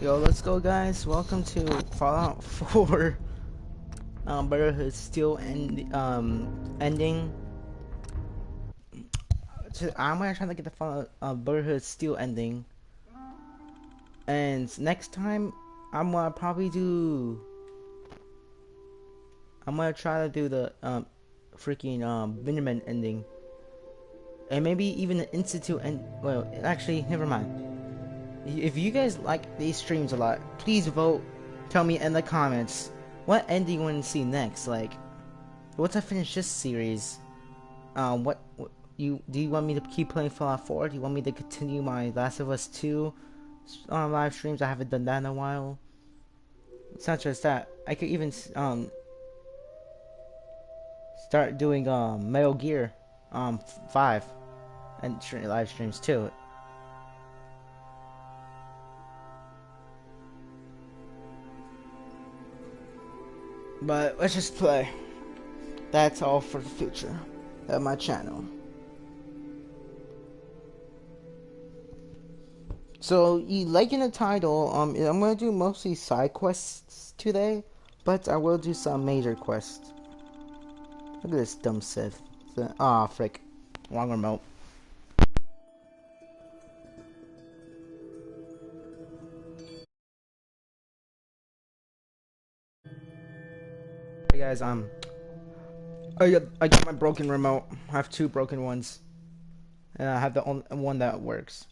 Yo, let's go, guys. Welcome to Fallout 4. Brotherhood still ending. I'm gonna try to get the Fallout Brotherhood still ending. And next time, I'm gonna probably do. I'm gonna try to do the freaking Benjamin ending, and maybe even the Institute end. Well, actually, never mind. If you guys like these streams a lot, please vote. Tell me in the comments what ending you want to see next. Like, once I finish this series, what do you want me to keep playing Fallout 4? Do you want me to continue my Last of Us 2 live streams? I haven't done that in a while. It's not just that. I could even start doing Metal Gear 5 and live streams too. But let's just play. That's all for the future of my channel. So, you like in the title, I'm gonna do mostly side quests today, but I will do some major quests. Look at this dumb Sith. Ah, frick. Wrong remote. Hey guys, I got my broken remote. I have two broken ones, and I have the only one that works.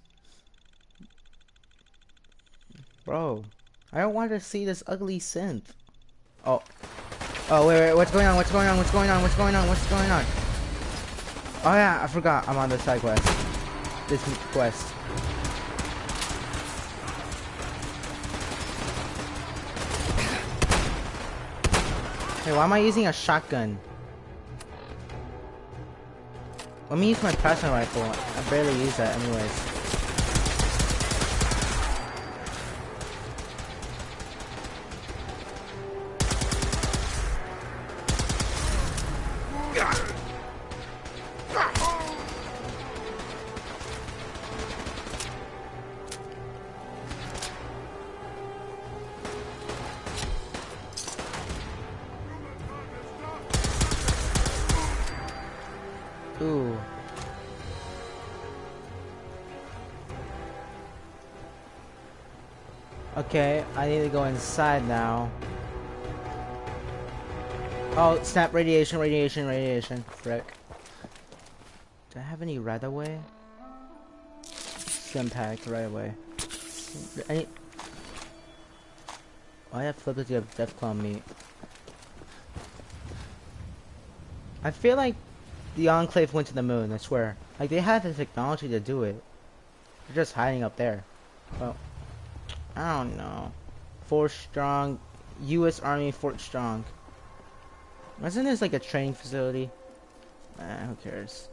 Bro, I don't want to see this ugly synth. Oh, wait, what's going on? What's going on? What's going on? What's going on? What's going on? Oh yeah, I forgot. I'm on the side quest. This quest. Hey, why am I using a shotgun? Let me use my plasma rifle. I barely use that anyways. Ooh. Okay, I need to go inside now. Oh, snap, radiation. Frick. Do I have any right away? Impact right away. Why have flipped to Death Claw meat? I feel like the Enclave went to the moon, I swear. Like, they had the technology to do it. They're just hiding up there. Well, I don't know. Fort Strong. U.S. Army Fort Strong. Isn't this like a training facility? Who cares?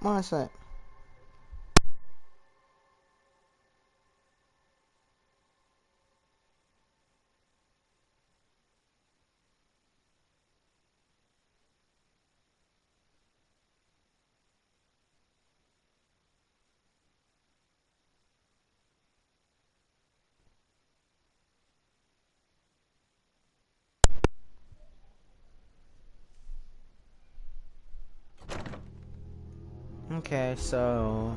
What's that? Okay, so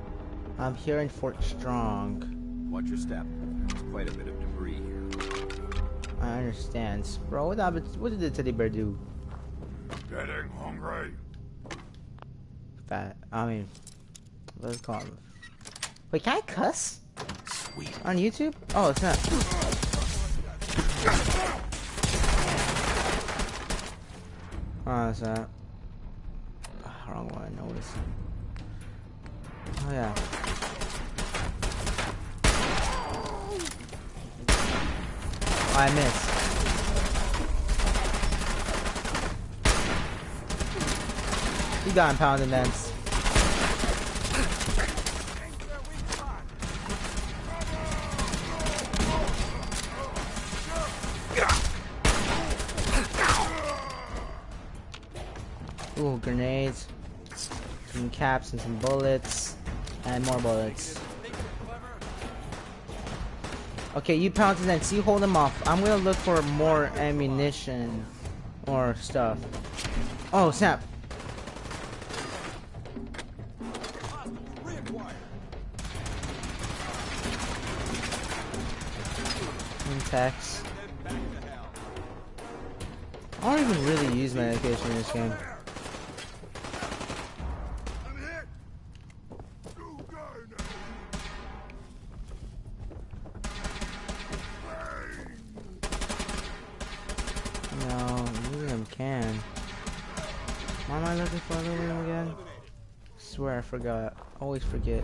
I'm here in Fort Strong. Watch your step. There's quite a bit of debris here. I understand. Bro, what did the teddy bear do? Getting hungry. Fat. I mean, let's call him. Wait, can I cuss? Sweet. On YouTube? Oh, it's not. Oh, it's not. Wrong one, I noticed. Oh, yeah. Oh, I missed. You got impounded, Nance. Ooh, grenades. Some caps and some bullets. And more bullets. Okay, you pounce and then see, hold them off. I'm gonna look for more ammunition or stuff. Oh, snap. Impacts. I don't even really use medication in this game. No, maybe I can. Why am I looking for aluminum again? Swear I forgot. Always forget.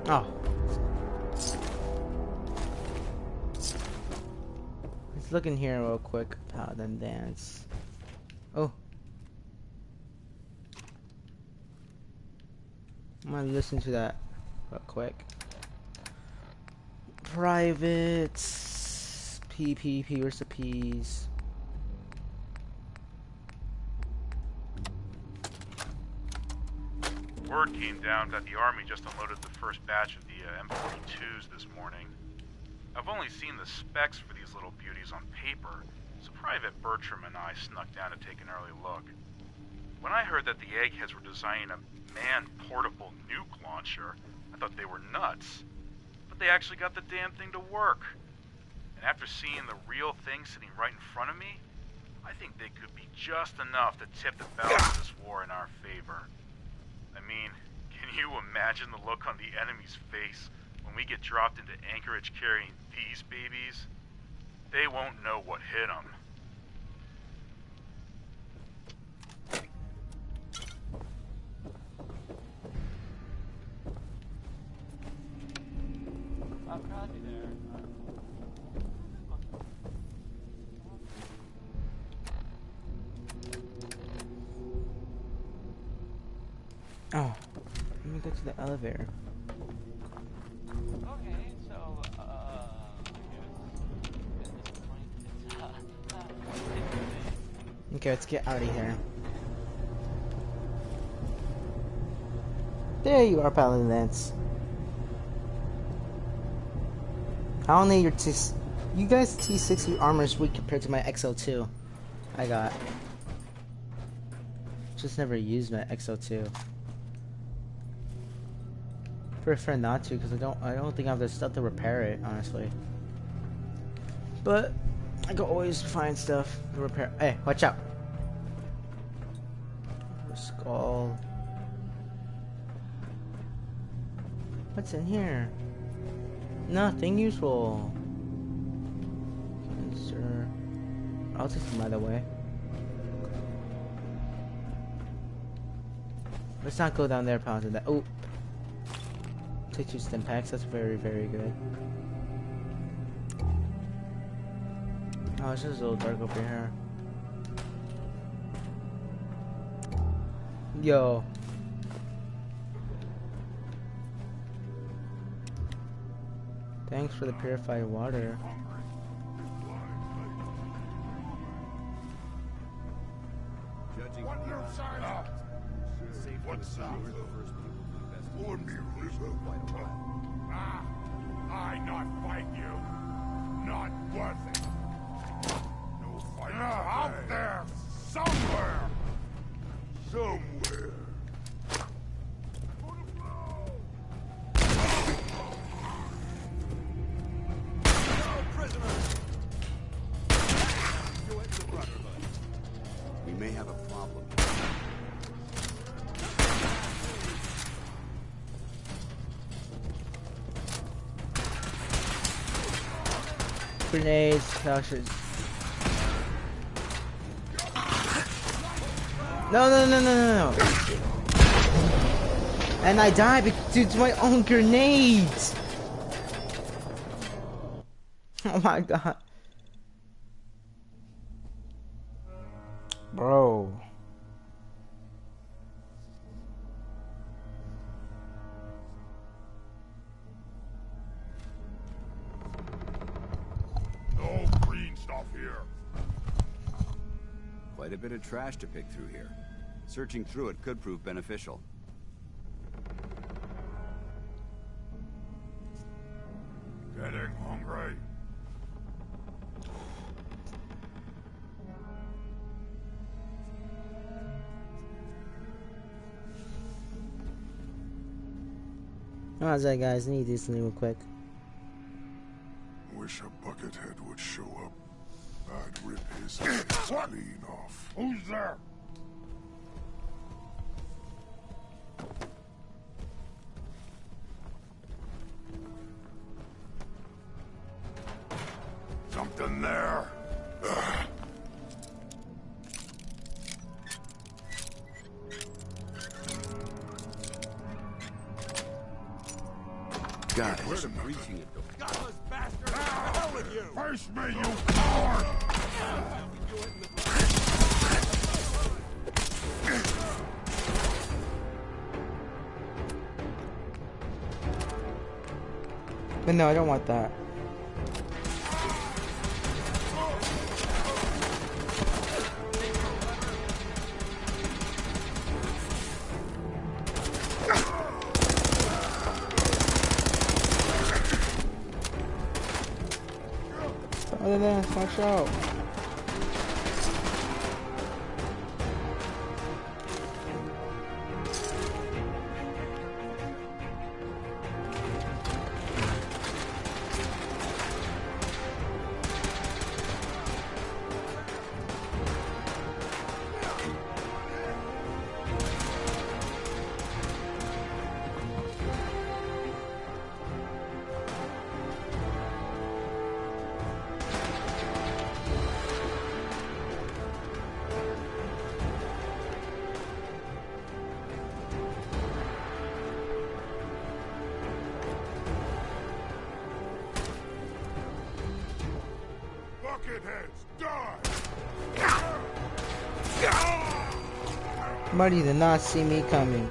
Oh. Let's look in here real quick. Paladin dance. Oh. I'm gonna listen to that real quick. Privates. PPP recipes. Word came down that the Army just unloaded the first batch of the M42s this morning. I've only seen the specs for these little beauties on paper, so Private Bertram and I snuck down to take an early look. When I heard that the eggheads were designing a man-portable nuke launcher, I thought they were nuts. But they actually got the damn thing to work. And after seeing the real thing sitting right in front of me, I think they could be just enough to tip the balance of this war in our favor. I mean, can you imagine the look on the enemy's face when we get dropped into Anchorage carrying these babies? They won't know what hit them. I'll probably there. Oh, let me go to the elevator. Okay, so, Okay, let's get out of here. There you are, Paladin Lance. I don't need your you guys T60 armor is weak compared to my XL2 I got. Just never used my XL2. Prefer not to because I don't think I have the stuff to repair it, honestly. But I can always find stuff to repair. Hey, watch out! Skull. What's in here? Nothing useful. Cancer. I'll take some by the way. Let's not go down there, pounds of that. Oh. Take 2 stim packs, that's very, very good. Oh, it's just a little dark over here. Yo. Thanks for the purified water. Judging from your sign safe for the city, we're the first people to investigate this location in quite a while. I not fight you. Not worth it. No fight. Out there, somewhere. Somewhere. We may have a problem. Grenades, couches. No, no, no, no, no, no. And I died due to my own grenades. Oh my god. Bro. No green stuff here. Quite a bit of trash to pick through here. Searching through it could prove beneficial. Getting hungry? How's that, guys? I need to do something real quick. Wish a buckethead would show up. I'd rip his hands clean off. Who's there? Something there. Ugh. God, where's the breaching it? Godless bastard! The hell with you! Face me, you coward! But no, I don't want that. Other than that, watch out. Bucketheads, die! Somebody did not see me coming.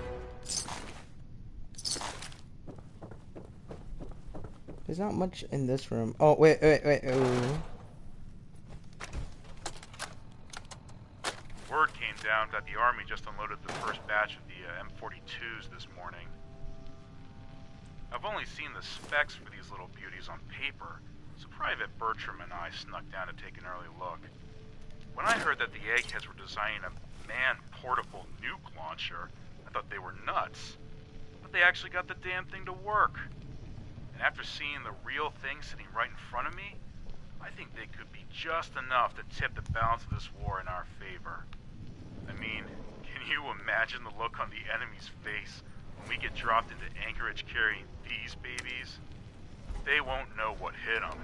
There's not much in this room. Oh, wait. Ooh. Word came down that the Army just unloaded the first batch of the M42s this morning. I've only seen the specs for these little beauties on paper, so Private Bertram and I snuck down to take an early look. When I heard that the eggheads were designing a man-portable nuke launcher, I thought they were nuts. But they actually got the damn thing to work. And after seeing the real thing sitting right in front of me, I think they could be just enough to tip the balance of this war in our favor. I mean, can you imagine the look on the enemy's face when we get dropped into Anchorage carrying these babies? They won't know what hit them.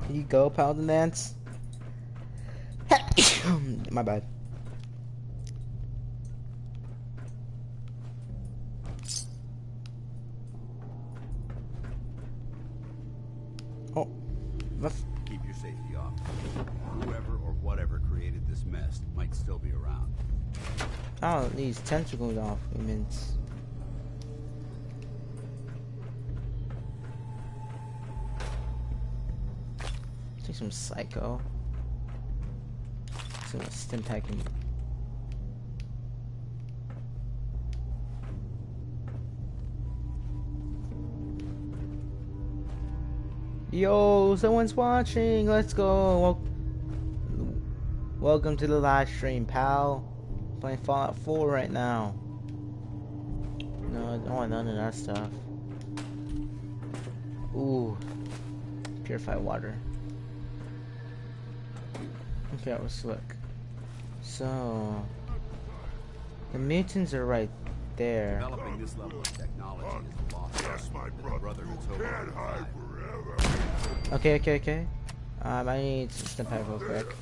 Here you go, Paladin Dance. My bad. Oh. Keep your safety off. Whoever or whatever created this mess might still be around. Oh, these tentacles off humans. Take some psycho. Some stim packing. Yo, someone's watching. Let's go. Welcome to the live stream, pal. Playing Fallout 4 right now. No, I don't want none of that stuff. Ooh, purified water. Okay, let's look. So, the mutants are right there. Developing this level of technology is a loss. That's my brother. You can't hide forever. Okay. I need some stim pack real quick.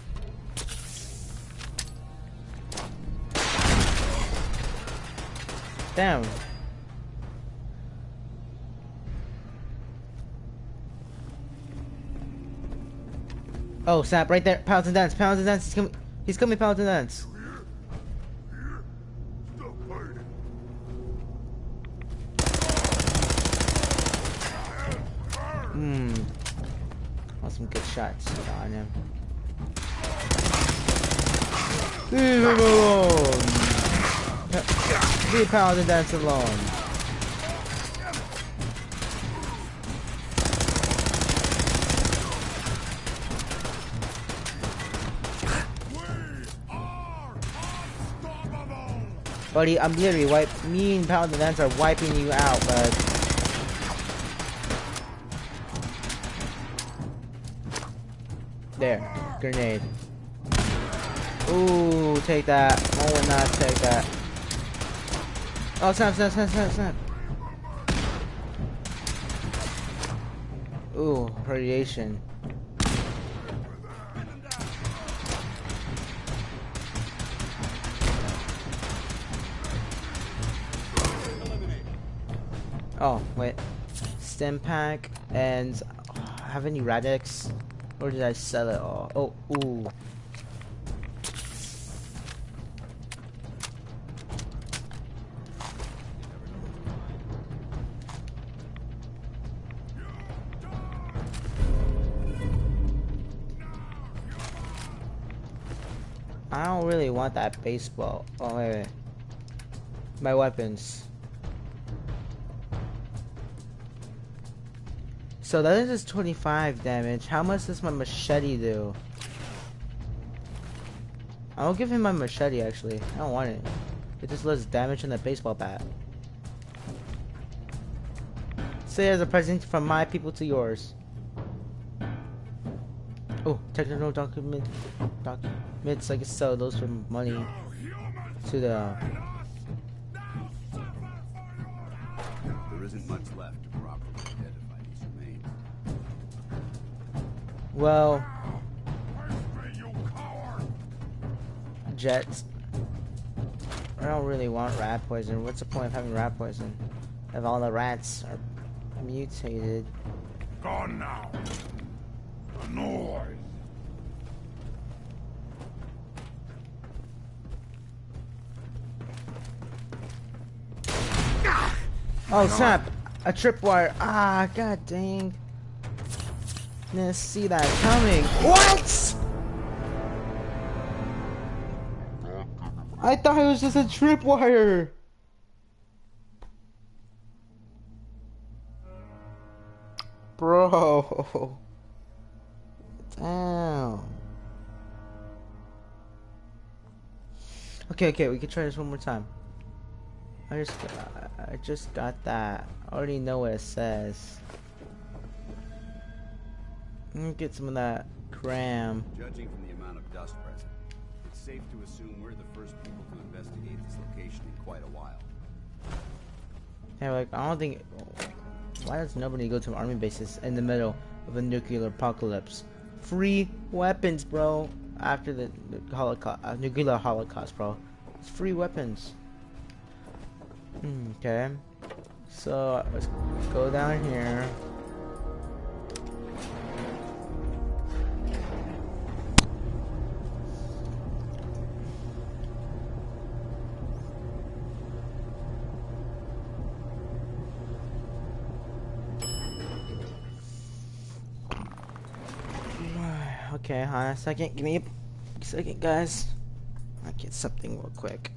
Damn. Oh snap! Right there, pounds and dance is coming. He's coming, Paladin Dance. Stop hiding. Oh, some good shots on him. Leave him alone. Leave Paladin Dance alone. Buddy, I'm literally me and Paladin Dance are wiping you out, bud. There, grenade. Ooh, take that. I will not take that. Oh, snap, snap, snap, snap, snap. Ooh, radiation. Oh, wait. Stem pack and have any radix? Or did I sell it all? Oh, ooh. I don't really want that baseball. Oh, wait. My weapons. So that is just 25 damage. How much does my machete do? I'll give him my machete actually. I don't want it. It just does damage on the baseball bat. Say as a present from my people to yours. Oh, technical documents. I can sell those for money to the. There isn't much left to properly identify these remains. Well, jets. I don't really want rat poison. What's the point of having rat poison if all the rats are mutated? Gone now. A noise. Oh snap! A tripwire. Ah, god dang. Didn't see that coming. What? I thought it was just a tripwire. Bro. Damn. Okay, we can try this one more time. I just got that. I already know what it says. Let me get some of that cram. Judging from the amount of dust present, it's safe to assume we're the first people to investigate this location in quite a while. Hey, like, I don't think. Why does nobody go to army bases in the middle of a nuclear apocalypse? Free weapons, bro. After the Holocaust, nuclear Holocaust, bro. It's free weapons. Okay. So let's go down here. Okay, hold on a second. Give me a second, guys. I'll get something real quick.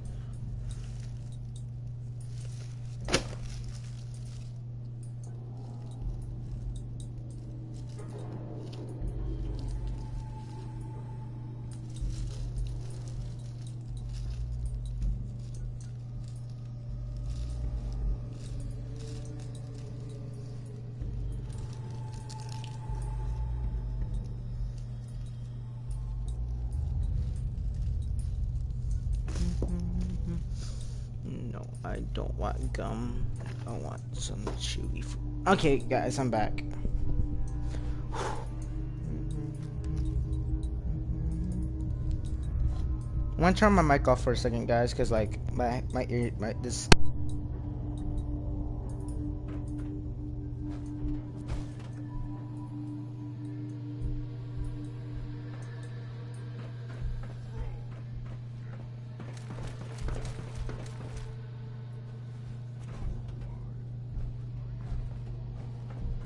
No, I don't want gum. I want some chewy food. Okay, guys, I'm back. I want to turn my mic off for a second, guys, because like my this.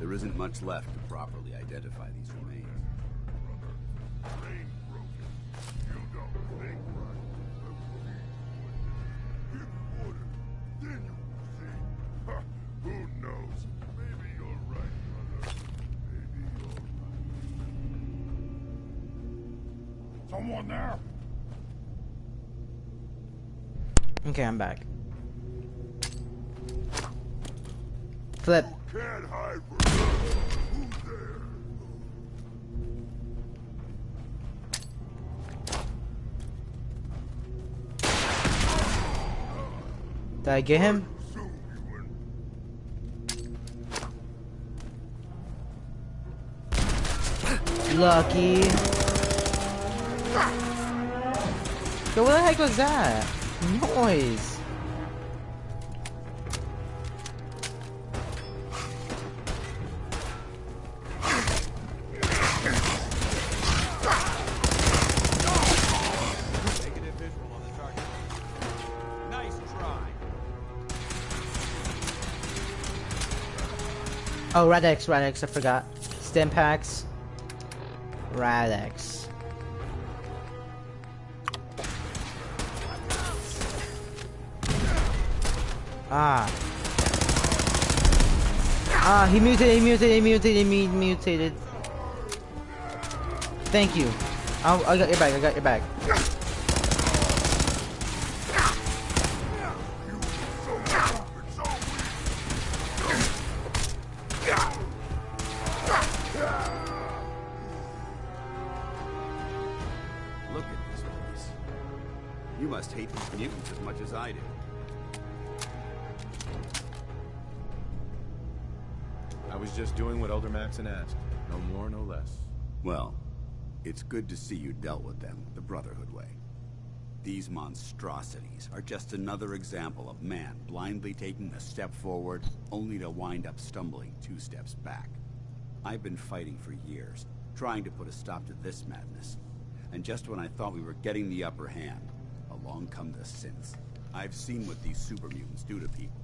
There isn't much left to properly identify these remains. Brain broken. You don't think right. Give order, then you will see. Ha, who knows? Maybe you're right, brother. Maybe you're right. Someone there? Okay, I'm back. Flip. Can't hide from who's there? Did I get him? Soon you win. Lucky. Yo, what the heck was that? Noise. Negative visual on the target. Nice try. Oh, Radex, I forgot. Stim packs. Radex. He mutated. Thank you. I got your back, Look at this place. You must hate these mutants as much as I do. I was just doing what Elder Maxon asked. No more, no less. Well, it's good to see you dealt with them the Brotherhood way. These monstrosities are just another example of man blindly taking a step forward, only to wind up stumbling 2 steps back. I've been fighting for years, trying to put a stop to this madness. And just when I thought we were getting the upper hand, along come the synths. I've seen what these super mutants do to people.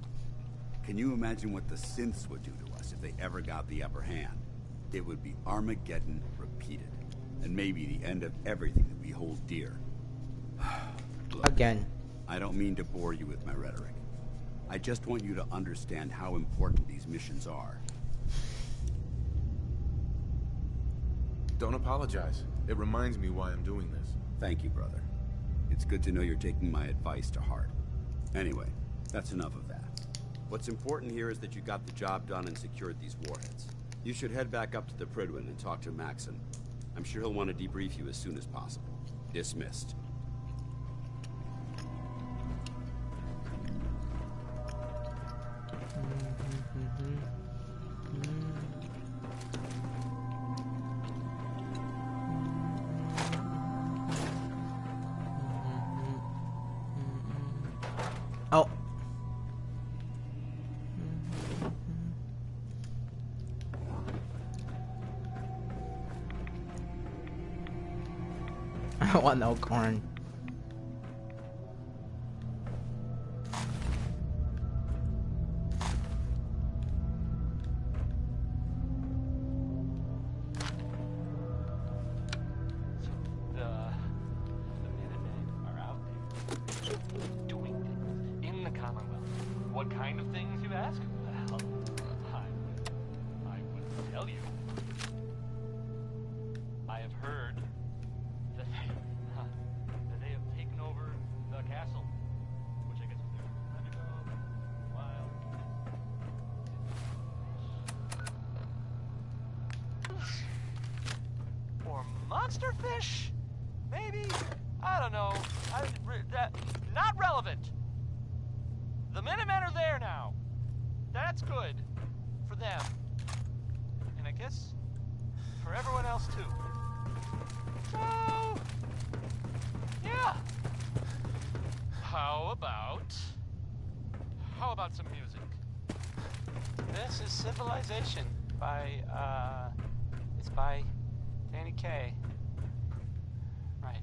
Can you imagine what the synths would do to us if they ever got the upper hand? It would be Armageddon repeated, and maybe the end of everything that we hold dear. Look, Again. I don't mean to bore you with my rhetoric. I just want you to understand how important these missions are. Don't apologize. It reminds me why I'm doing this. Thank you, brother. It's good to know you're taking my advice to heart. Anyway, that's enough of that. What's important here is that you got the job done and secured these warheads. You should head back up to the Prydwen and talk to Maxon. I'm sure he'll want to debrief you as soon as possible. Dismissed. Oh. I want no corn. The Minutemen are out there doing things in the Commonwealth. What kind of things, you ask? Well, I would tell you. I have heard that they have taken over the castle, which I guess was their underdog, wild. Or monster fish? Maybe? I don't know. Not relevant. The Minutemen are there now. That's good. For them. And I guess for everyone else too. So, yeah. How about some music? This is Civilization by, it's by Danny Kaye. Right.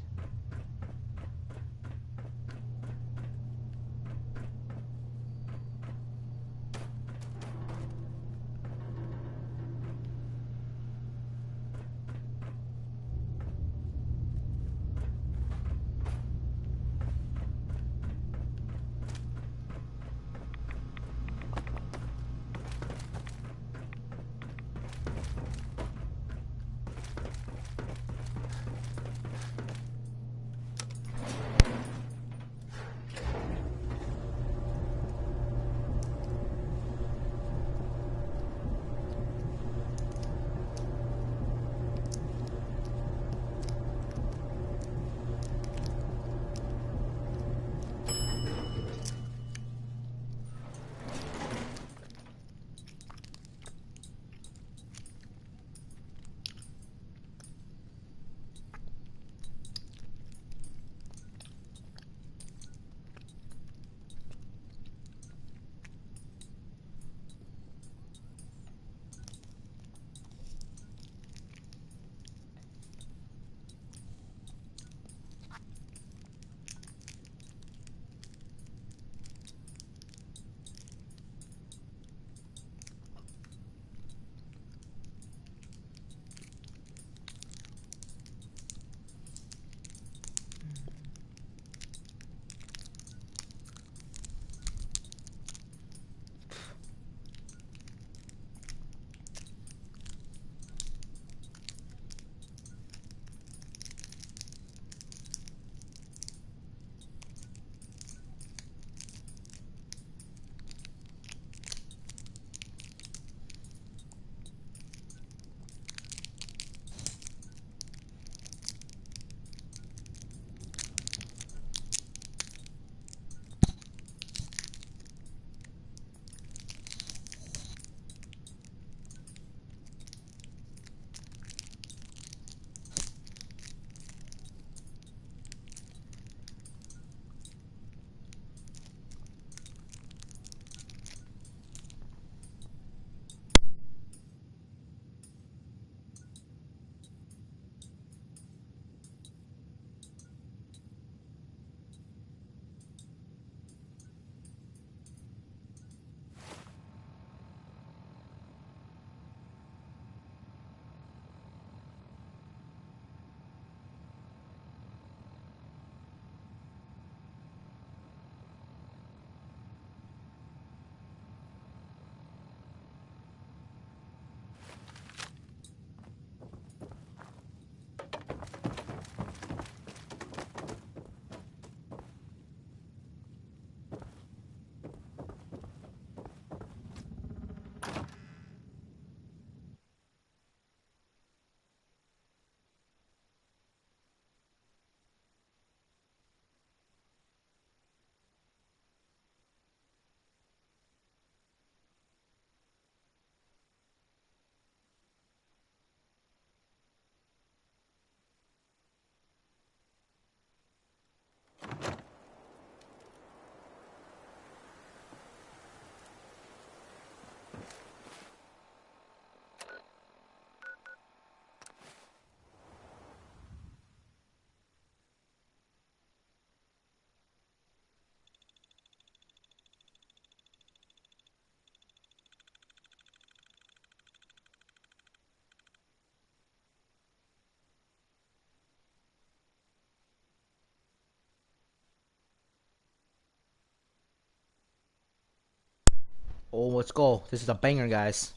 Oh, let's go. This is a banger, guys.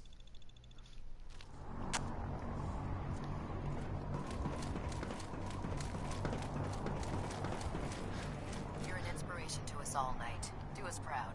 You're an inspiration to us all, Knight. Do us proud.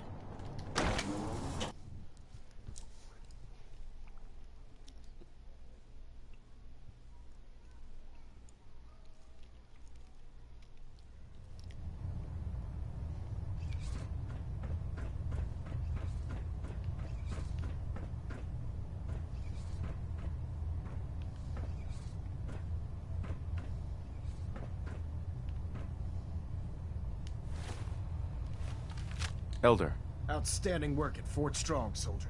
Elder, Outstanding work at Fort Strong, soldier.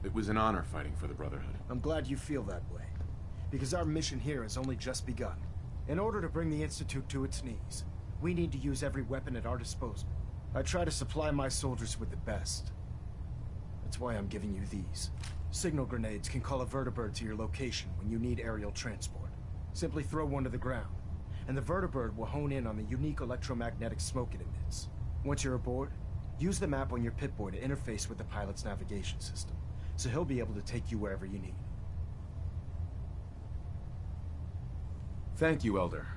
it was an honor fighting for the Brotherhood. I'm glad you feel that way, because our mission here has only just begun. In order to bring the Institute to its knees, we need to use every weapon at our disposal. I try to supply my soldiers with the best. That's why I'm giving you these. Signal grenades can call a vertibird to your location when you need aerial transport. Simply throw one to the ground, and the vertibird will hone in on the unique electromagnetic smoke it emits. Once you're aboard, use the map on your Pip-Boy to interface with the pilot's navigation system, so he'll be able to take you wherever you need. Thank you, Elder.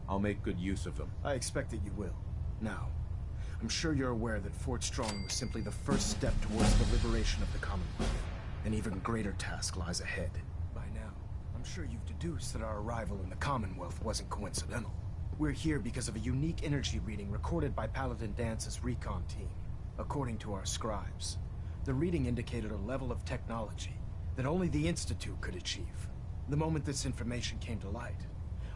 I'll make good use of them. I expect that you will. Now, I'm sure you're aware that Fort Strong was simply the first step towards the liberation of the Commonwealth. An even greater task lies ahead. By now, I'm sure you've deduced that our arrival in the Commonwealth wasn't coincidental. We're here because of a unique energy reading recorded by Paladin Dance's recon team. According to our scribes, the reading indicated a level of technology that only the Institute could achieve. The moment this information came to light,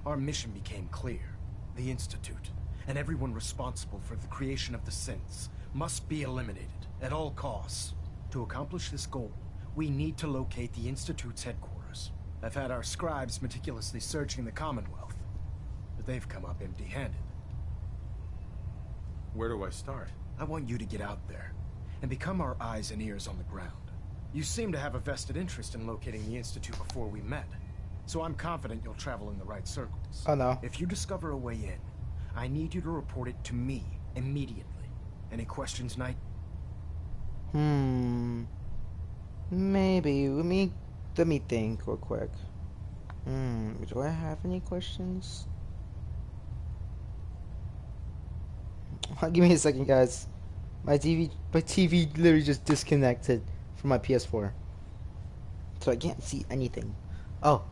our mission became clear. The Institute, and everyone responsible for the creation of the synths, must be eliminated at all costs. To accomplish this goal, we need to locate the Institute's headquarters. I've had our scribes meticulously searching the Commonwealth, but they've come up empty-handed. Where do I start? I want you to get out there and become our eyes and ears on the ground. You seem to have a vested interest in locating the Institute before we met, so I'm confident you'll travel in the right circles. Oh no. If you discover a way in, I need you to report it to me immediately. Any questions, Knight? Maybe. Let me think real quick. Do I have any questions? Give me a second, guys. My TV literally just disconnected from my PS4, so I can't see anything. Oh.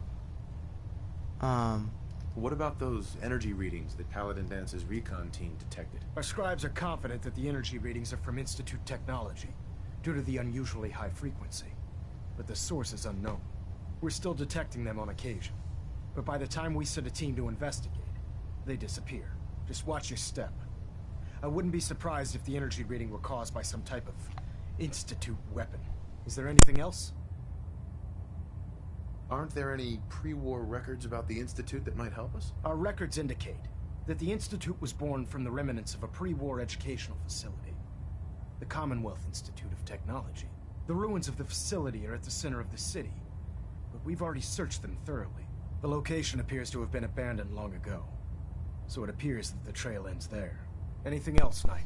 What about those energy readings that Paladin Dance's recon team detected? Our scribes are confident that the energy readings are from Institute technology, due to the unusually high frequency. But the source is unknown. We're still detecting them on occasion. But by the time we send a team to investigate, they disappear. Just watch your step. I wouldn't be surprised if the energy reading were caused by some type of Institute weapon. Is there anything else? Aren't there any pre-war records about the Institute that might help us? Our records indicate that the Institute was born from the remnants of a pre-war educational facility, the Commonwealth Institute of Technology. The ruins of the facility are at the center of the city, but we've already searched them thoroughly. The location appears to have been abandoned long ago, so it appears that the trail ends there. Anything else, Knight?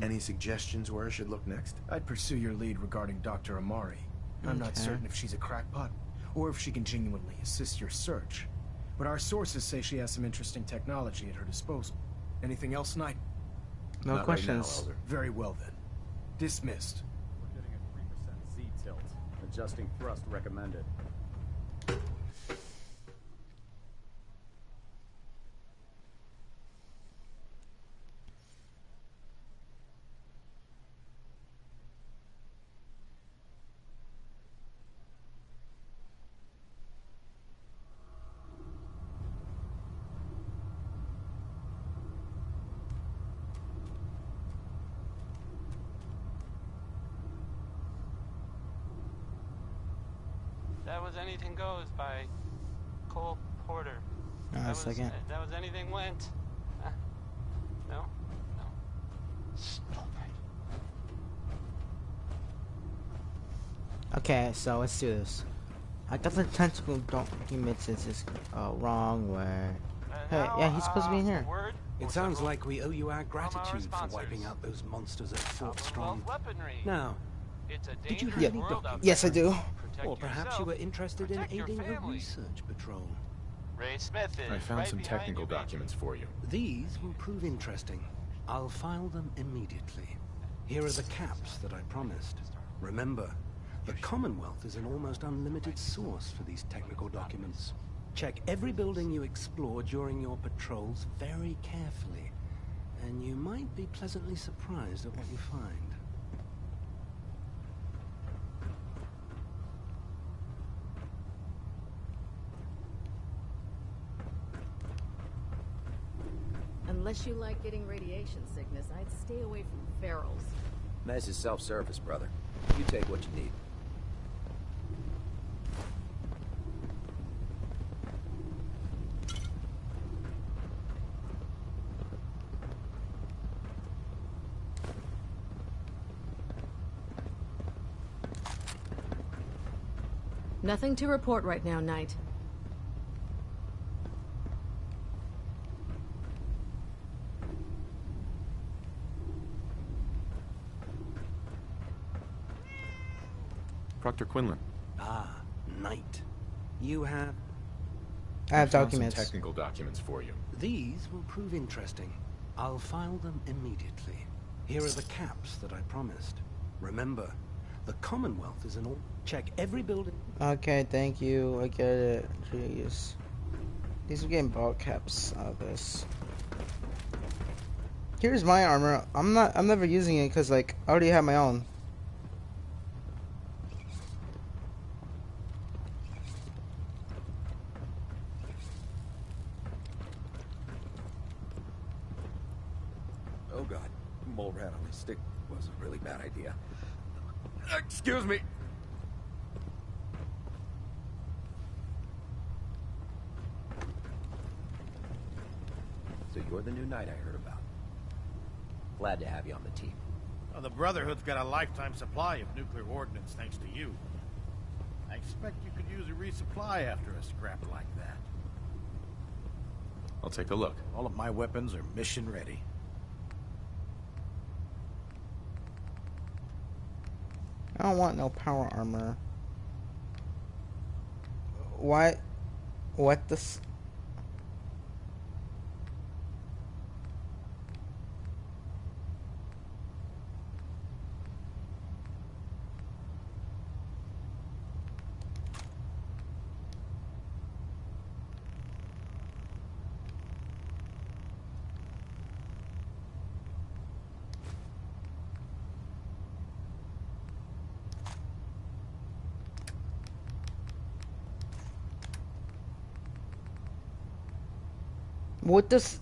Any suggestions where I should look next? I'd pursue your lead regarding Dr. Amari. I'm not certain if she's a crackpot, or if she can genuinely assist your search. But our sources say she has some interesting technology at her disposal. Anything else, Knight? No Not questions. Right now, Elder. Very well then. Dismissed. We're getting a 3% Z tilt. Adjusting thrust recommended. That was Anything Goes by Cole Porter. A second. That was Anything Went. No? No. Stupid. Okay, so let's do this. I got the tentacle documents. It's just wrong way. Hey, yeah, he's supposed to be in here. Word It sounds like we owe you our gratitude for wiping out those monsters at Fort Strong. Now, did you have any documents? Yes, I do. Or perhaps you were interested in aiding a research patrol. Ray Smith is I found right some behind technical you, Major. documents for you. These will prove interesting. I'll file them immediately. Here are the caps that I promised. Remember, the Commonwealth is an almost unlimited source for these technical documents. Check every building you explore during your patrols very carefully, and you might be pleasantly surprised at what you find. Unless you like getting radiation sickness, I'd stay away from ferals. Mess is self-service, brother. You take what you need. Nothing to report right now, Knight. Proctor Quinlan. Ah, Knight. You have... I have found documents. Some technical documents for you. These will prove interesting. I'll file them immediately. Here are the caps that I promised. Remember, the Commonwealth is an all... Check every building... Okay, thank you. I get it. Jeez. These are getting ball caps out of this. Here's my armor. I'm never using it because, like, I already have my own. Oh god, mole rat on his stick was a really bad idea. Excuse me. So you're the new knight I heard about. Glad to have you on the team. Well, the Brotherhood's got a lifetime supply of nuclear ordnance thanks to you. I expect you could use a resupply after a scrap like that. I'll take a look. All of my weapons are mission ready. I don't want no power armor. What? What this? What does...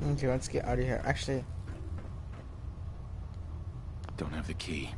Okay, let's get out of here. Actually, Don't have the key.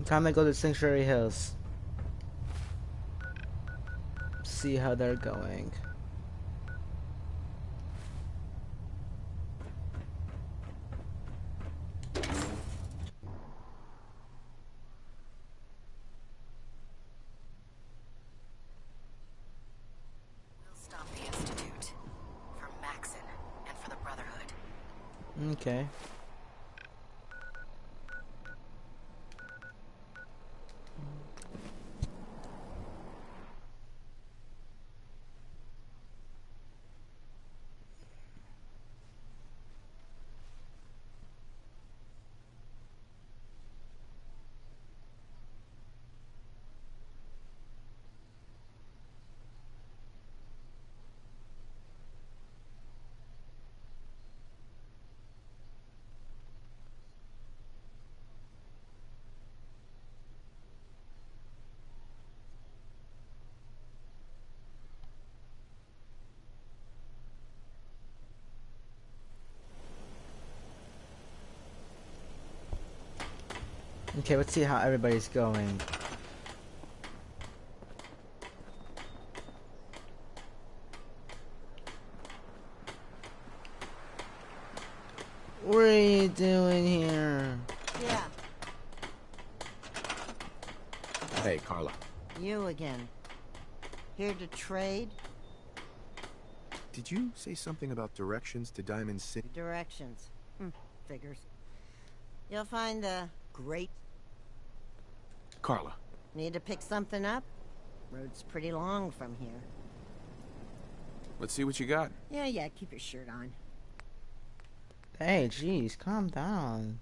Time to go to Sanctuary Hills. See how they're going. We'll stop the Institute. For Maxon and for the Brotherhood. Okay. Okay, let's see how everybody's going. What are you doing here? Yeah, Hey, Carla. you again. Here to trade? Did you say something about directions to Diamond City? Directions. Figures. You'll find the great... Carla. Need to pick something up? Road's pretty long from here. Let's see what you got. Yeah, keep your shirt on. Hey, jeez, calm down.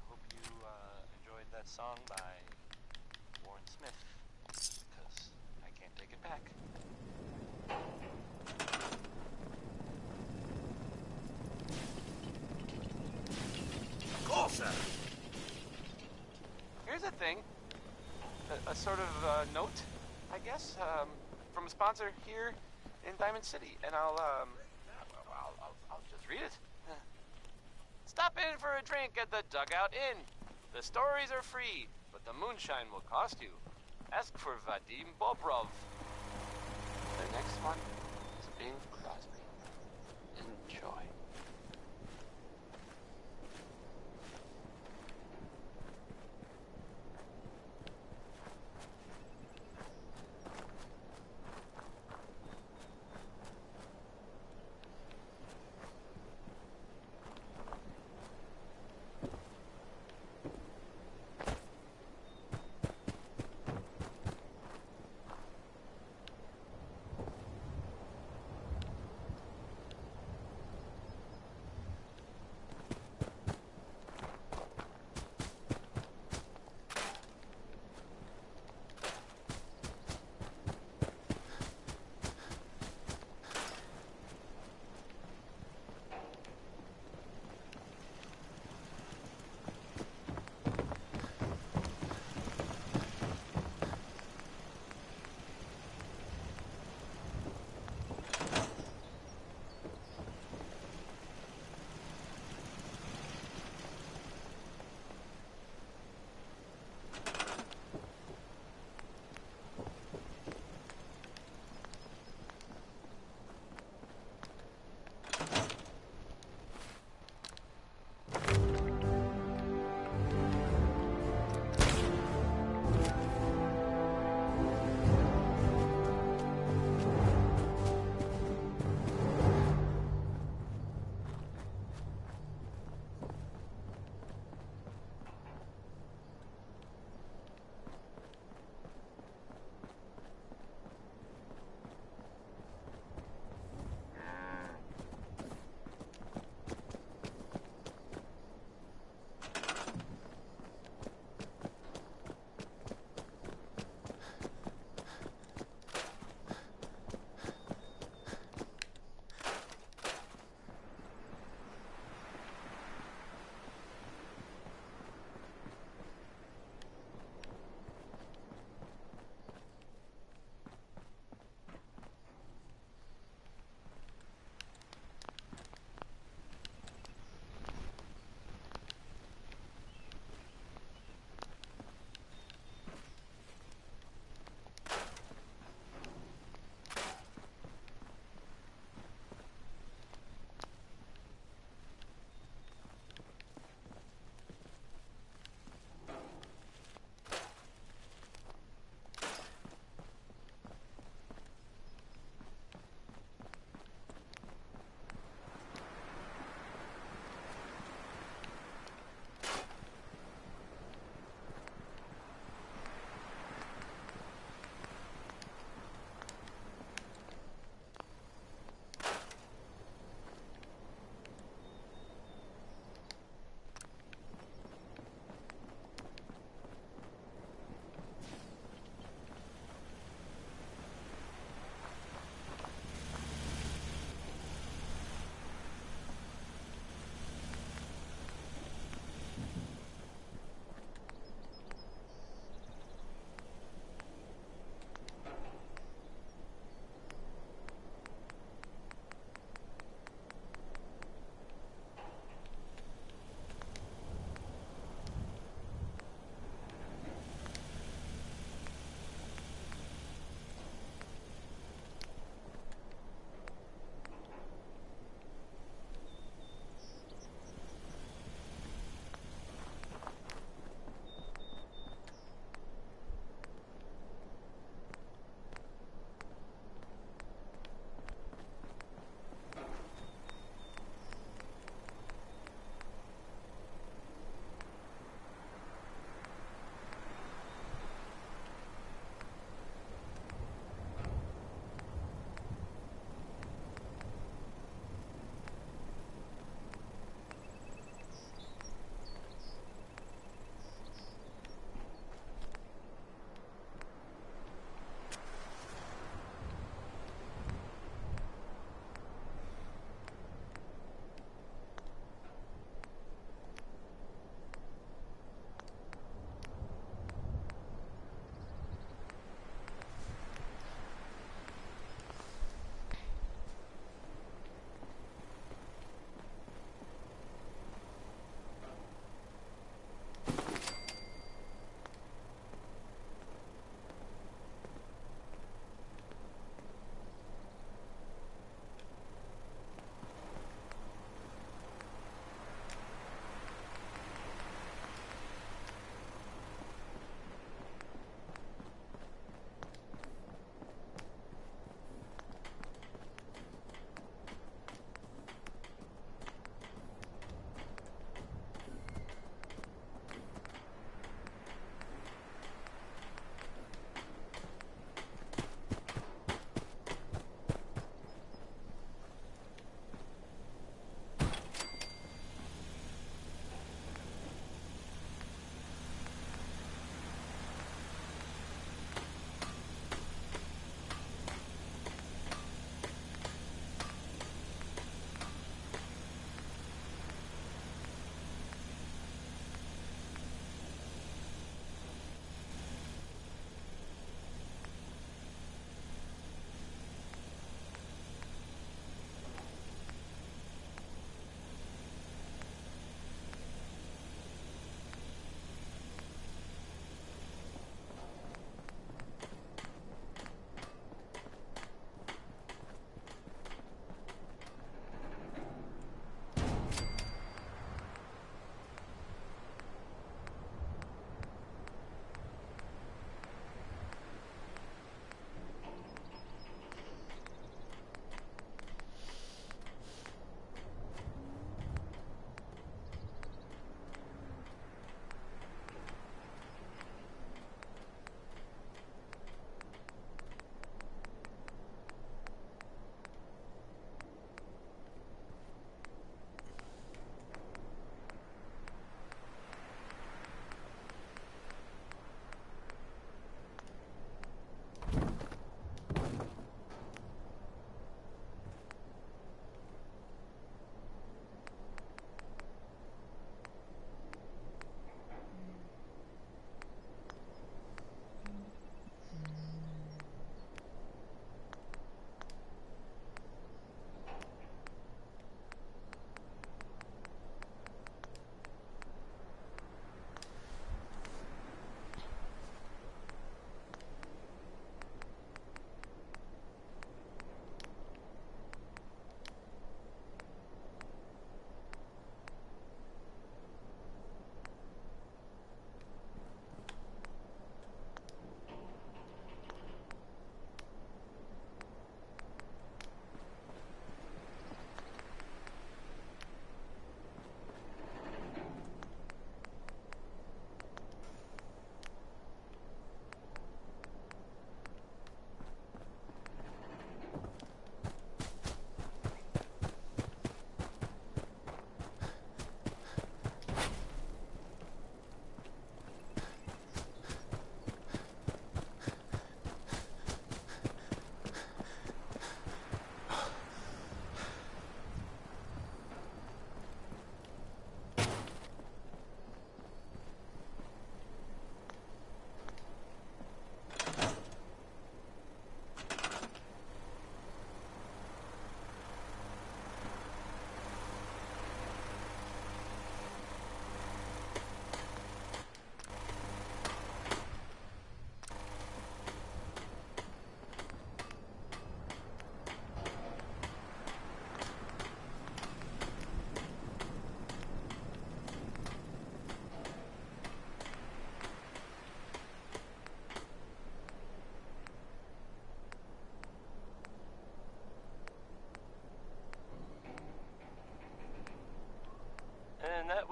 Hope you enjoyed that song by Warren Smith, because I can't take it back. Closer! Here's a thing, a sort of note, I guess, from a sponsor here in Diamond City, and I'll just read it. Stop in for a drink at the Dugout Inn. The stories are free, but the moonshine will cost you. Ask for Vadim Bobrov. The next one is Bing Crosby. Enjoy.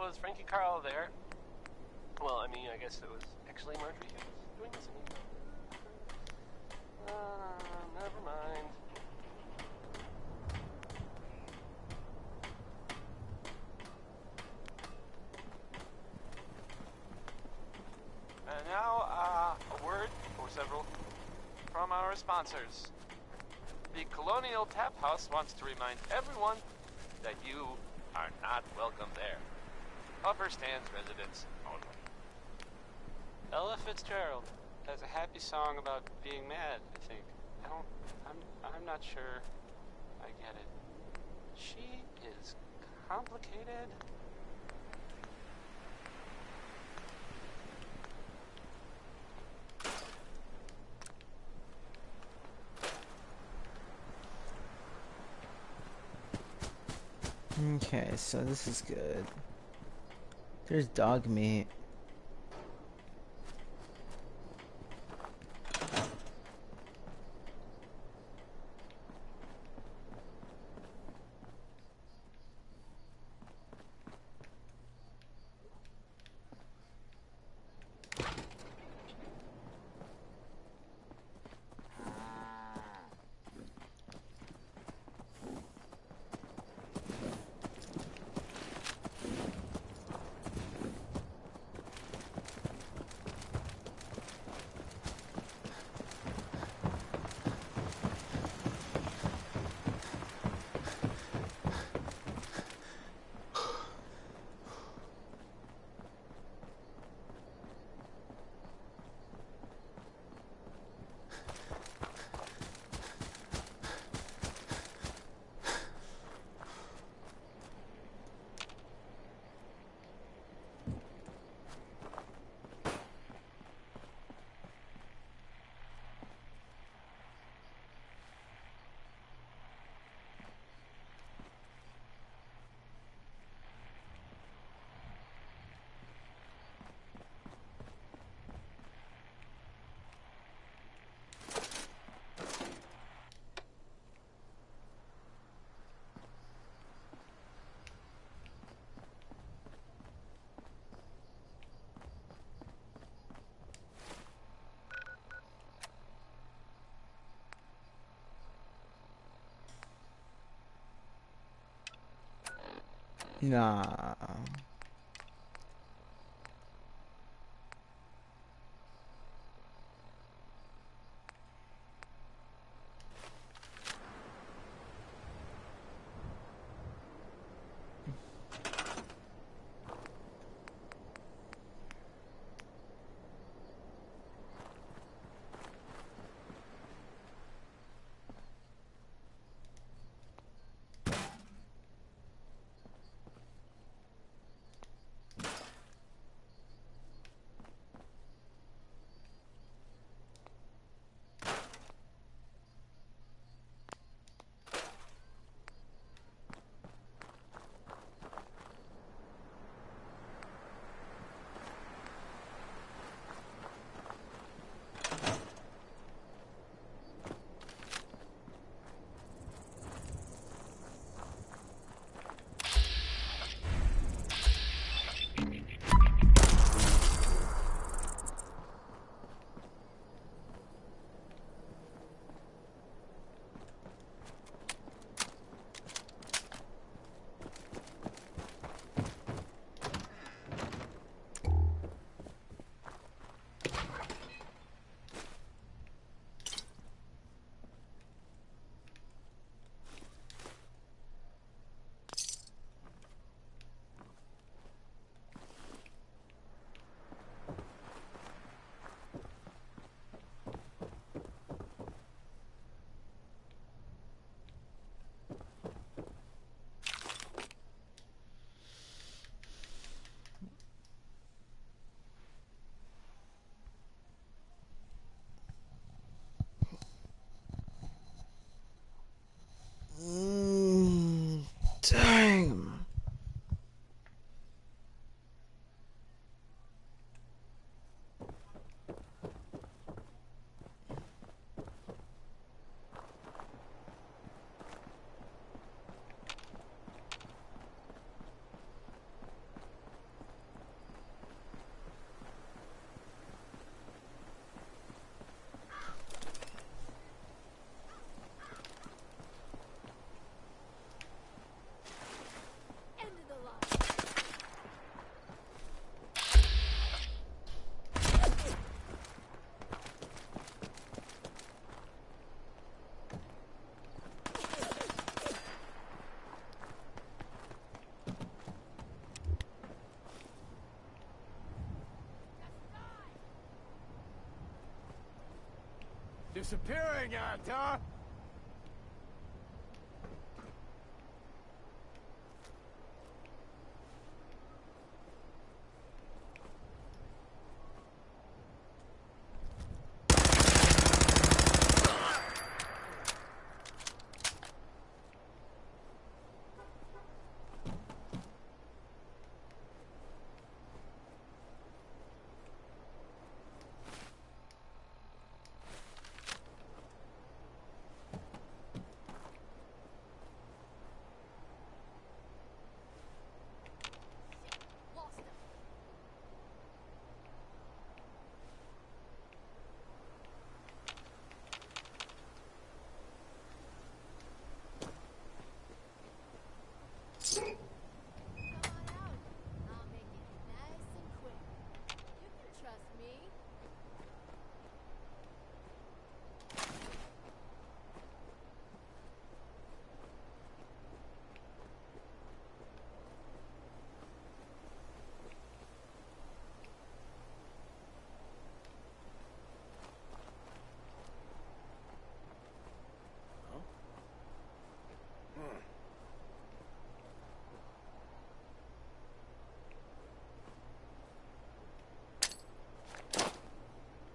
was Frankie Carl there? Well, I mean, I guess it was actually Marjorie who was doing this. Never mind. And now, a word, or several, from our sponsors. The Colonial Tap House wants to remind everyone that you are not welcome there. Upper Stands residents only. Ella Fitzgerald has a happy song about being mad, I think. I'm not sure I get it. She is complicated. Okay, so this is good. There's dog meat. Nah. Disappearing act, huh?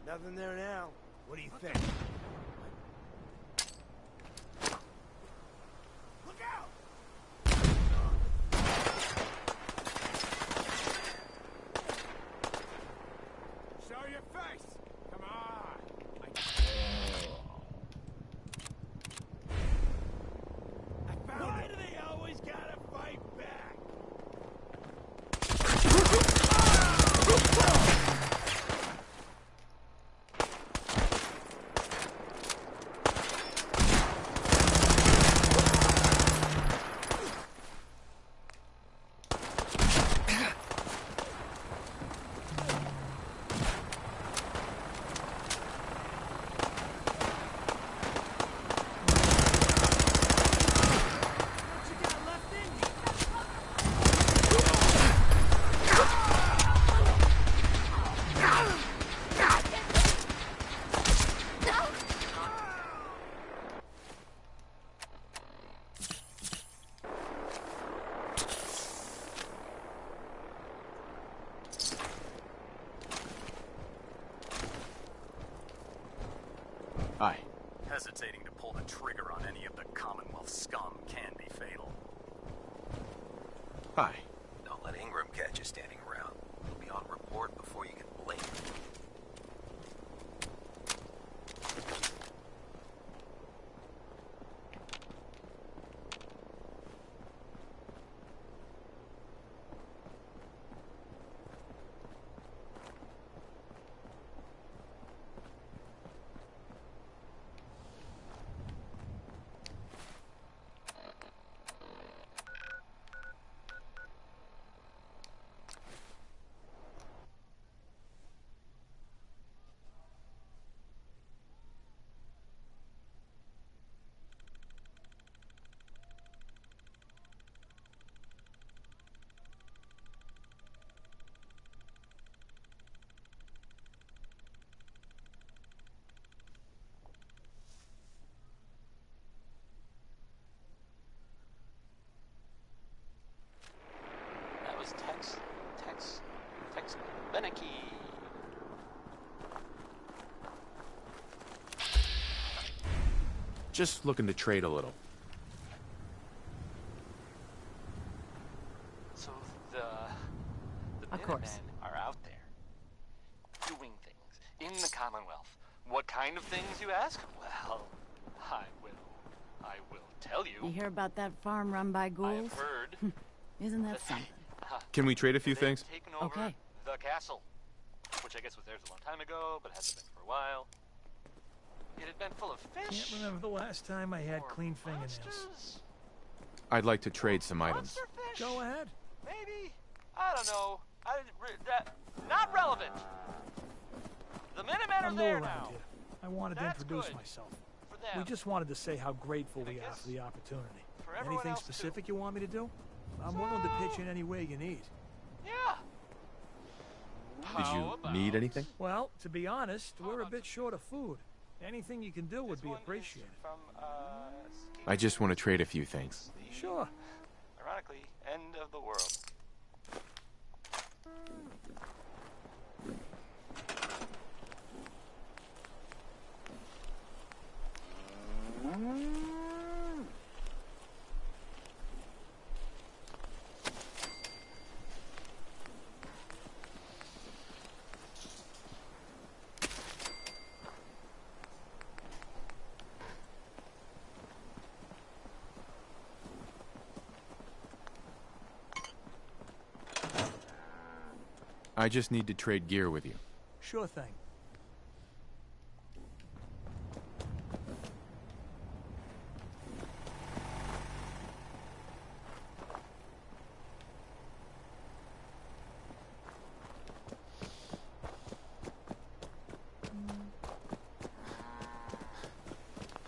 Nothing there now. What do you think? Look out! Show your face! Come on! Why do they always gotta fight back? Hi. Hesitating to pull the trigger on any of the Commonwealth scum can be fatal. Hi. Don't let Ingram catch you standing around. You'll be on report before you can blink. That was Tex Beneke. Just looking to trade a little. So the Of course. Minutemen are out there doing things in the Commonwealth. What kind of things, you ask? Well, I will tell you. You hear about that farm run by I ghouls? have heard. Isn't that something? Can we trade a few things? Taken over Okay. the castle, which I guess was theirs a long time ago, but hasn't been for a while. It had been full of fish. Can't remember the last time I had clean fingernails. Monsters? I'd like to trade some items. Monster fish? Go ahead. Maybe. I don't know. Not relevant. The Minutemen are I'm new there around now. here. I wanted to That's introduce good. myself. For them. We just wanted to say how grateful And I we are guess for the opportunity. for everyone Anything else, too. specific you want me to do? I'm willing to pitch in any way you need. Yeah. Did you need anything? Well, to be honest, we're a bit short of food. Anything you can do would be appreciated. From, I just want to trade a few things. Sure. ironically, end of the world. I just need to trade gear with you. Sure thing.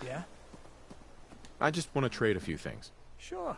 Yeah? I just want to trade a few things. Sure.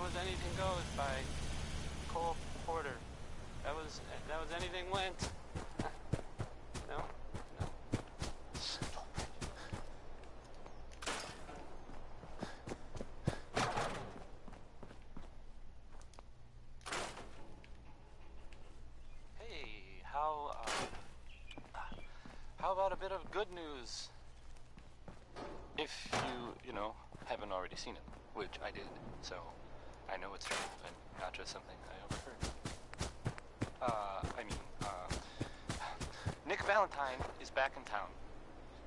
was Anything Goes by Cole Porter. That was Anything Went. No? Hey, how about a bit of good news? If you haven't already seen it, which I did, so I know it's true and not just something I overheard. Nick Valentine is back in town.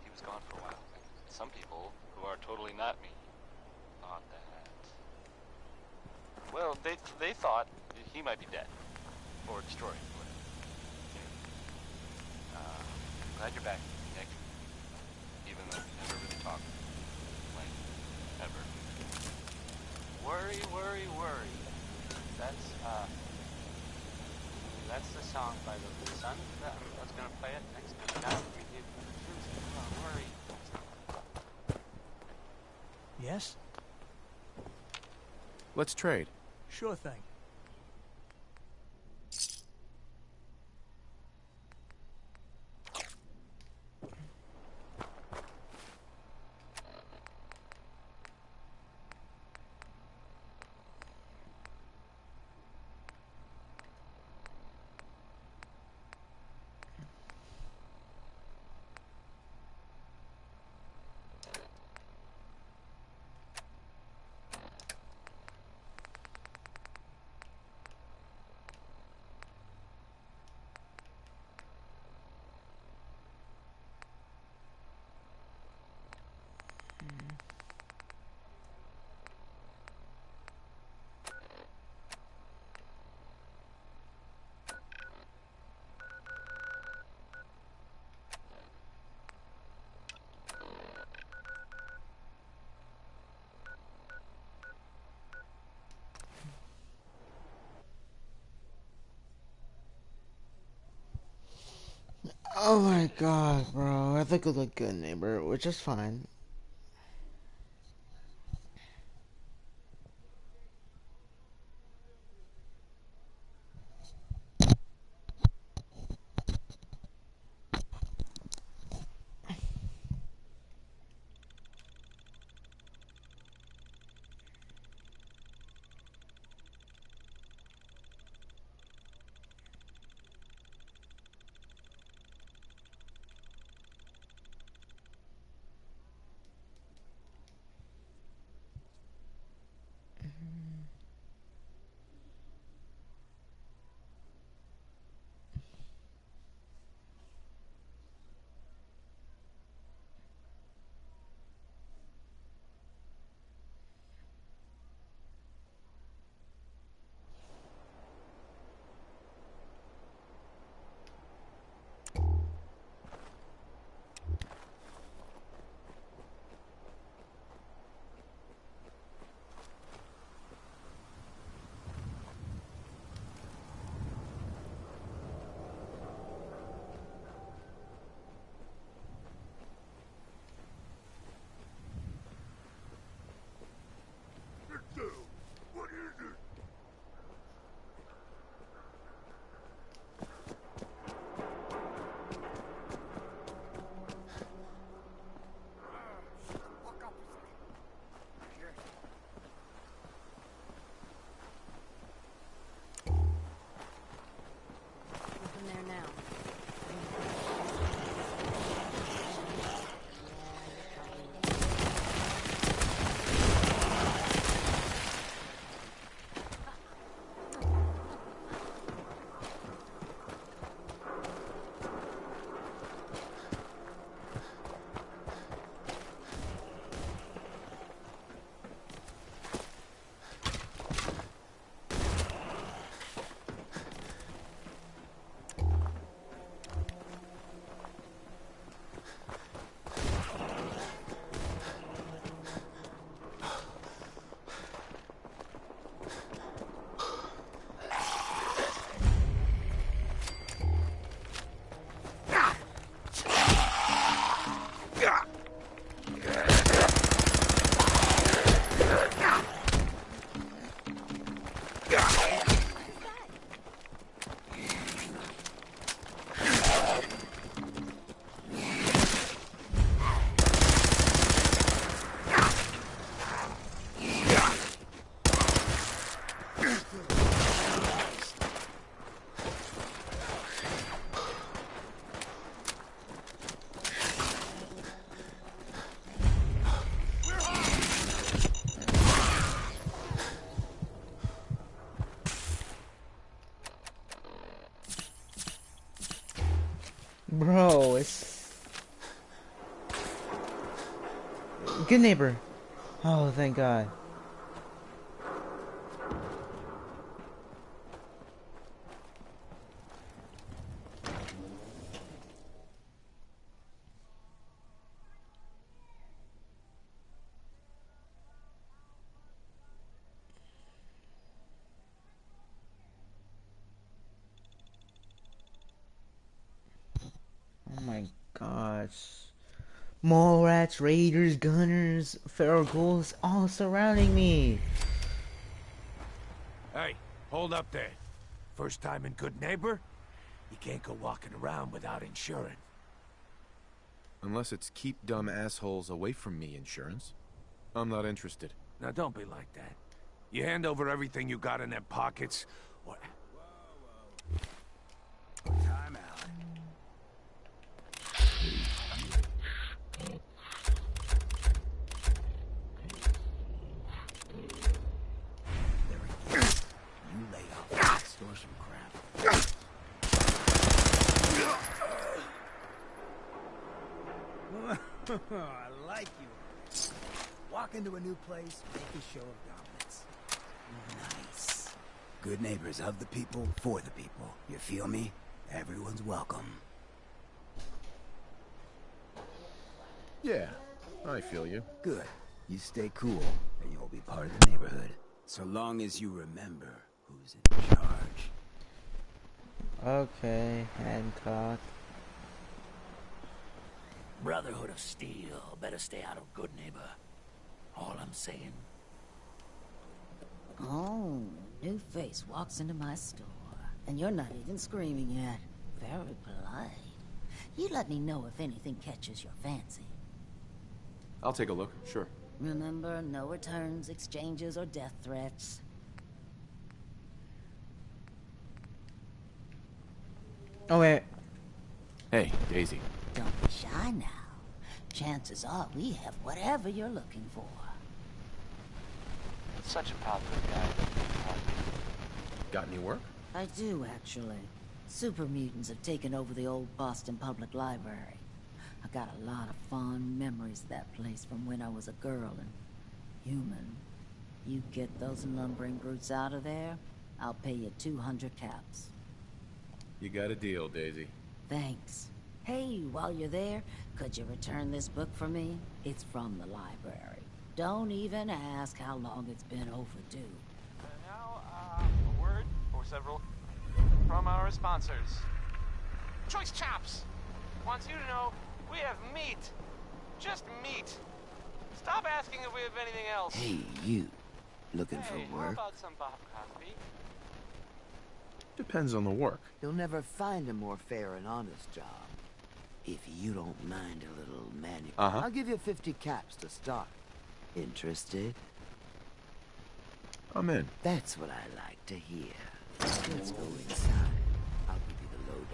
He was gone for a while. Some people, who are totally not me, thought that... Well, they thought he might be dead. Or destroyed, whatever. Glad you're back, Nick. Even though we never really talked. Like, ever. Worry, worry, worry. That's the song by the Sun. I was gonna play it next time. Now worry. Yes? Let's trade. Sure thing. Oh my god, bro. I think it looked good, neighbor, which is fine. Bro, it's good neighbor. Oh, thank God. Oh my gosh. Mole rats, raiders, gunners, feral ghouls all surrounding me. Hey, hold up there. First time in Good Neighbor? You can't go walking around without insurance. Unless it's keep dumb assholes away from me insurance. I'm not interested. Now don't be like that. You hand over everything you got in them pockets, or... Time out. You lay off that extortion crap. I like you. Walk into a new place, make a show of dominance. Nice. Good neighbors of the people, for the people. You feel me? Everyone's welcome. Yeah, I feel you. Good. You stay cool, and you'll be part of the neighborhood. So long as you remember who's in charge. Okay, Hancock. Brotherhood of Steel, better stay out of Good Neighbor. All I'm saying. Oh, new face walks into my store. And you're not even screaming yet. Very polite. You let me know if anything catches your fancy. I'll take a look, sure. Remember, no returns, exchanges, or death threats. Oh, wait. Hey, Daisy. Don't be shy now. Chances are we have whatever you're looking for. Such a positive guy. Got any work? I do, actually. Super mutants have taken over the old Boston Public Library. I got a lot of fond memories of that place from when I was a girl and human. You get those lumbering brutes out of there, I'll pay you 200 caps. You got a deal, Daisy. Thanks. Hey, while you're there, could you return this book for me? It's from the library. Don't even ask how long it's been overdue. Now, a word, or several, from our sponsors. Choice Chops wants you to know we have meat. Just meat. Stop asking if we have anything else. Hey, you. Looking Hey, for how work? about some Bob Cosby? Depends on the work. You'll never find a more fair and honest job. If you don't mind a little manual, I'll give you 50 caps to start. Interested? I'm in. That's what I like to hear. Let's go inside. I'll give you the lowdown.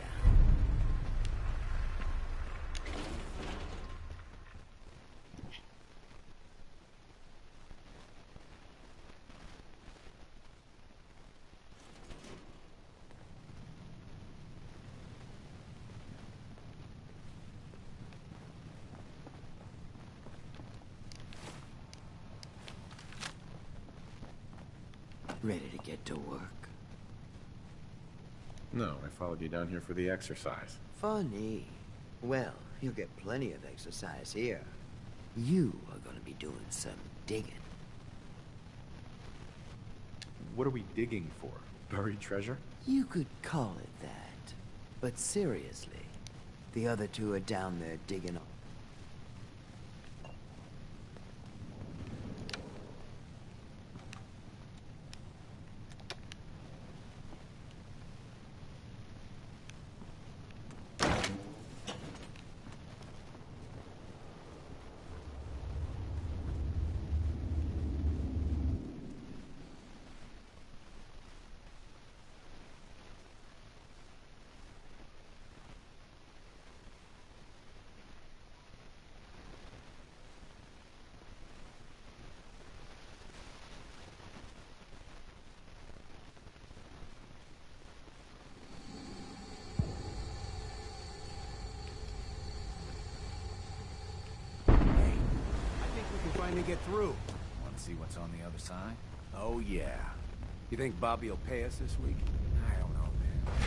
Ready to get to work? No, I followed you down here for the exercise. Funny. Well, you'll get plenty of exercise here. You are gonna be doing some digging. What are we digging for? Buried treasure? You could call it that. But seriously, the other two are down there digging. finally get through. Want to see what's on the other side? Oh, yeah. You think Bobby will pay us this week? I don't know, man.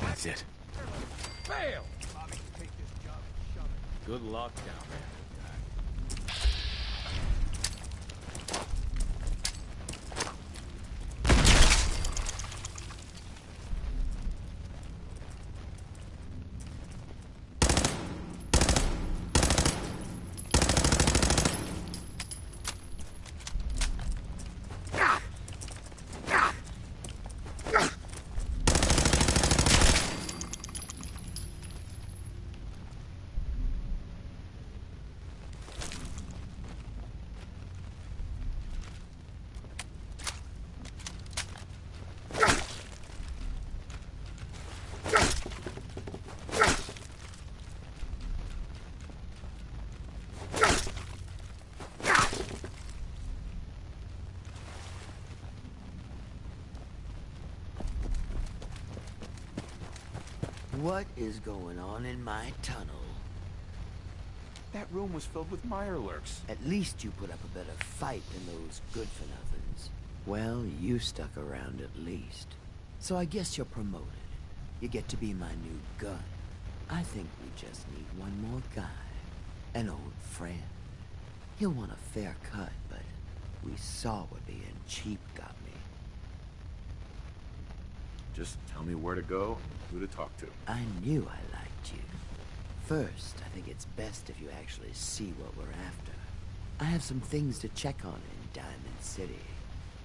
That's it. Fail! Bobby can take this job and shove it. Good luck down there. What is going on in my tunnel? That room was filled with Mirelurks. At least you put up a better fight than those good-for-nothings. Well, you stuck around at least. So I guess you're promoted. You get to be my new gun. I think we just need one more guy. An old friend. He'll want a fair cut, but we saw what being cheap got me. Just tell me where to go, who to talk to. I knew I liked you. First, I think it's best if you actually see what we're after. I have some things to check on in Diamond City.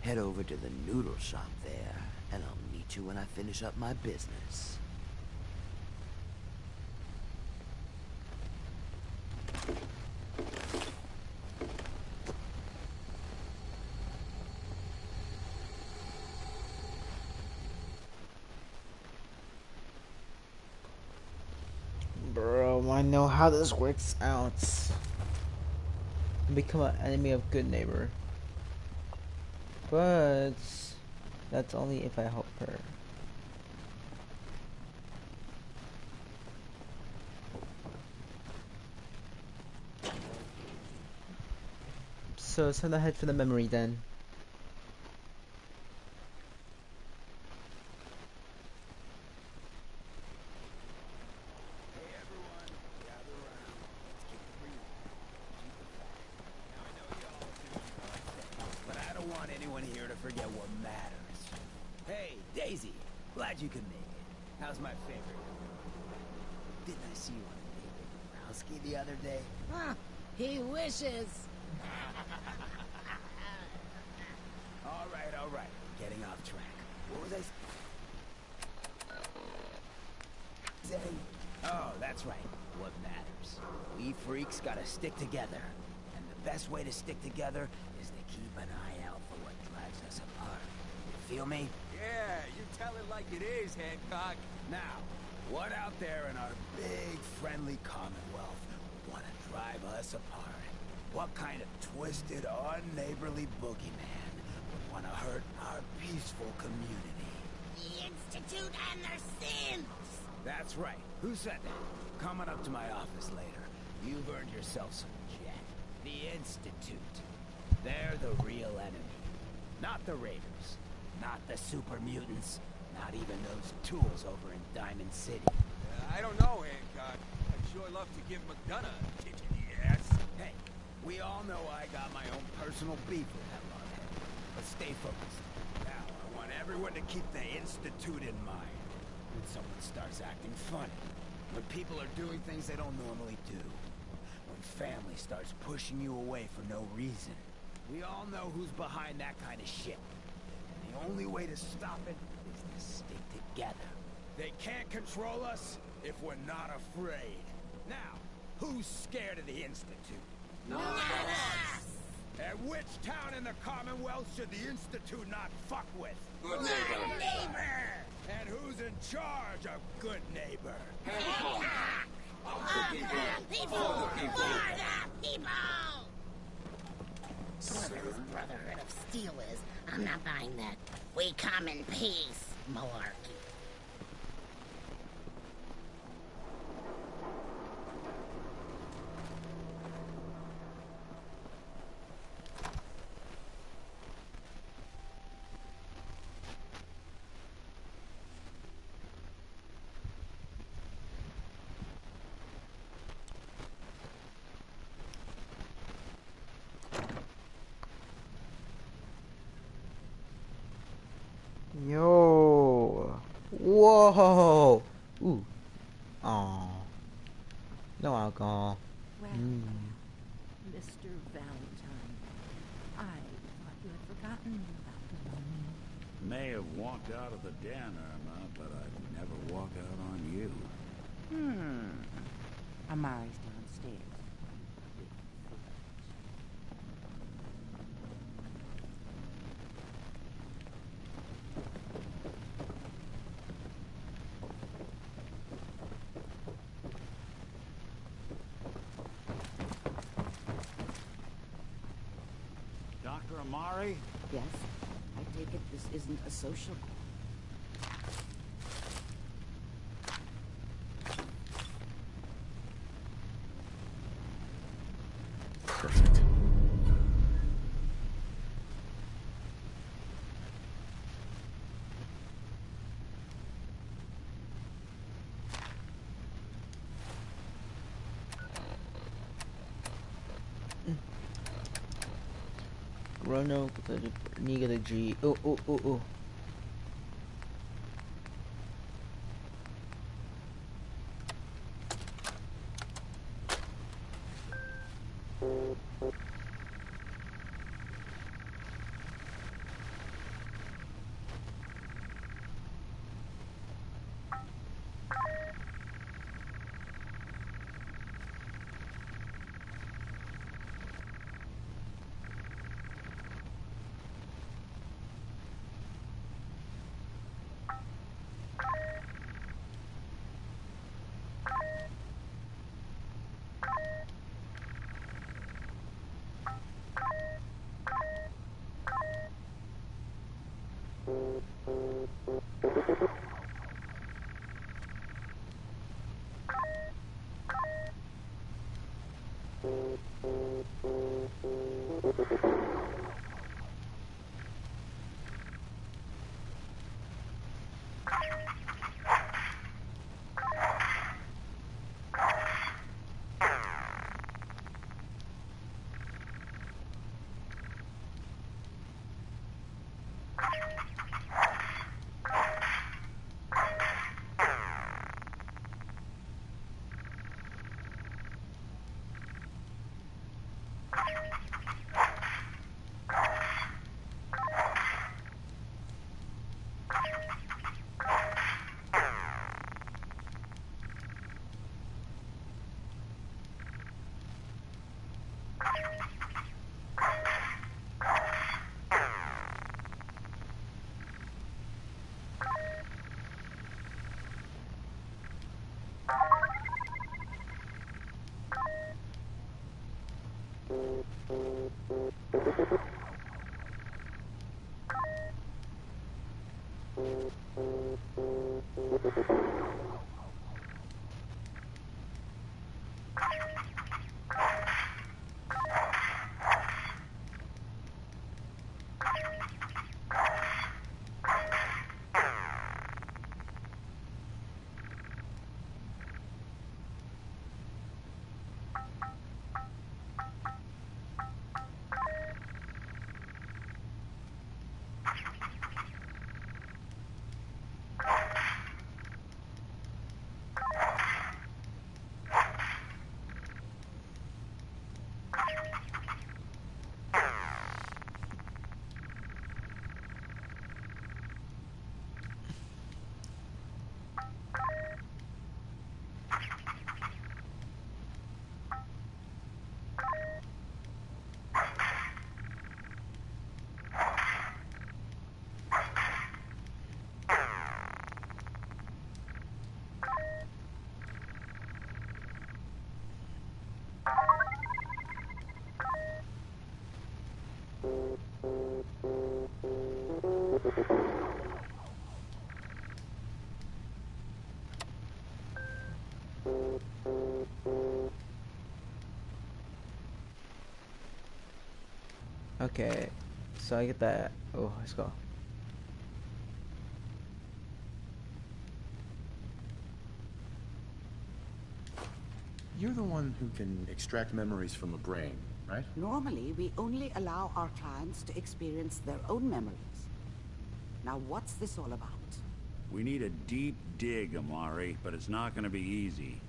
Head over to the noodle shop there, and I'll meet you when I finish up my business. Bro, I know how this works out. Become an enemy of good neighbor. But that's only if I help her. So send ahead for the memory then. But I don't want anyone here to forget what matters. Hey, Daisy. Glad you could make it. How's my favorite? Didn't I see you on a date with Browski the other day? Huh, he wishes. All right. Getting off track. What was I saying? Oh, that's right. What matters. We freaks gotta stick together. And the best way to stick together is to keep an eye out for what drives us apart. You feel me? Yeah, you tell it like it is, Hancock. Now, what out there in our big, friendly Commonwealth would want to drive us apart? What kind of twisted, unneighborly boogeyman would want to hurt our peaceful community? The Institute and their sins. That's right. Who said that? Coming up to my office later. You've earned yourself some jet. The Institute. They're the real enemy. Not the Raiders. Not the super mutants. Not even those tools over in Diamond City. I don't know, Hancock. I'd sure love to give him a gun a kick in the ass. Hey, we all know I got my own personal beef with that lothead. But stay focused. Now, I want everyone to keep the Institute in mind. When someone starts acting funny. When people are doing things they don't normally do. When family starts pushing you away for no reason. We all know who's behind that kind of shit. And the only way to stop it is to stick together. They can't control us if we're not afraid. Now, who's scared of the Institute? Not us! Which town in the Commonwealth should the Institute not fuck with? Good neighbor! And who's in charge of good neighbor? People! Whoever this Brotherhood of Steel is, I'm not buying that. We come in peace, malarkey. Yo. Whoa. Ooh. Aw. No alcohol. Well, Mr. Valentine, I thought you had forgotten about me. May have walked out of the den, Irma, but I'd never walk out on you. Amari's downstairs. Dr. Amari? Yes, I take it this isn't a social call. Perfect. Roanoke, the G. Oh, oh, oh, oh. Okay, so I get that. Oh, let's go. You're the one who can extract memories from a brain, right? Normally, we only allow our clients to experience their own memories. Now, what's this all about? We need a deep dig, Amari, but it's not gonna be easy.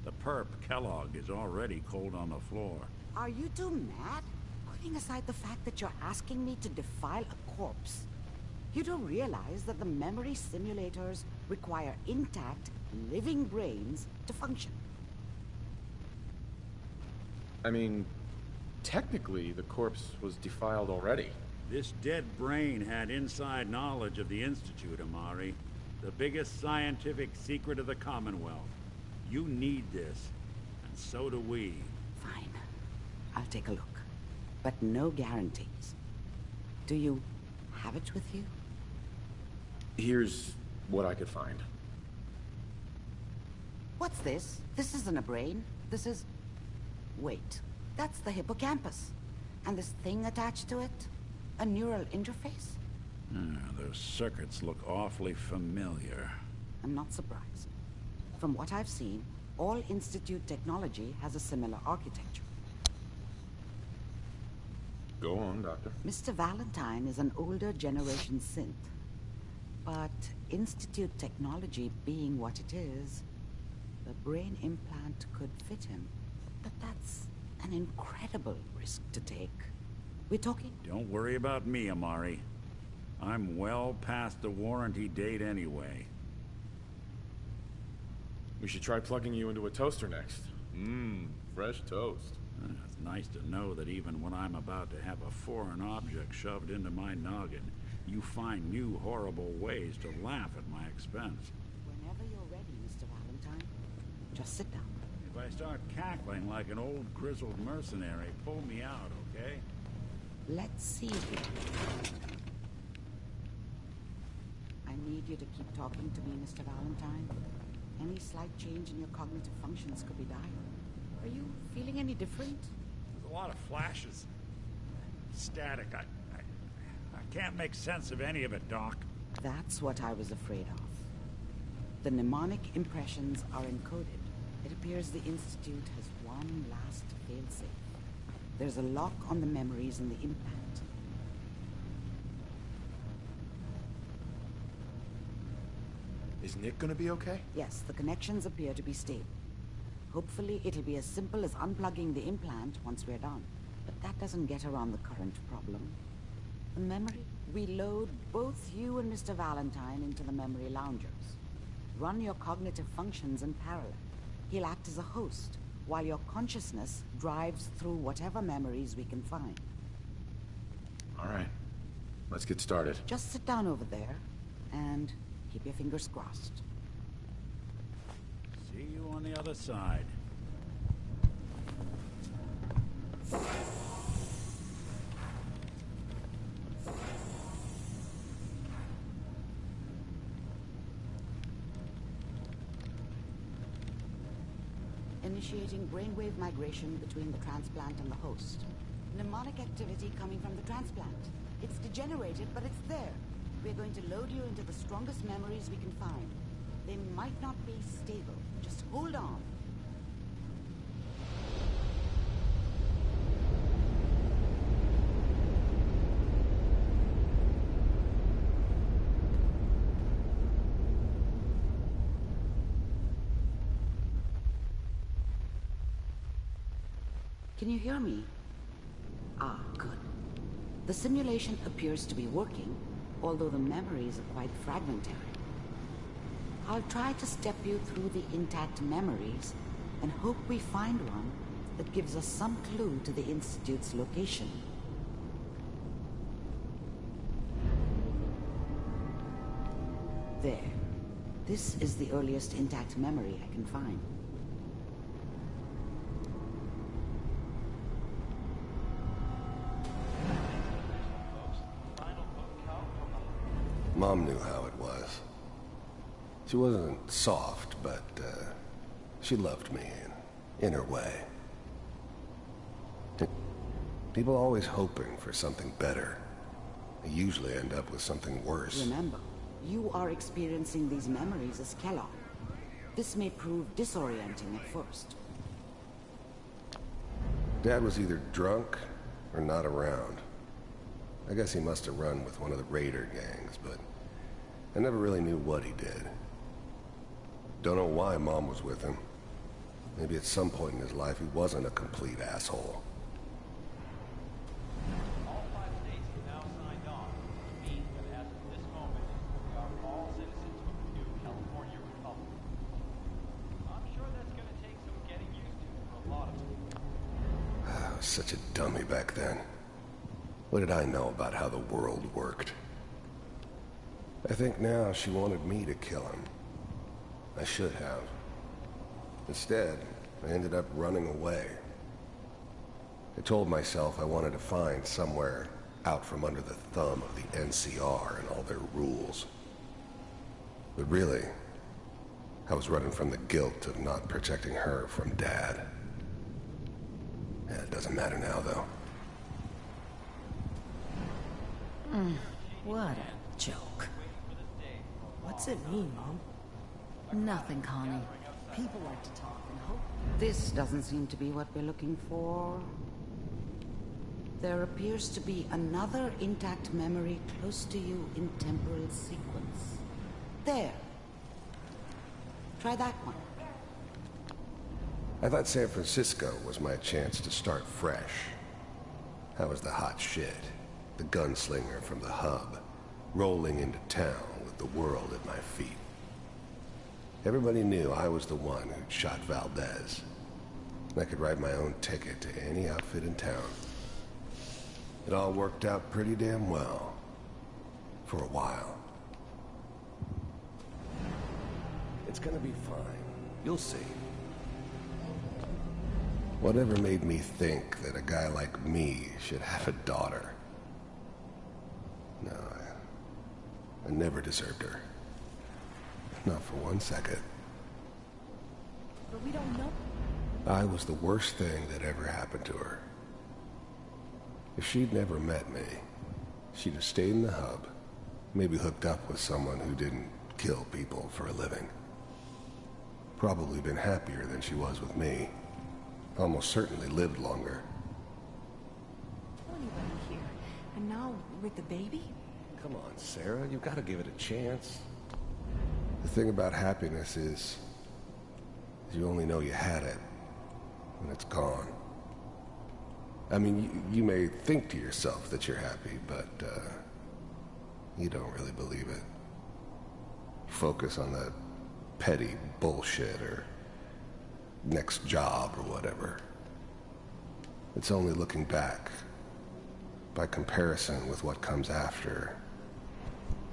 The perp, Kellogg, is already cold on the floor. Are you two mad? Putting aside the fact that you're asking me to defile a corpse, you don't realize that the memory simulators require intact, living brains to function. I mean, technically, the corpse was defiled already. This dead brain had inside knowledge of the Institute, Amari. The biggest scientific secret of the Commonwealth. You need this, and so do we. Fine. I'll take a look. But no guarantees. Do you have it with you? Here's what I could find. What's this? This isn't a brain. This is... Wait. That's the hippocampus. And this thing attached to it? A neural interface? Those circuits look awfully familiar. I'm not surprised. From what I've seen, all Institute technology has a similar architecture. Go on, Doctor. Mr. Valentine is an older generation synth. But Institute technology being what it is, the brain implant could fit him. But that's an incredible risk to take. We're talking... Don't worry about me, Amari. I'm well past the warranty date anyway. We should try plugging you into a toaster next. Fresh toast. It's nice to know that even when I'm about to have a foreign object shoved into my noggin, you find new horrible ways to laugh at my expense. Whenever you're ready, Mr. Valentine, just sit down. If I start cackling like an old grizzled mercenary, pull me out, okay? Let's see here. I need you to keep talking to me, Mr. Valentine. Any slight change in your cognitive functions could be dire. Are you feeling any different? There's a lot of flashes. Static. I can't make sense of any of it, Doc. That's what I was afraid of. The mnemonic impressions are encoded. It appears the Institute has one last failsafe. There's a lock on the memories in the implant. Is Nick gonna be okay? Yes, the connections appear to be stable. Hopefully it'll be as simple as unplugging the implant once we're done. But that doesn't get around the current problem. The memory? We load both you and Mr. Valentine into the memory loungers. Run your cognitive functions in parallel. He'll act as a host, while your consciousness drives through whatever memories we can find. All right. Let's get started. Just sit down over there, and keep your fingers crossed. See you on the other side. Initiating brainwave migration between the transplant and the host. Mnemonic activity coming from the transplant. It's degenerated, but it's there. We're going to load you into the strongest memories we can find. They might not be stable. Just hold on. Can you hear me? Ah, good. The simulation appears to be working, although the memories are quite fragmentary. I'll try to step you through the intact memories and hope we find one that gives us some clue to the Institute's location. There. This is the earliest intact memory I can find. Mom knew how it was. She wasn't soft, but she loved me in her way. People always hoping for something better. They usually end up with something worse. Remember, you are experiencing these memories as Kellogg. This may prove disorienting at first. Dad was either drunk or not around. I guess he must have run with one of the raider gangs, but I never really knew what he did. Don't know why Mom was with him. Maybe at some point in his life he wasn't a complete asshole. All 5 states have now signed on, which means that as of this moment, we are all citizens of the new California Republic. I'm sure that's going to take some getting used to for a lot of people. I was such a dummy back then. What did I know about how the world worked? I think now she wanted me to kill him. I should have. Instead, I ended up running away. I told myself I wanted to find somewhere out from under the thumb of the NCR and all their rules. But really, I was running from the guilt of not protecting her from Dad. Yeah, it doesn't matter now, though. What a joke. What's it mean, Mom? Nothing, Connie. People like to talk and hope. This doesn't seem to be what we're looking for. There appears to be another intact memory close to you in temporal sequence. There. Try that one. I thought San Francisco was my chance to start fresh. I was the hot shit, the gunslinger from the hub, rolling into town with the world at my feet. Everybody knew I was the one who'd shot Valdez. I could write my own ticket to any outfit in town. It all worked out pretty damn well. For a while. It's gonna be fine. You'll see. Whatever made me think that a guy like me should have a daughter? No, I never deserved her. Not for 1 second. But we don't know. I was the worst thing that ever happened to her. If she'd never met me, she'd have stayed in the hub, maybe hooked up with someone who didn't kill people for a living. Probably been happier than she was with me. Almost certainly lived longer. Anybody here? And now with the baby? Come on, Sarah, you gotta give it a chance. The thing about happiness is you only know you had it when it's gone. I mean, you may think to yourself that you're happy, but you don't really believe it. Focus on that petty bullshit or next job or whatever. It's only looking back, by comparison with what comes after,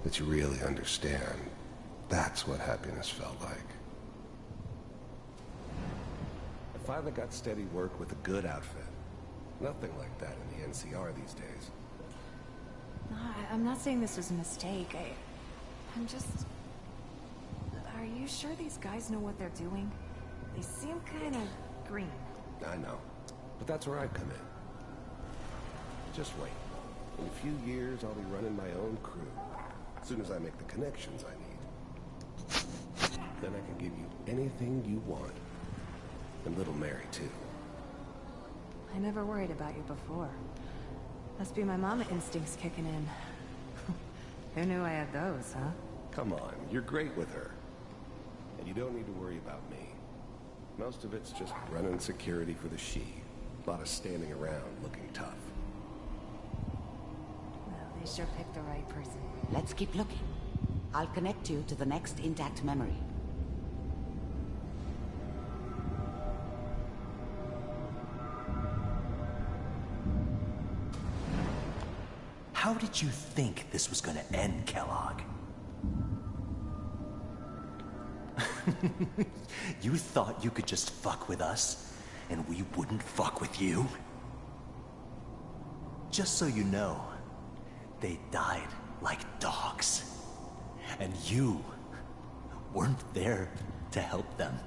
that you really understand. That's what happiness felt like. I finally got steady work with a good outfit. Nothing like that in the NCR these days. No, I'm not saying this was a mistake. I'm just... Are you sure these guys know what they're doing? They seem kind of green. I know, but that's where I come in. Just wait. In a few years, I'll be running my own crew. As soon as I make the connections I need. Then I can give you anything you want. And little Mary, too. I never worried about you before. Must be my mama instincts kicking in. Who knew I had those, huh? Come on, you're great with her. And you don't need to worry about me. Most of it's just running security for the she. A lot of standing around looking tough. Well, they sure picked the right person. Let's keep looking. I'll connect you to the next intact memory. How did you think this was gonna end, Kellogg? You thought you could just fuck with us, and we wouldn't fuck with you? Just so you know, they died like dogs. And you weren't there to help them.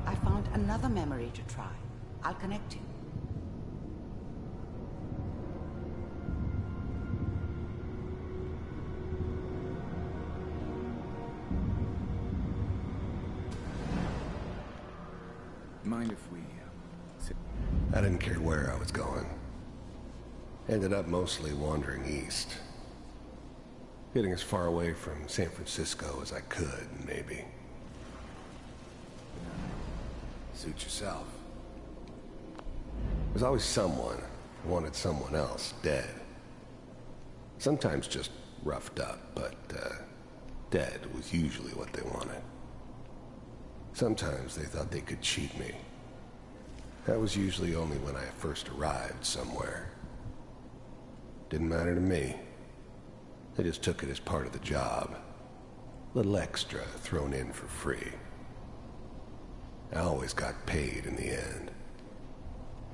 I found another memory to try. I'll connect you. Mind if we sit? I didn't care where I was going. Ended up mostly wandering east. Getting as far away from San Francisco as I could, maybe. Suit yourself. There's always someone who wanted someone else dead. Sometimes just roughed up, but dead was usually what they wanted. Sometimes they thought they could cheat me. That was usually only when I first arrived somewhere. Didn't matter to me. They just took it as part of the job. Little extra thrown in for free. I always got paid in the end.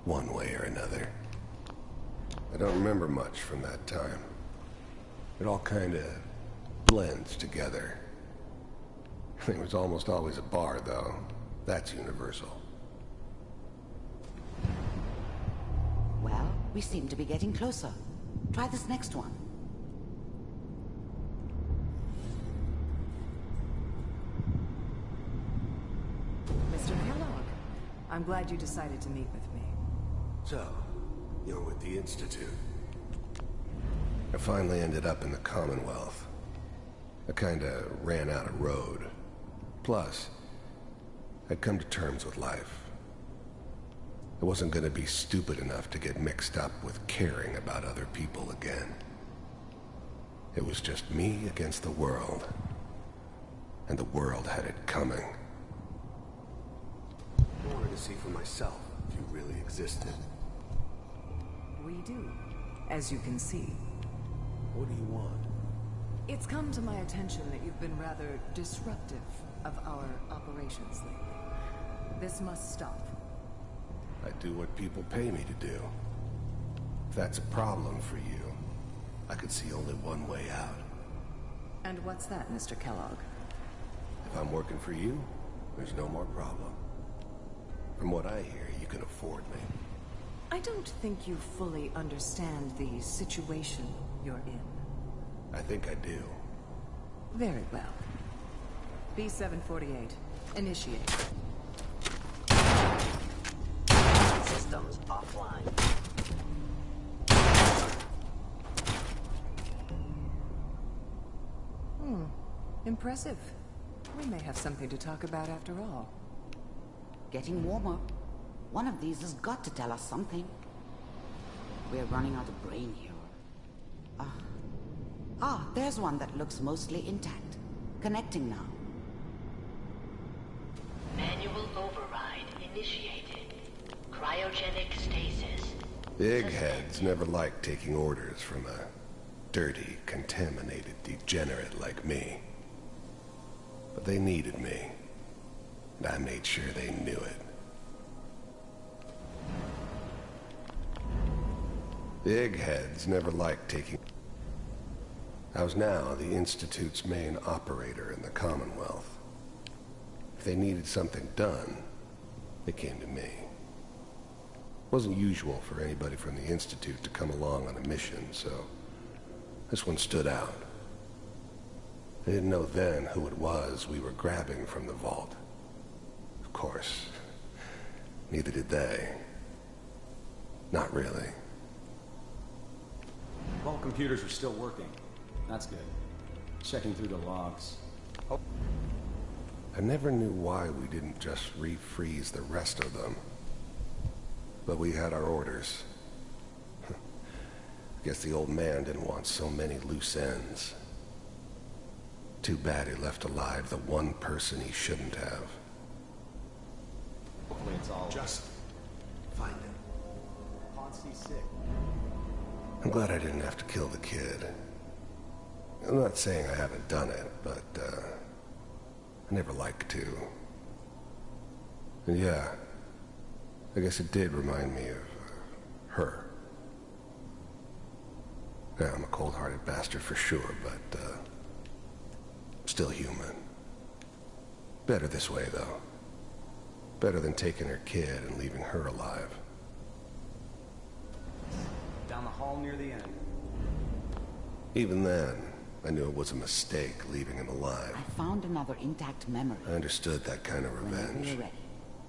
One way or another. I don't remember much from that time. It all kinda blends together. There was almost always a bar, though. That's universal. Well, we seem to be getting closer. Try this next one. Mr. Kellogg, I'm glad you decided to meet with me. So, you're with the Institute. I finally ended up in the Commonwealth. I kinda ran out of road. Plus, I'd come to terms with life. I wasn't gonna be stupid enough to get mixed up with caring about other people again. It was just me against the world. And the world had it coming. I wanted to see for myself if you really existed. We do, as you can see. What do you want? It's come to my attention that you've been rather disruptive of our operations lately. This must stop. I do what people pay me to do. If that's a problem for you, I could see only one way out. And what's that, Mr. Kellogg? If I'm working for you, there's no more problem. From what I hear, you can afford me. I don't think you fully understand the situation you're in. I think I do. Very well. B-748, initiate. Systems offline. Impressive. We may have something to talk about after all. Getting warmer. One of these has got to tell us something. We're running out of brain here. There's one that looks mostly intact. Connecting now. Manual override initiated. Cryogenic stasis. The eggheads never liked taking orders from a dirty, contaminated degenerate like me. But they needed me. And I made sure they knew it. The eggheads never liked taking... I was now the Institute's main operator in the Commonwealth. If they needed something done, they came to me. It wasn't usual for anybody from the Institute to come along on a mission, so this one stood out. I didn't know then who it was we were grabbing from the vault. Of course, neither did they. Not really. All computers are still working. That's good. Checking through the logs. I never knew why we didn't just refreeze the rest of them. But we had our orders. Guess the old man didn't want so many loose ends. Too bad he left alive the one person he shouldn't have. Hopefully it's all... Just find him. Poncy's sick. I'm glad I didn't have to kill the kid. I'm not saying I haven't done it, but, I never like to. And yeah, I guess it did remind me of, her. Yeah, I'm a cold-hearted bastard for sure, but, still human. Better this way, though. Better than taking her kid and leaving her alive. Down the hall near the end. Even then, I knew it was a mistake leaving him alive. I found another intact memory. I understood that kind of Whenever revenge. you're ready.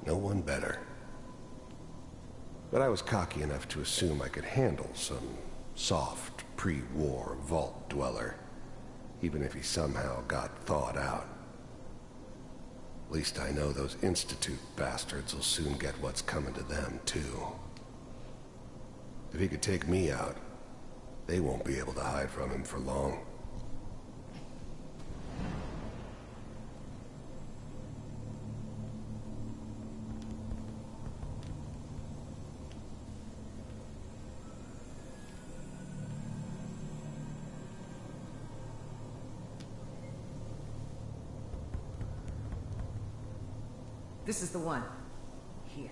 No one better. But I was cocky enough to assume I could handle some soft, pre-war vault dweller, even if he somehow got thawed out. At least I know those Institute bastards will soon get what's coming to them, too. If he could take me out, they won't be able to hide from him for long. This is the one. Here.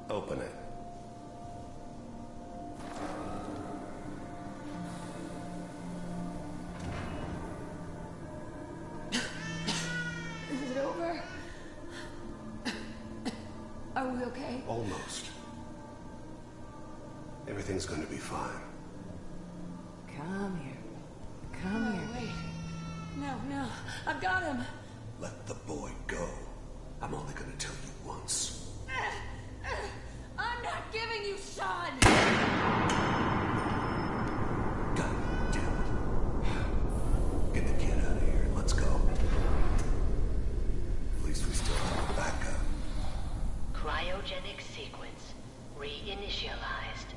Open it. Is it over? Are we okay? Almost. Everything's going to be fine. Come here. Come here. Wait. No. I've got him. Let the boy go. I'm only going to tell you once. I'm not giving you Sean! God damn it. Get the kid out of here and let's go. At least we still have a backup. Cryogenic sequence reinitialized.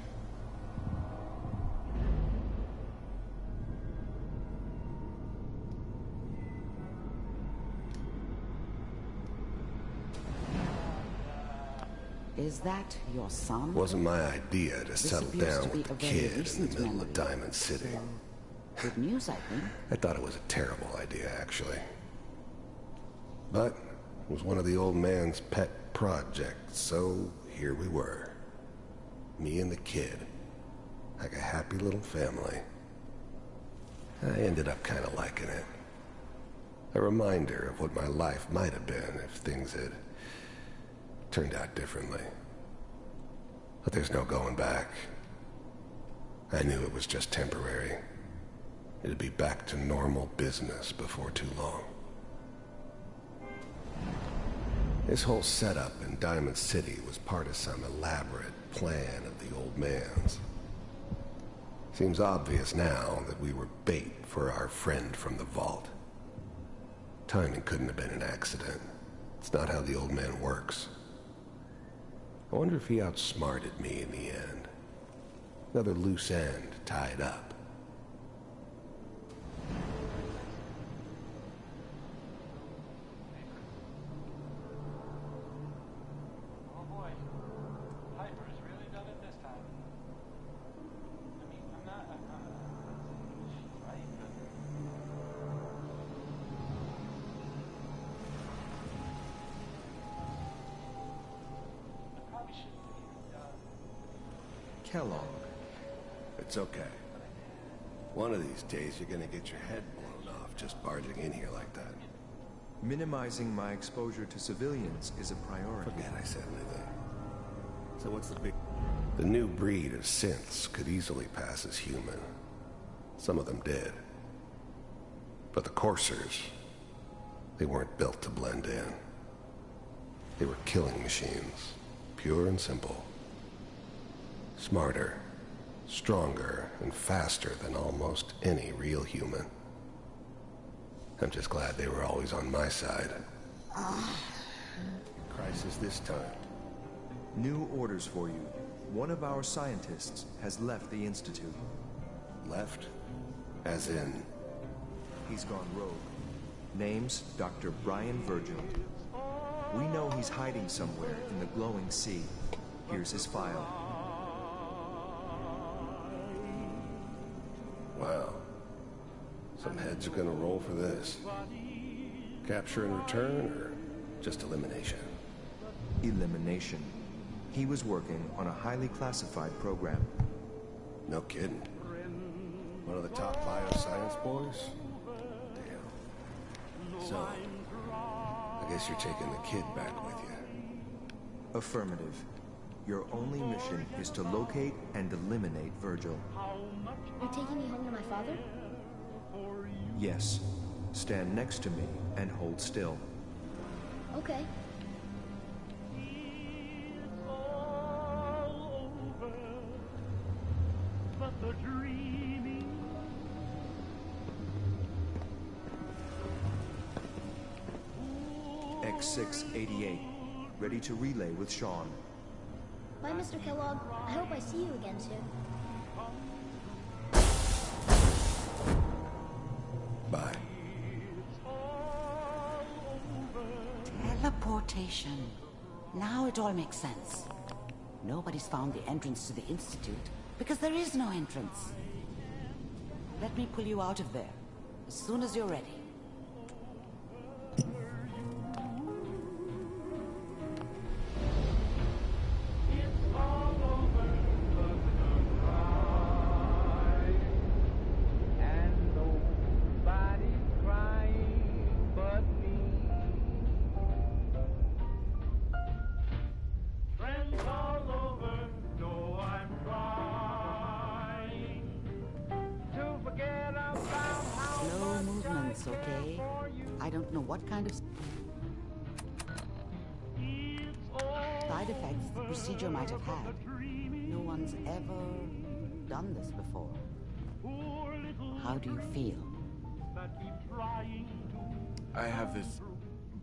Is that your son? Wasn't my idea to settle appears down to be with the a very kid in recent the middle memory. of Diamond City. Good news, I think. I thought it was a terrible idea, actually. But it was one of the old man's pet projects, so here we were. Me and the kid. Like a happy little family. I ended up kind of liking it. A reminder of what my life might have been if things had turned out differently. But there's no going back. I knew it was just temporary. It'd be back to normal business before too long. This whole setup in Diamond City was part of some elaborate plan of the old man's. Seems obvious now that we were bait for our friend from the vault. Timing couldn't have been an accident. It's not how the old man works. I wonder if he outsmarted me in the end. Another loose end tied up. Oh boy, Piper has really done it this time. I mean, I'm not she's right, but... Kellogg. It's okay. One of these days you're gonna get your head blown off just barging in here like that. Minimizing my exposure to civilians is a priority. Forget I said anything. So what's the big... The new breed of synths could easily pass as human. Some of them did. But the coursers, they weren't built to blend in. They were killing machines, pure and simple. Smarter, stronger, and faster than almost any real human. I'm just glad they were always on my side. Crisis this time. New orders for you. One of our scientists has left the Institute. Left? As in? He's gone rogue. Name's Dr. Brian Virgil. We know he's hiding somewhere in the glowing sea. Here's his file. Wow. Some heads are gonna roll for this. Capture and return, or just elimination? Elimination. He was working on a highly classified program. No kidding. One of the top bioscience boys? Damn. So, I guess you're taking the kid back with you. Affirmative. Your only mission is to locate and eliminate Virgil. You're taking me home to my father? Yes. Stand next to me and hold still. Okay. X688. Ready to relay with Sean. Bye, Mr. Kellogg. I hope I see you again soon. Bye. Teleportation. Now it all makes sense. Nobody's found the entrance to the Institute because there is no entrance. Let me pull you out of there as soon as you're ready. Slow movements, okay? I don't know what kind of side effects the procedure might have had. No one's ever done this before. How do you feel? I have this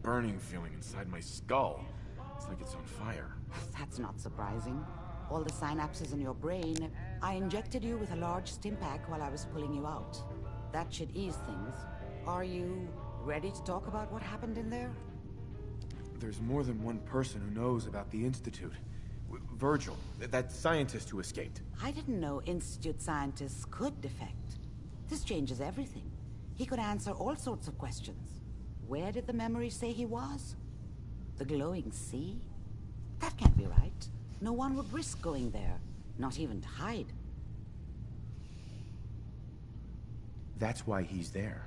burning feeling inside my skull. It's like it's on fire. That's not surprising. All the synapses in your brain. I injected you with a large stim pack while I was pulling you out. That should ease things. Are you ready to talk about what happened in there? There's more than one person who knows about the Institute. Virgil, that scientist who escaped. I didn't know Institute scientists could defect. This changes everything. He could answer all sorts of questions. Where did the memory say he was? The glowing sea? That can't be right. No one would risk going there, not even to hide. That's why he's there.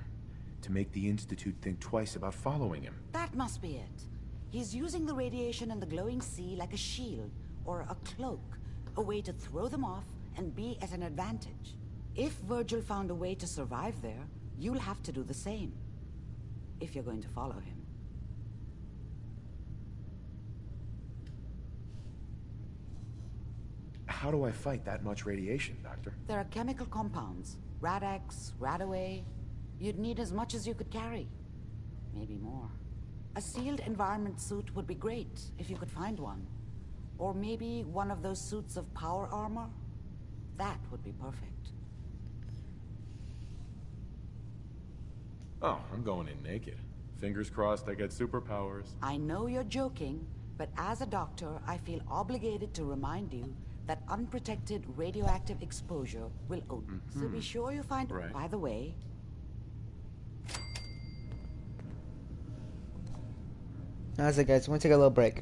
To make the Institute think twice about following him. That must be it. He's using the radiation and the glowing sea like a shield or a cloak, a way to throw them off and be at an advantage. If Virgil found a way to survive there, you'll have to do the same. If you're going to follow him. How do I fight that much radiation, Doctor? There are chemical compounds. Rad-X, Radaway. You'd need as much as you could carry. Maybe more. A sealed environment suit would be great, if you could find one. Or maybe one of those suits of power armor? That would be perfect. Oh, I'm going in naked. Fingers crossed I get superpowers. I know you're joking, but as a doctor, I feel obligated to remind you that unprotected radioactive exposure will open. So be sure you find... Right. By the way... That's it, guys. We're gonna take a little break.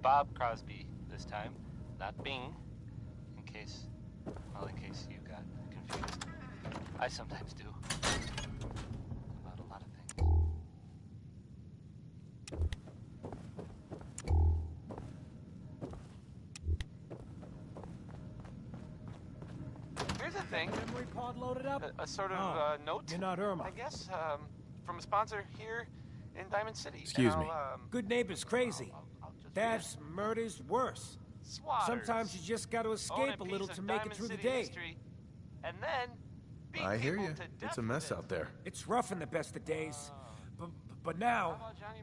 Bob Crosby this time, not Bing. In case you got confused. I sometimes do. About a lot of things. Here's a thing. Memory pod loaded up? A sort of note. You're not Irma. I guess, from a sponsor here in Diamond City. Excuse me. Good neighbor's crazy. Thefts, murders, worse. Swatters. Sometimes you just got to escape a little to make it through the day. History, and then I hear you. It's a mess out there. It's rough in the best of days. But now,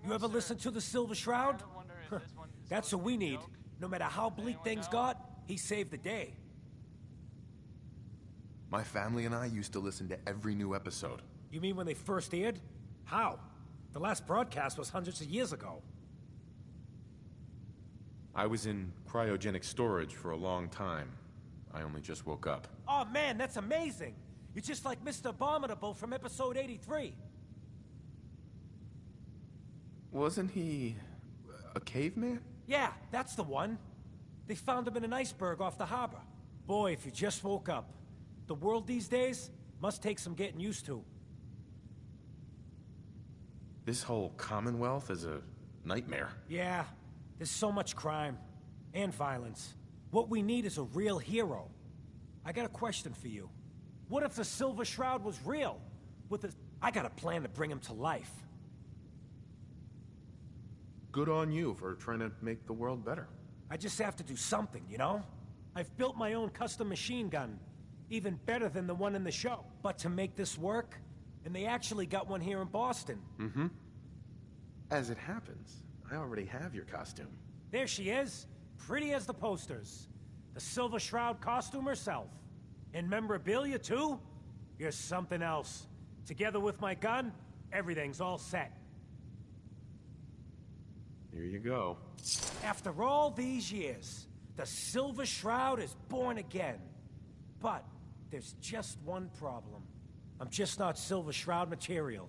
you ever listen to the Silver Shroud? That's what we need. No matter how bleak things got, he saved the day. My family and I used to listen to every new episode. You mean when they first aired? How? The last broadcast was hundreds of years ago. I was in cryogenic storage for a long time. I only just woke up. Oh man, that's amazing! You're just like Mr. Abominable from episode 83. Wasn't he a caveman? Yeah, that's the one. They found him in an iceberg off the harbor. Boy, if you just woke up. The world these days must take some getting used to. This whole Commonwealth is a nightmare. Yeah, there's so much crime and violence. What we need is a real hero. I got a question for you. What if the Silver Shroud was real? I got a plan to bring him to life. Good on you for trying to make the world better. I just have to do something, you know? I've built my own custom machine gun. Even better than the one in the show. But to make this work, and they actually got one here in Boston. Mm-hmm. As it happens, I already have your costume. There she is, pretty as the posters. The Silver Shroud costume herself. And memorabilia, too? You're something else. Together with my gun, everything's all set. Here you go. After all these years, the Silver Shroud is born again. But there's just one problem. I'm just not Silver Shroud material.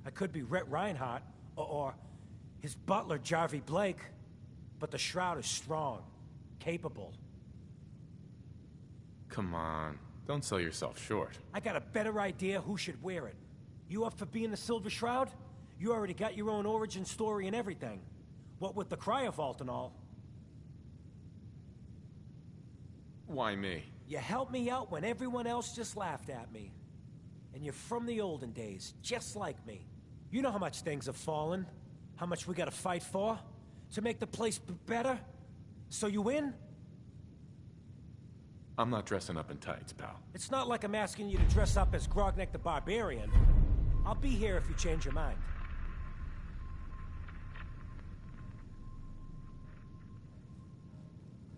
I could be Rhett Reinhardt, or his butler, Jarvie Blake. But the Shroud is strong, capable. Come on, don't sell yourself short. I got a better idea who should wear it. You up for being the Silver Shroud? You already got your own origin story and everything. What with the cryovault and all. Why me? You helped me out when everyone else just laughed at me. And you're from the olden days, just like me. You know how much things have fallen, how much we gotta fight for, to make the place better. So you win? I'm not dressing up in tights, pal. It's not like I'm asking you to dress up as Grognek the Barbarian. I'll be here if you change your mind.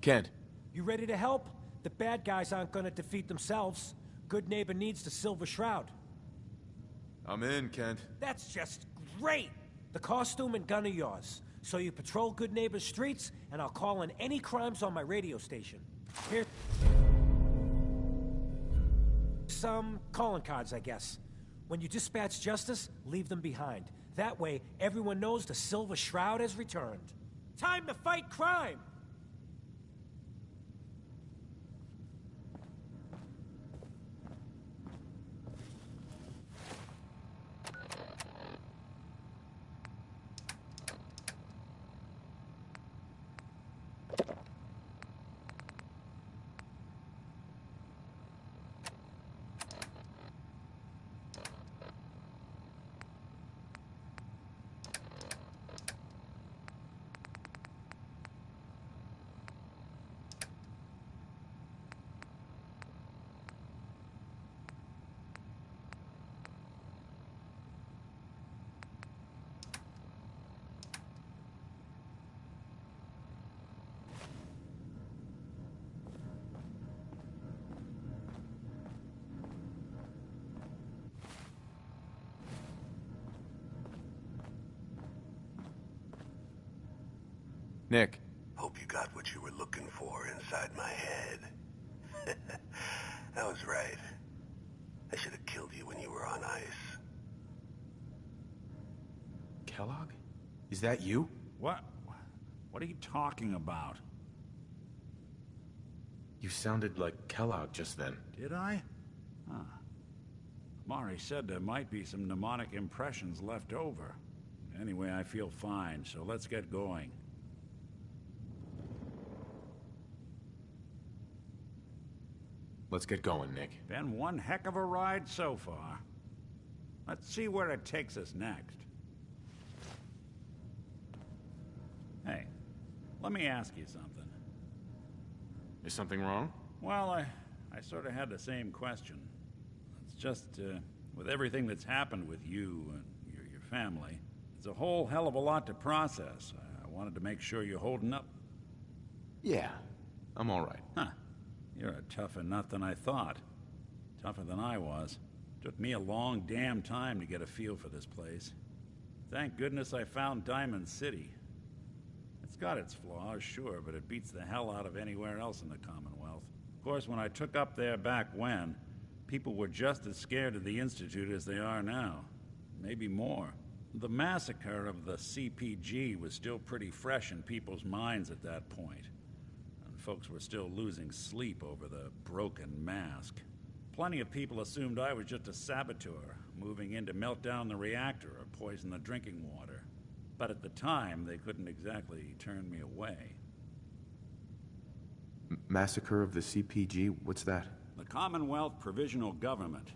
Kent. You ready to help? The bad guys aren't gonna defeat themselves. Good neighbor needs the Silver Shroud. I'm in, Kent. That's just great! The costume and gun are yours. So you patrol Good Neighbor's streets, and I'll call in any crimes on my radio station. Here... some calling cards, I guess. When you dispatch justice, leave them behind. That way, everyone knows the Silver Shroud has returned. Time to fight crime! Nick. Hope you got what you were looking for inside my head. I was right. I should have killed you when you were on ice. Kellogg? Is that you? What? What are you talking about? You sounded like Kellogg just then. Did I? Huh. Mari said there might be some mnemonic impressions left over. Anyway, I feel fine, so let's get going. Let's get going, Nick. Been one heck of a ride so far. Let's see where it takes us next. Hey, let me ask you something. Is something wrong? Well, I sort of had the same question. It's just, with everything that's happened with you and your family, it's a whole hell of a lot to process. I wanted to make sure you're holding up. Yeah, I'm all right. Huh. You're a tougher nut than I thought. Tougher than I was. Took me a long damn time to get a feel for this place. Thank goodness I found Diamond City. It's got its flaws, sure, but it beats the hell out of anywhere else in the Commonwealth. Of course, when I took up there back when, people were just as scared of the Institute as they are now. Maybe more. The massacre of the CPG was still pretty fresh in people's minds at that point. And folks were still losing sleep over the broken mask. Plenty of people assumed I was just a saboteur, moving in to melt down the reactor or poison the drinking water. But at the time, they couldn't exactly turn me away. Massacre of the CPG? What's that? The Commonwealth Provisional Government.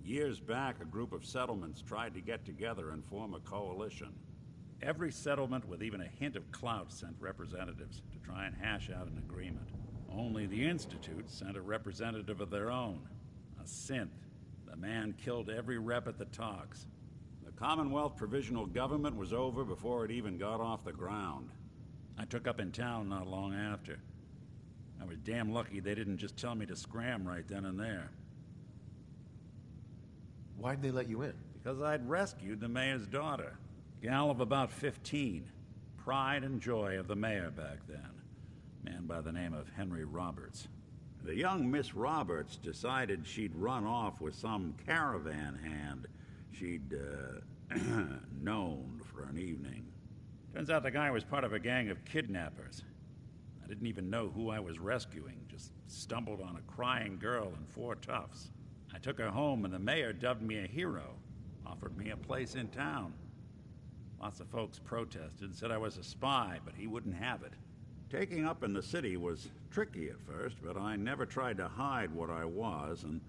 Years back, a group of settlements tried to get together and form a coalition. Every settlement with even a hint of clout sent representatives to try and hash out an agreement. Only the Institute sent a representative of their own, a synth. The man killed every rep at the talks. The Commonwealth Provisional Government was over before it even got off the ground. I took up in town not long after. I was damn lucky they didn't just tell me to scram right then and there. Why'd they let you in? Because I'd rescued the mayor's daughter. Gal of about 15. Pride and joy of the mayor back then. Man by the name of Henry Roberts. The young Miss Roberts decided she'd run off with some caravan hand she'd, known for an evening. Turns out the guy was part of a gang of kidnappers. I didn't even know who I was rescuing, just stumbled on a crying girl and 4 toughs. I took her home and the mayor dubbed me a hero, offered me a place in town. Lots of folks protested, said I was a spy, but he wouldn't have it. Taking up in the city was tricky at first, but I never tried to hide what I was, and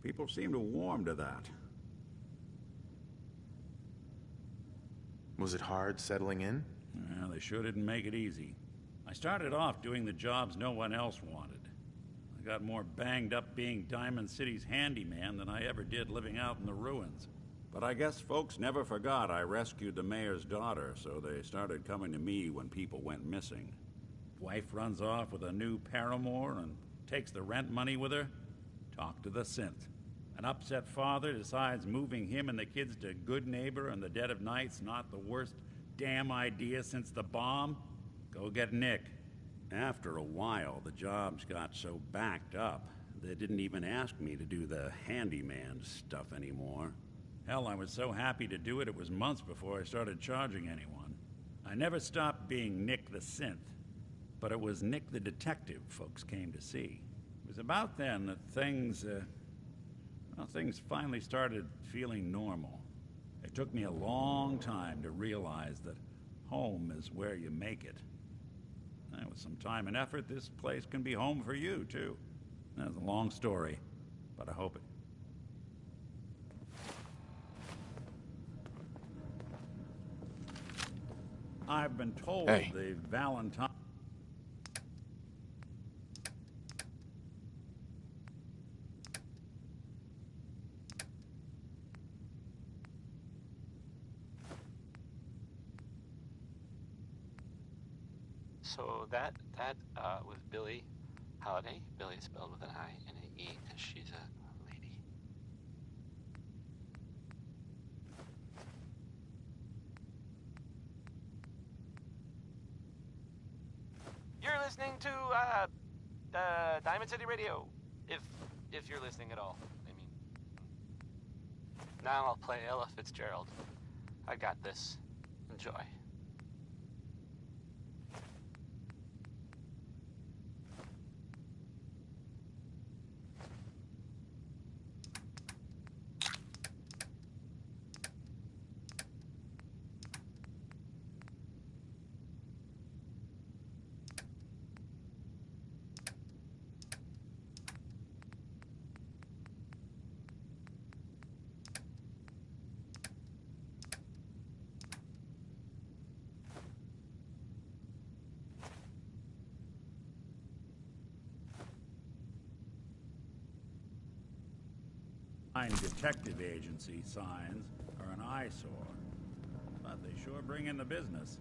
people seemed to warm to that. Was it hard settling in? Well, they sure didn't make it easy. I started off doing the jobs no one else wanted. I got more banged up being Diamond City's handyman than I ever did living out in the ruins. But I guess folks never forgot I rescued the mayor's daughter, so they started coming to me when people went missing. Wife runs off with a new paramour and takes the rent money with her. Talk to the synth. An upset father decides moving him and the kids to Good Neighbor in the dead of night's not the worst damn idea since the bomb. Go get Nick. After a while, the jobs got so backed up, they didn't even ask me to do the handyman stuff anymore. Hell, I was so happy to do it, it was months before I started charging anyone. I never stopped being Nick the synth, but it was Nick the detective folks came to see. It was about then that things finally started feeling normal. It took me a long time to realize that home is where you make it. And with some time and effort, this place can be home for you, too. That's a long story, but I hope it. I've been told the Valentine... So that was Billie Holiday. Billie is spelled with an I and an E because she's a lady. You're listening to Diamond City Radio, if you're listening at all. I mean, now I'll play Ella Fitzgerald. I got this. Enjoy. fine detective agency signs are an eyesore, but they sure bring in the business.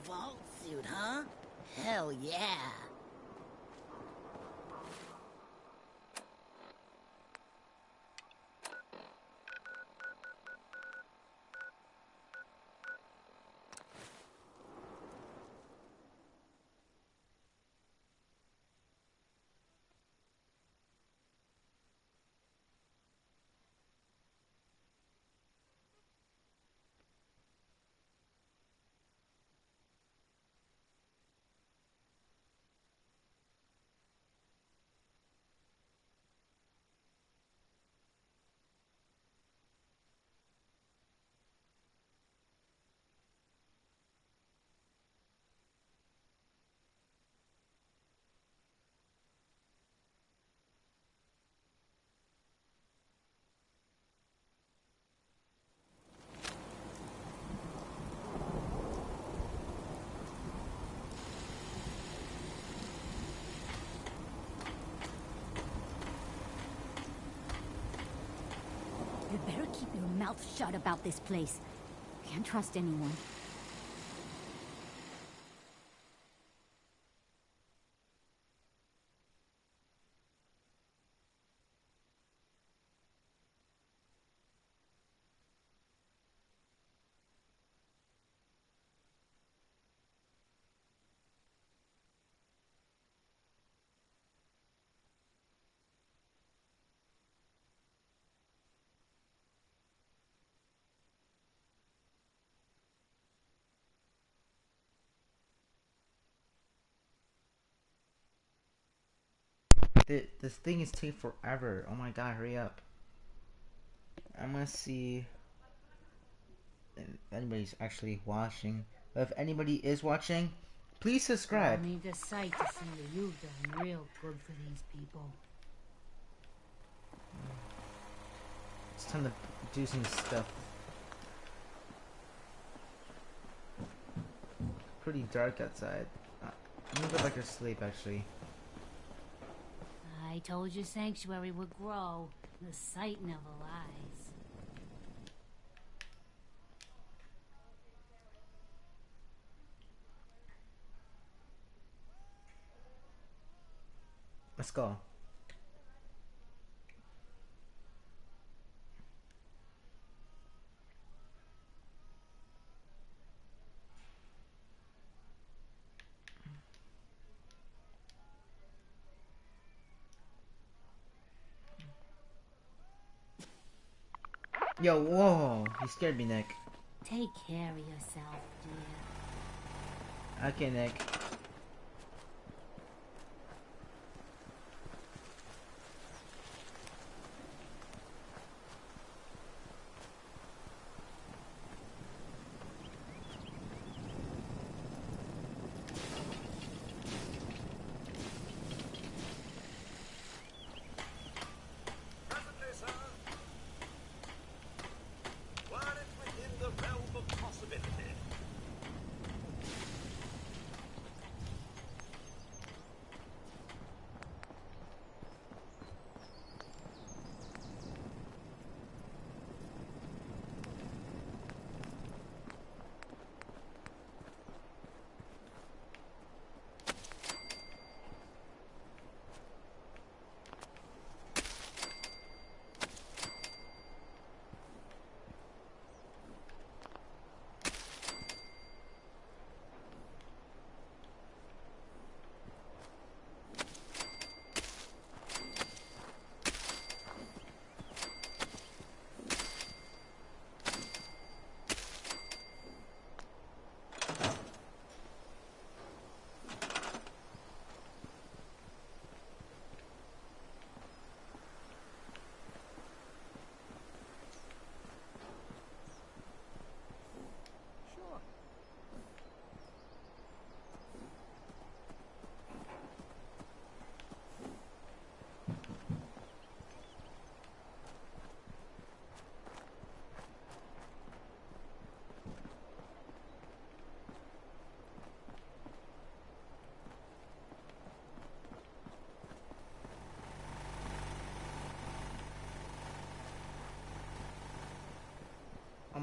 Vault suit, huh? Hell yeah. You better keep your mouth shut about this place. Can't trust anyone. This thing is taking forever. Oh my god, hurry up. I'm gonna see if anybody's actually watching. But if anybody is watching, please subscribe. I need a sight to see that you've done real good for these people. It's time to do some stuff. Pretty dark outside. I'm gonna go back to sleep actually. I told you Sanctuary would grow. The sight never lies. Let's go. Yo, whoa! You scared me, Nick. Take care of yourself, dear. Okay, Nick.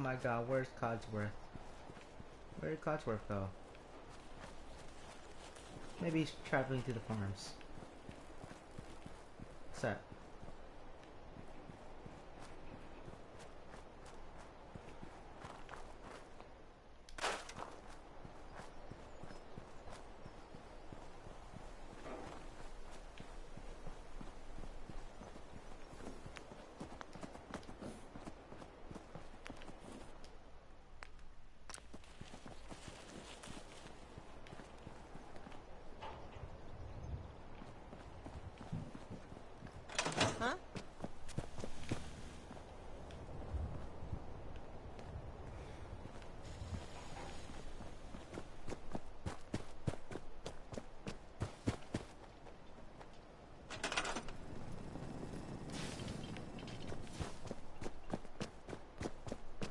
my god, where's Codsworth? Where did Codsworth go? Maybe he's traveling to the farms. What's that? Huh?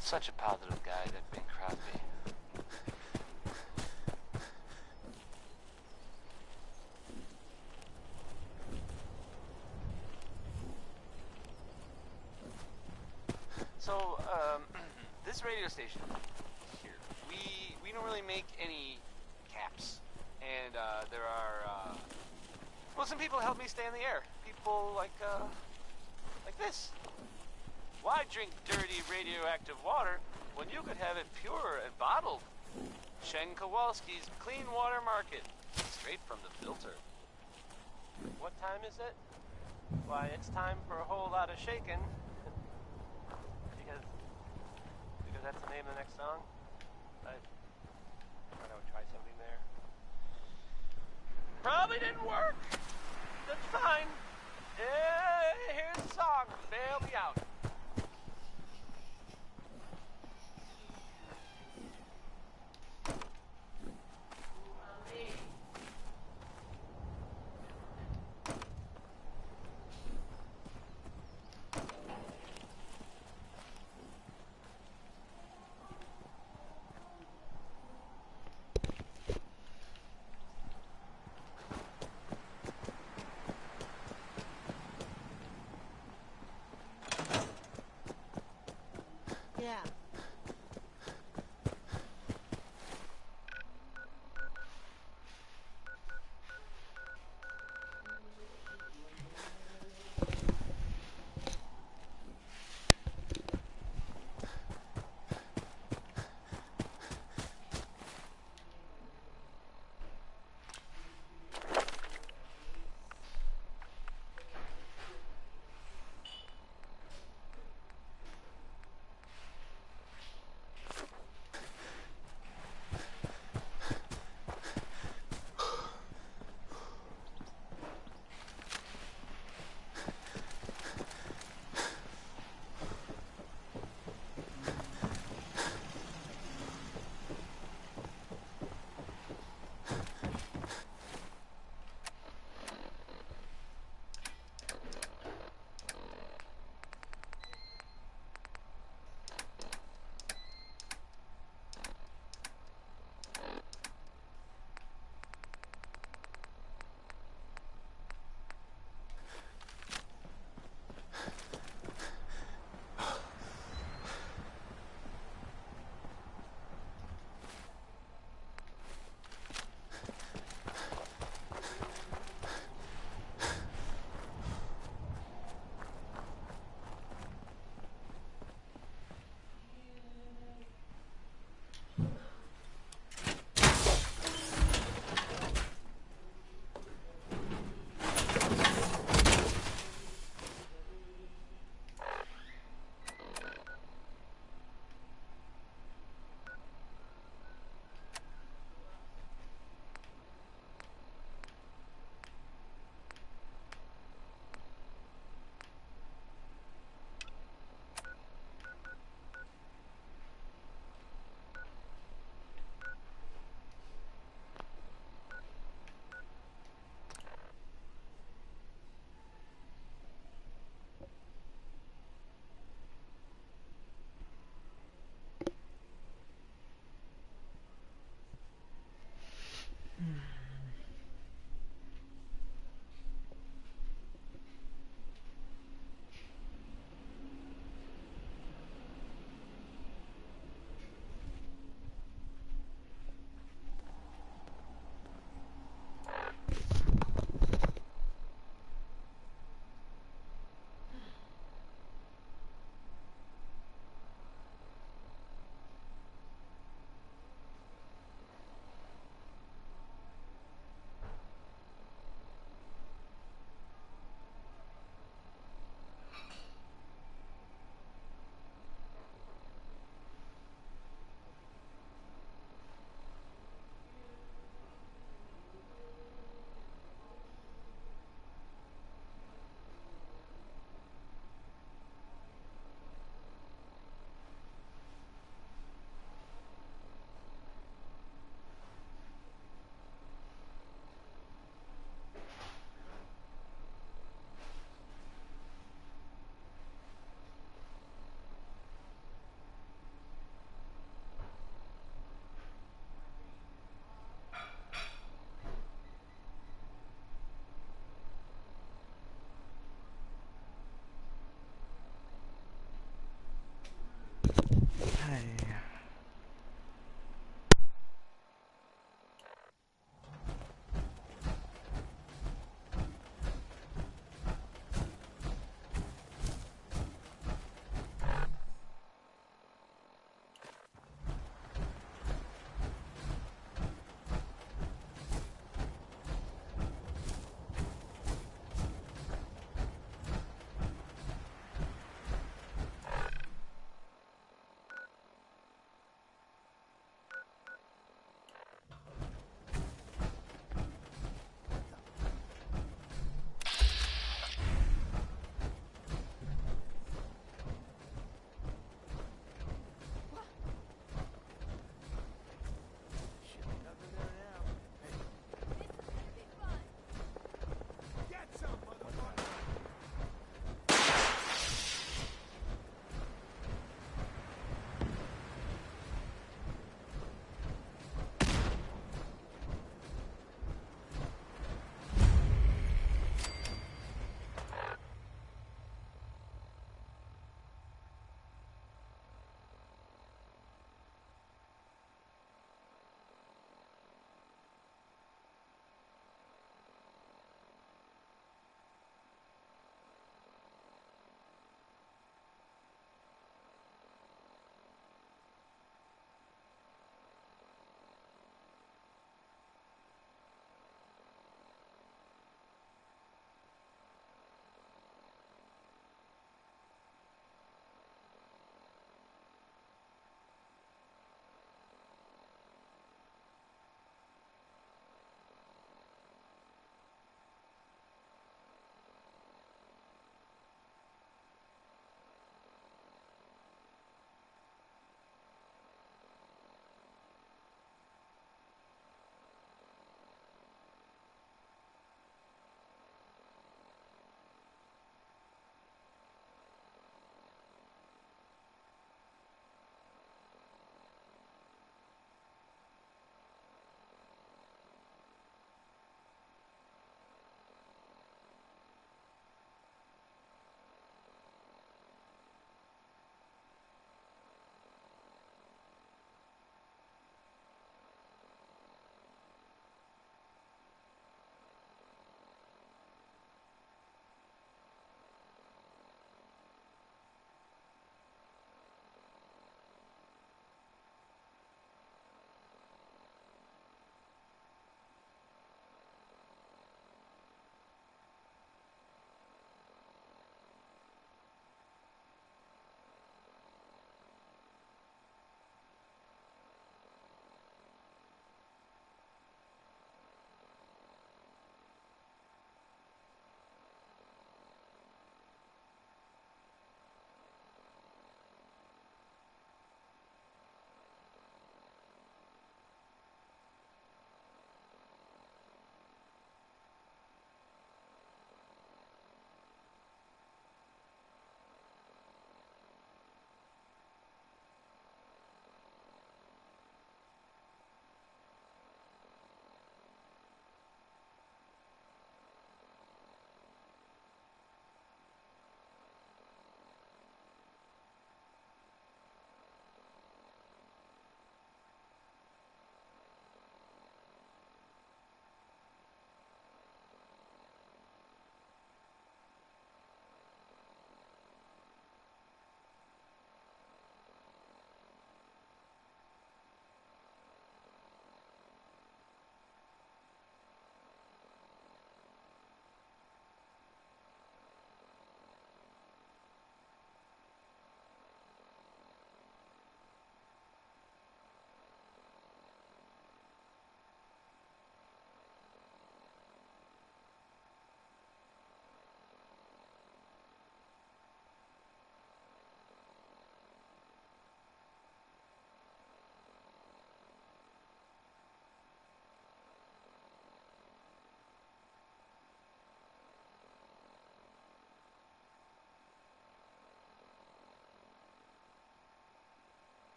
Such a positive guy, that Bing Crosby. So, this radio station here, we don't really make any caps. And, there are, well, some people help me stay in the air. People like this. Why drink dirty radioactive water when you could have it pure and bottled? Shen Kowalski's Clean Water Market, straight from the filter. What time is it? Why, it's time for a whole lot of shaking. because that's the name of the next song. I thought I would try something there. Probably didn't work. That's fine. Here's the song. Bail me out.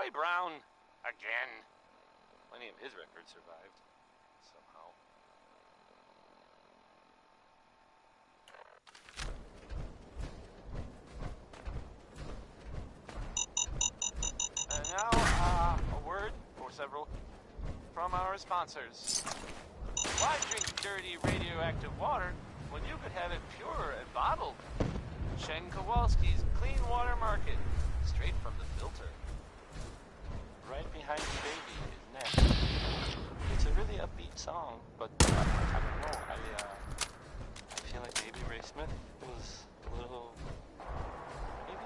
Charlie Brown again. Plenty of his records survived somehow. And now, a word or several from our sponsors. Why drink dirty radioactive water when you could have it pure and bottled? Chen Kowalski's Clean Water Market, straight from the filter. Right Behind You Baby is next. It's a really upbeat song, but I don't know, I feel like maybe Ray Smith was a little... maybe?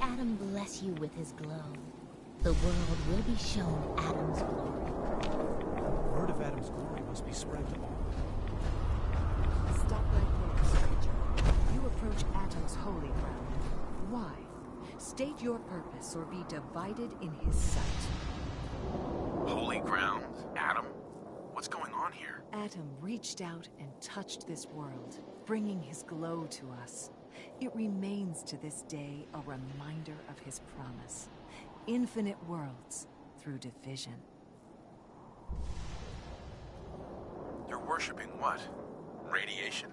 Adam bless you with his glow. The world will be shown Adam's glory. Word of Adam's glory must be spread to all. Stop right there, stranger. You approach Atom's holy ground. Why? State your purpose or be divided in his sight. Holy ground? Adam? What's going on here? Atom reached out and touched this world, bringing his glow to us. It remains to this day a reminder of his promise. Infinite worlds through division. You're worshipping what? Radiation?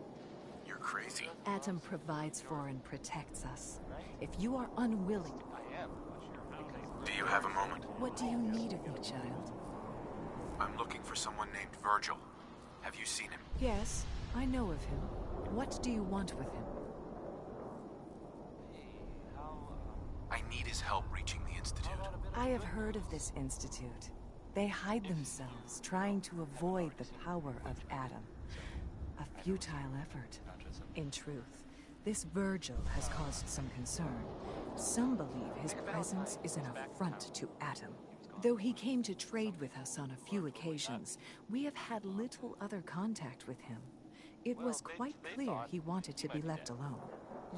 You're crazy. Atom provides for and protects us. If you are unwilling... Do you have a moment? What do you need of me, child? I'm looking for someone named Virgil. Have you seen him? Yes, I know of him. What do you want with him? I need his help reaching the Institute. I have heard of this institute. They hide themselves, trying to avoid the power of Adam. A futile effort. In truth, this Virgil has caused some concern. Some believe his presence is an affront to Adam. Though he came to trade with us on a few occasions, we have had little other contact with him. It was quite clear he wanted to be left alone.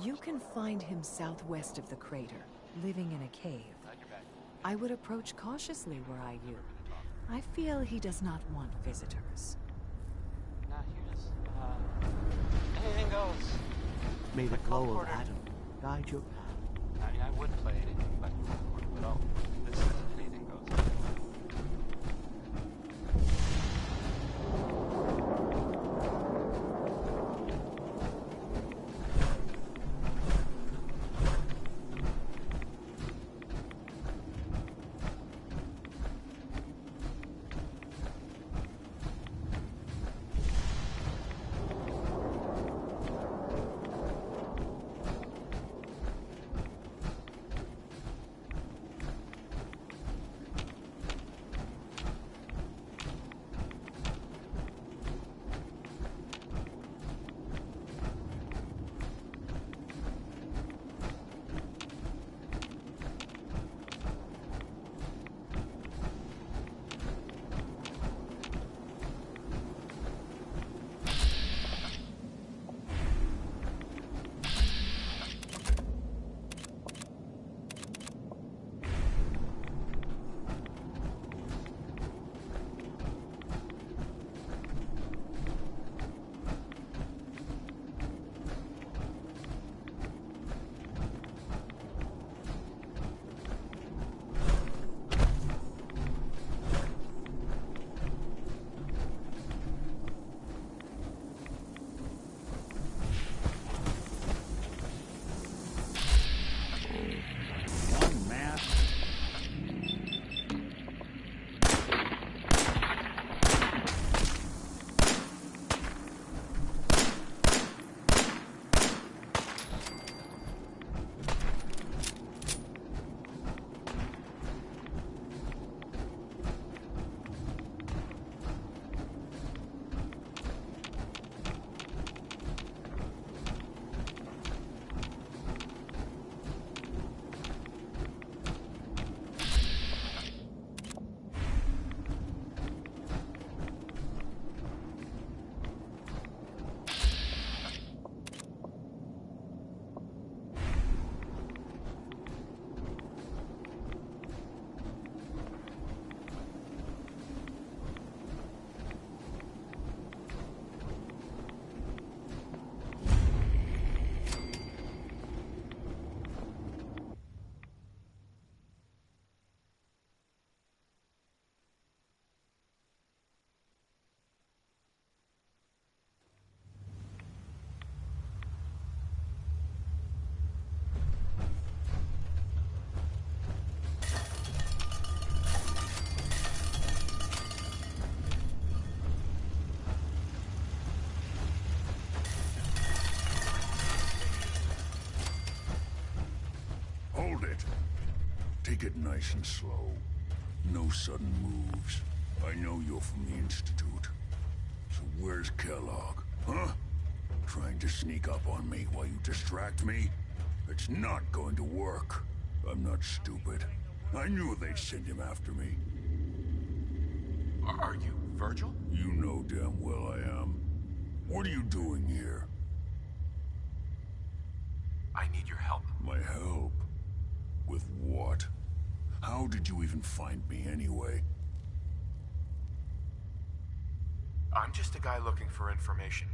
You can find him southwest of the crater, living in a cave. I would approach cautiously were I you. I feel he does not want visitors. Anything goes. May the glow of Adam guide your path. I mean, I would play anything, but no, this isn't anything goes. Take it nice and slow. No sudden moves. I know you're from the Institute. So where's Kellogg, huh? Trying to sneak up on me while you distract me? It's not going to work. I'm not stupid. I knew they'd send him after me. Are you Virgil? You know damn well I am. What are you doing here? I need your help. My help? With what? How did you even find me anyway? I'm just a guy looking for information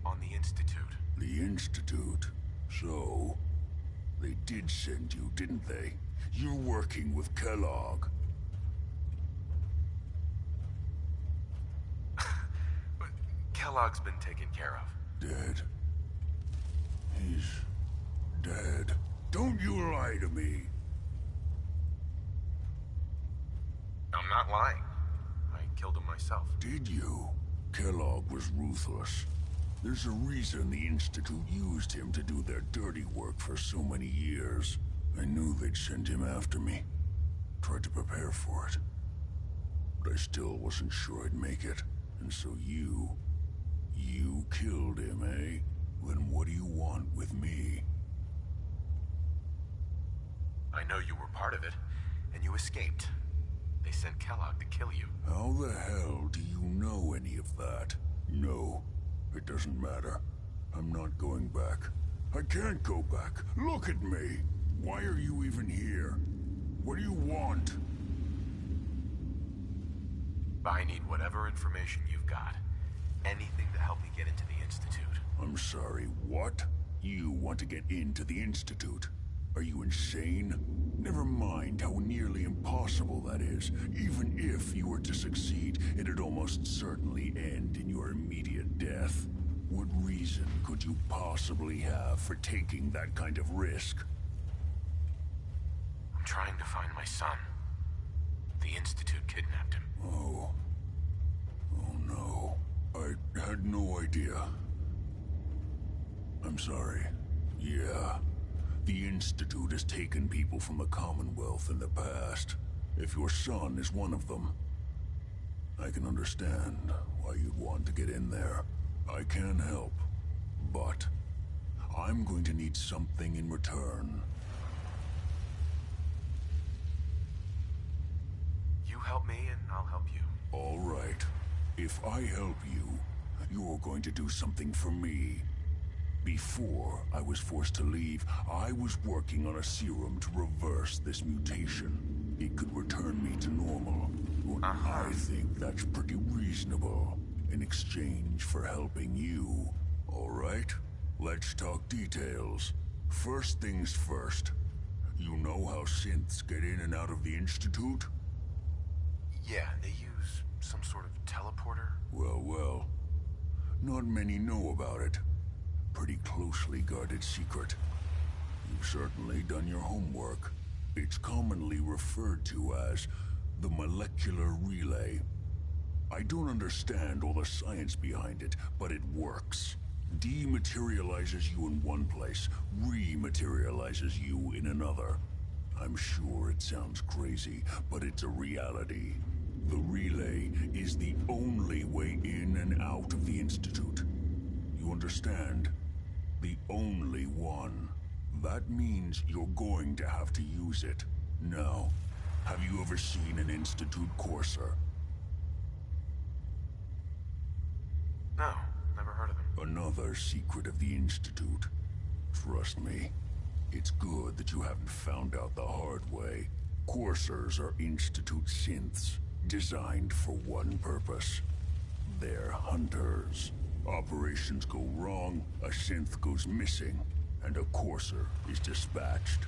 on the Institute. The Institute? So, they did send you, didn't they? You're working with Kellogg. Kellogg's been taken care of. Dead. He's dead. Don't you lie to me. I'm not lying. I killed him myself. Did you? Kellogg was ruthless. There's a reason the Institute used him to do their dirty work for so many years. I knew they'd send him after me. Tried to prepare for it. But I still wasn't sure I'd make it. And so you killed him, eh? Then what do you want with me? I know you were part of it, and you escaped. They sent Kellogg to kill you. How the hell do you know any of that? No, it doesn't matter. I'm not going back. I can't go back. Look at me. Why are you even here? What do you want? I need whatever information you've got. Anything to help me get into the Institute. I'm sorry, what? You want to get into the Institute? Are you insane? Never mind how nearly impossible that is. Even if you were to succeed, it'd almost certainly end in your immediate death. What reason could you possibly have for taking that kind of risk? I'm trying to find my son. The Institute kidnapped him. Oh. Oh no. I had no idea. I'm sorry. Yeah. The Institute has taken people from the Commonwealth in the past. If your son is one of them, I can understand why you'd want to get in there. I can help, but I'm going to need something in return. You help me and I'll help you. All right. If I help you, you're going to do something for me. Before I was forced to leave, I was working on a serum to reverse this mutation. It could return me to normal. I think that's pretty reasonable in exchange for helping you. All right? Let's talk details. First things first. You know how synths get in and out of the Institute? Yeah, they use some sort of teleporter. Well, well. Not many know about it. Pretty closely guarded secret. You've certainly done your homework. It's commonly referred to as the molecular relay. I don't understand all the science behind it, but it works. Dematerializes you in one place, rematerializes you in another. I'm sure it sounds crazy, but it's a reality. The relay is the only way in and out of the Institute. You understand? The only one. That means you're going to have to use it. Now, have you ever seen an Institute courser? No, never heard of him. Another secret of the Institute. Trust me, it's good that you haven't found out the hard way. Coursers are Institute synths, designed for one purpose. They're hunters. Operations go wrong, a synth goes missing, and a courser is dispatched.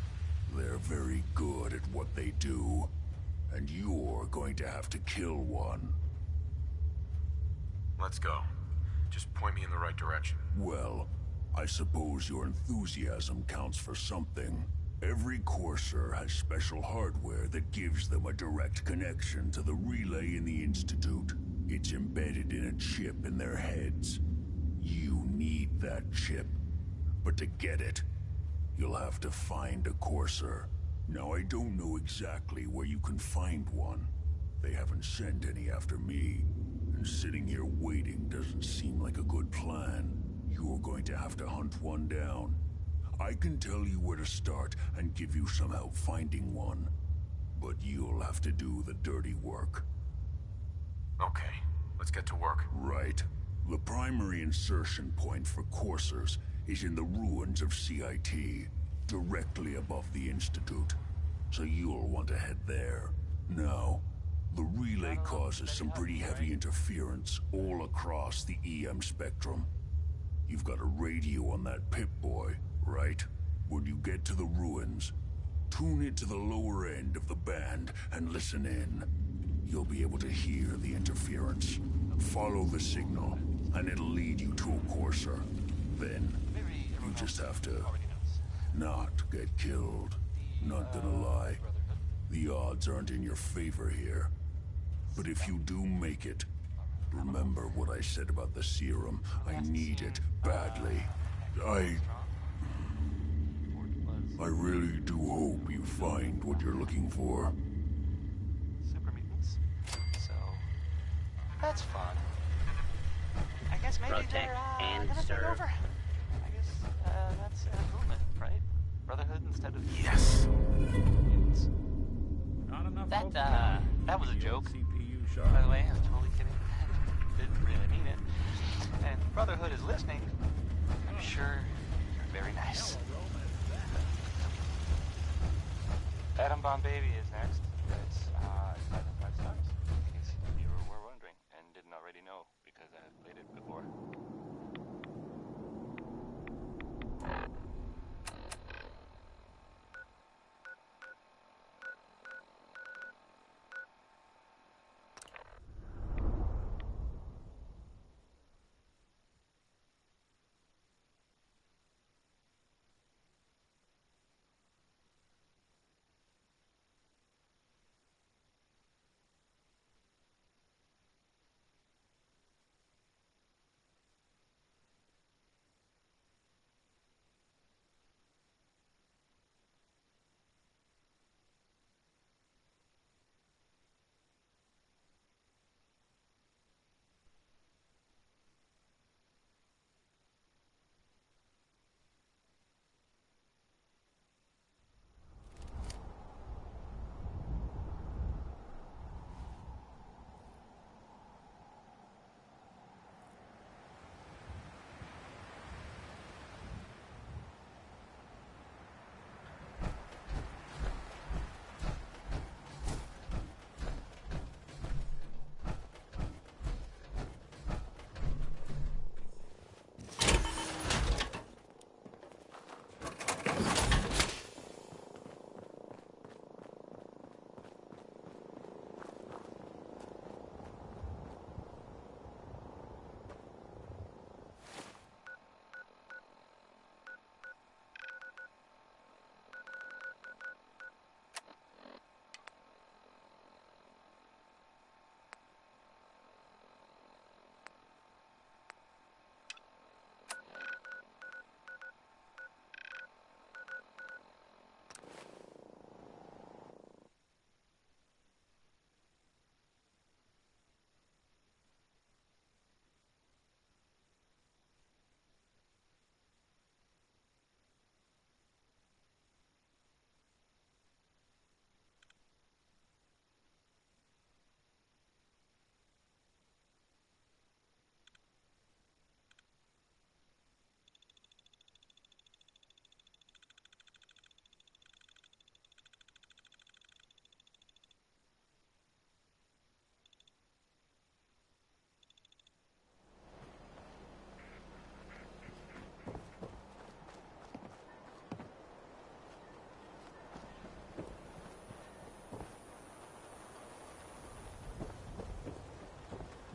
They're very good at what they do, and you're going to have to kill one. Let's go. Just point me in the right direction. Well, I suppose your enthusiasm counts for something. Every courser has special hardware that gives them a direct connection to the relay in the Institute. It's embedded in a chip in their heads. You need that chip. But to get it, you'll have to find a courser. Now, I don't know exactly where you can find one. They haven't sent any after me. And sitting here waiting doesn't seem like a good plan. You're going to have to hunt one down. I can tell you where to start and give you some help finding one. But you'll have to do the dirty work. Okay, let's get to work. Right. The primary insertion point for coursers is in the ruins of CIT, directly above the Institute. So you'll want to head there. Now, the relay causes some pretty heavy interference all across the EM spectrum. You've got a radio on that Pip-Boy, right? When you get to the ruins, tune it to the lower end of the band and listen in. You'll be able to hear the interference. Follow the signal, and it'll lead you to a courser. Then, you just have to not get killed. Not gonna lie, the odds aren't in your favor here. But if you do make it, remember what I said about the serum. I need it badly. I really do hope you find what you're looking for. Super mutants. So that's fun. I guess maybe Protect they're and gonna take serve. over. I guess that's an improvement, right? Brotherhood instead of yes. Mutants. Not enough. That was a joke. CPU By the way, I'm totally kidding. Didn't really mean it. And if Brotherhood is listening, I'm sure you're very nice. Atom Bomb Baby is next. It's 5 and 5 stars, in case you were wondering and didn't already know, because I've played it before.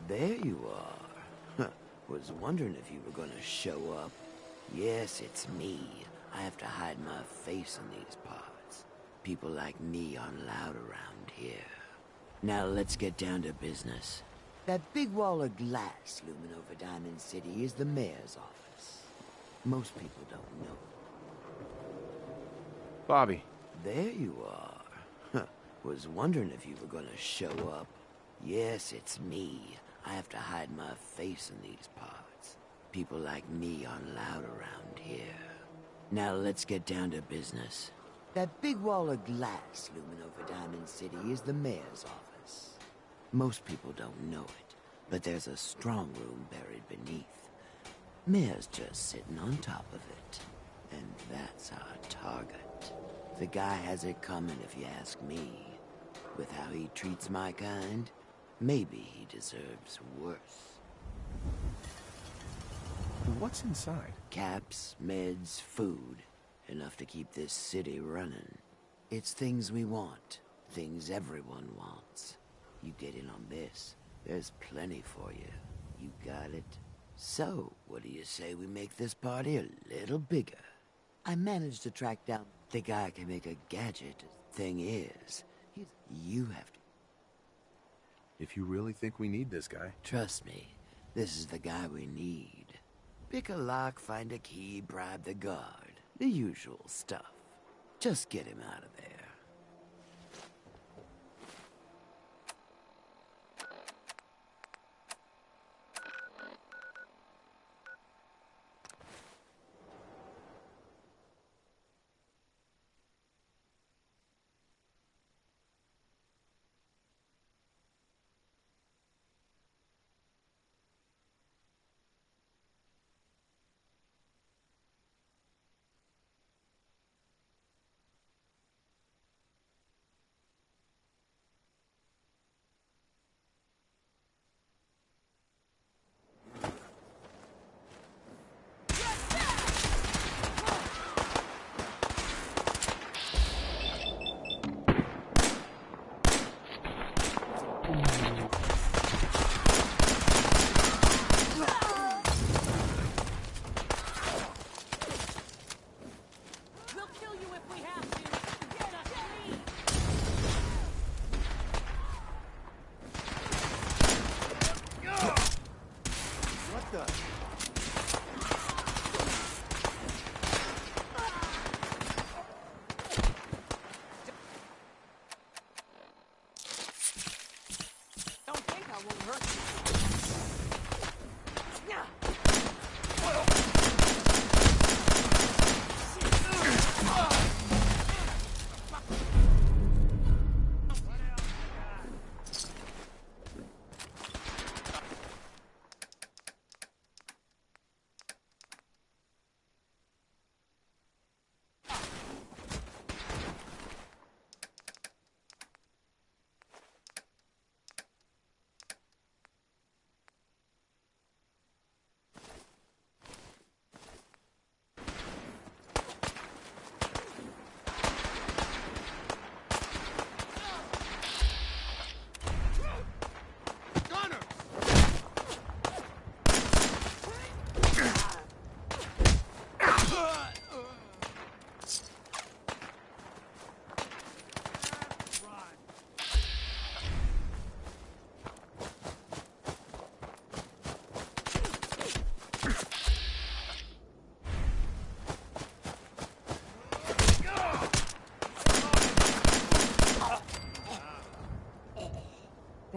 There you are. Was wondering if you were gonna show up. Yes, it's me. I have to hide my face in these parts. People like me aren't allowed around here. Now let's get down to business. That big wall of glass looming over Diamond City is the mayor's office. Most people don't know. Bobby. There you are. Was wondering if you were gonna show up. Yes, it's me. I have to hide my face in these parts. People like me aren't allowed around here. Now let's get down to business. That big wall of glass looming over Diamond City is the mayor's office. Most people don't know it, but there's a strong room buried beneath. Mayor's just sitting on top of it. And that's our target. The guy has it coming if you ask me. With how he treats my kind, maybe he deserves worse. What's inside? Caps, meds, food. Enough to keep this city running. It's things we want. Things everyone wants. You get in on this, there's plenty for you. You got it? So, what do you say we make this party a little bigger? I managed to track down the guy can make a gadget. Thing is, you have to... If you really think we need this guy... Trust me, this is the guy we need. Pick a lock, find a key, bribe the guard. The usual stuff. Just get him out of there.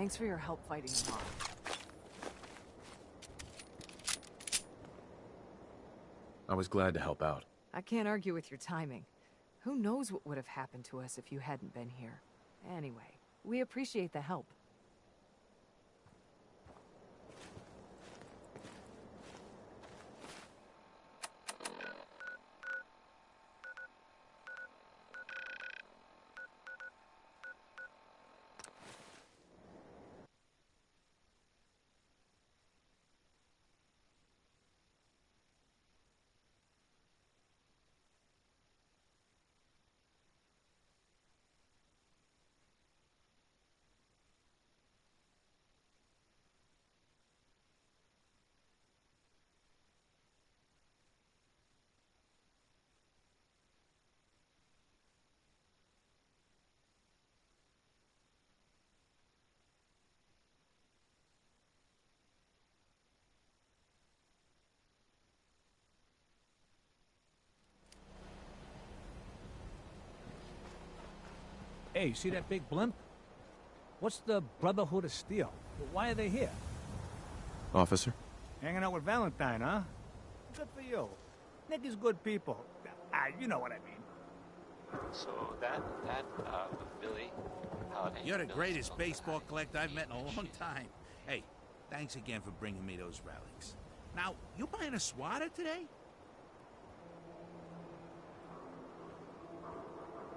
Thanks for your help fighting them off. I was glad to help out. I can't argue with your timing. Who knows what would have happened to us if you hadn't been here. Anyway, we appreciate the help. Hey, you see that big blimp? What's the Brotherhood of Steel? Why are they here? Officer? Hanging out with Valentine, huh? Good for you. Nick is good people. You know what I mean. So that Billy, Paladin. You're the greatest baseball collector I've met in a long time. Hey, thanks again for bringing me those relics. Now, you buying a swatter today?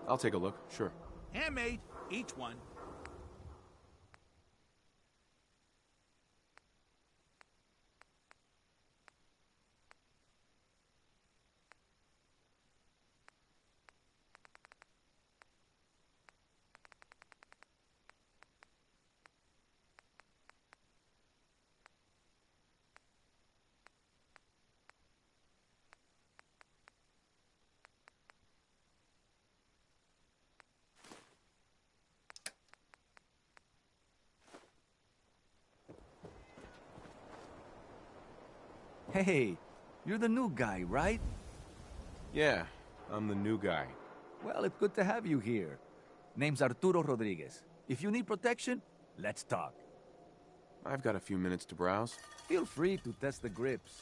I'll take a look, sure. Handmade, each one. Hey, you're the new guy, right? Yeah, I'm the new guy. Well, it's good to have you here. Name's Arturo Rodriguez. If you need protection, let's talk. I've got a few minutes to browse. Feel free to test the grips.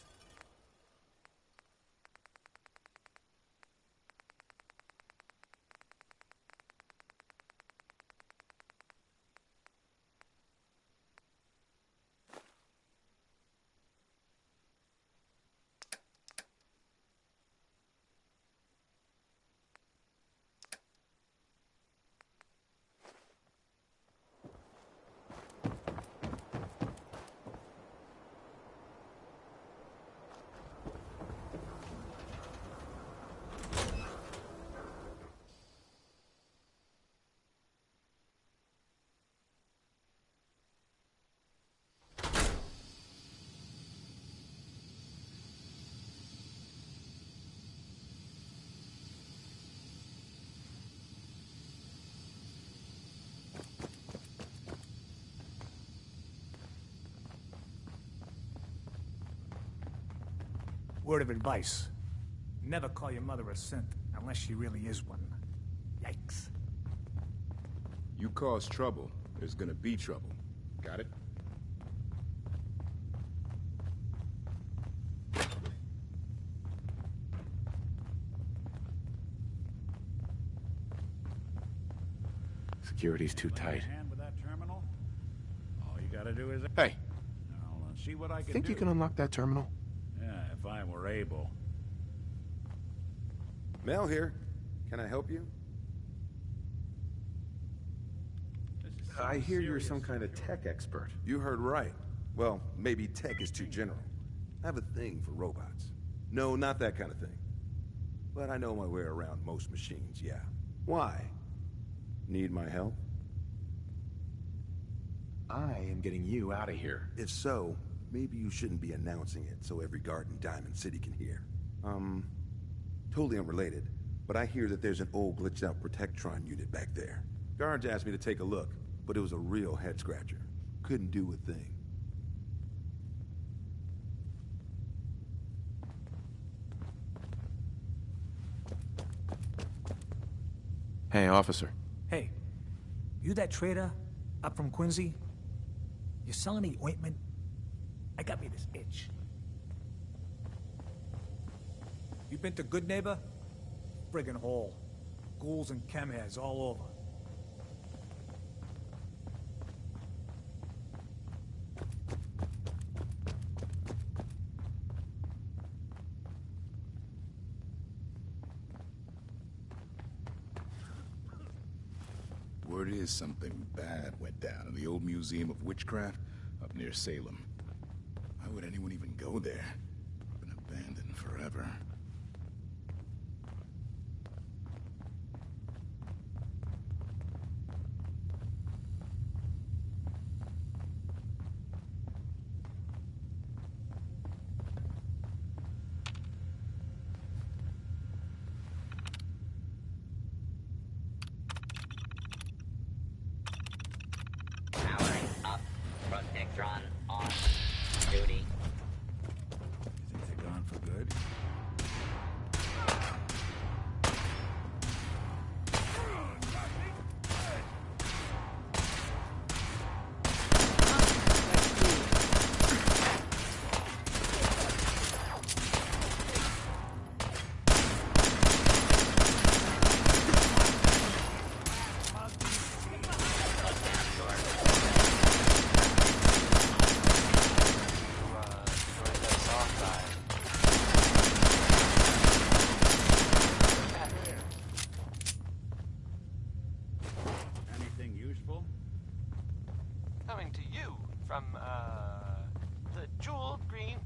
Word of advice. Never call your mother a synth unless she really is one. Yikes. You cause trouble, there's gonna be trouble. Got it? Security's too tight. Hand with that terminal? All you gotta do is... Hey! I'll see what I can Think do. you can unlock that terminal? Yeah, if I were able. Mel here. Can I help you? I hear you're some kind of tech expert. You heard right. Well, maybe tech is too general. I have a thing for robots. No, not that kind of thing. But I know my way around most machines, yeah. Why? Need my help? I am getting you out of here. If so, maybe you shouldn't be announcing it so every guard in Diamond City can hear. Totally unrelated, but I hear that there's an old glitched out Protectron unit back there. Guards asked me to take a look, but it was a real head scratcher. Couldn't do a thing. Hey, officer. Hey, you that trader up from Quincy? You selling me ointment? I got me this itch. You been to Good Neighbor? Friggin' hole. Ghouls and chemheads all over. Word is something bad went down in the old Museum of Witchcraft up near Salem. Why would anyone even go there? Been abandoned forever. Powering up. Protectron on duty. You think they're gone for good? from, the jewel green,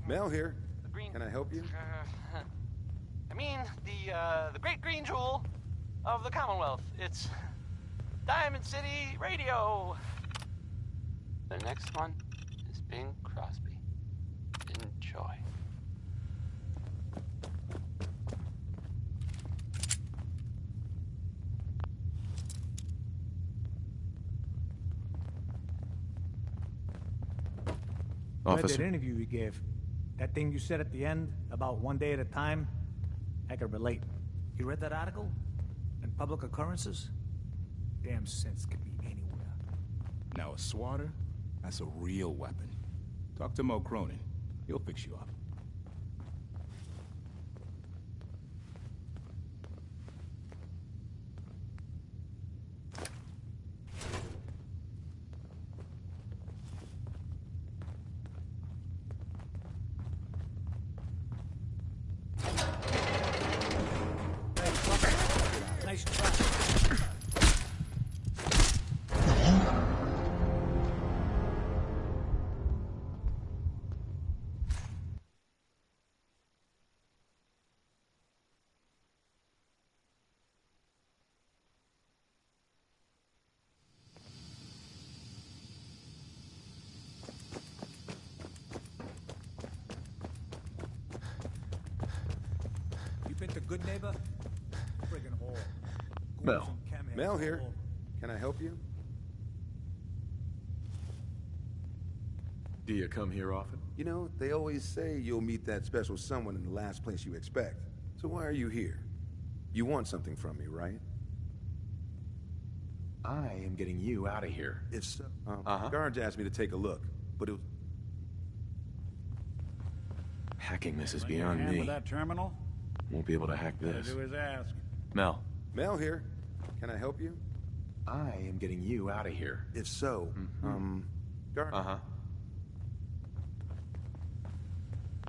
Mel here. the green... Can I help you? the great green jewel of the Commonwealth. It's Diamond City Radio. The next one is Bing Crosby. Enjoy. Read Officer. that interview you gave. That thing you said at the end about one day at a time, I could relate. You read that article? And public occurrences? Damn sense could be anywhere. Now a swatter? That's a real weapon. Talk to Mo Cronin. He'll fix you up. Nice try. You been to Good Neighbor? Friggin' hole. Mel. Mel here. Can I help you? Do you come here often? You know, they always say you'll meet that special someone in the last place you expect. So why are you here? You want something from me, right? I am getting you out of here. If so, guards asked me to take a look, but it was... Hacking this is Lend your beyond hand me. with that terminal? Won't be able to hack All this. do is ask. Mel. Mel here. Can I help you? I am getting you out of here. If so, guard...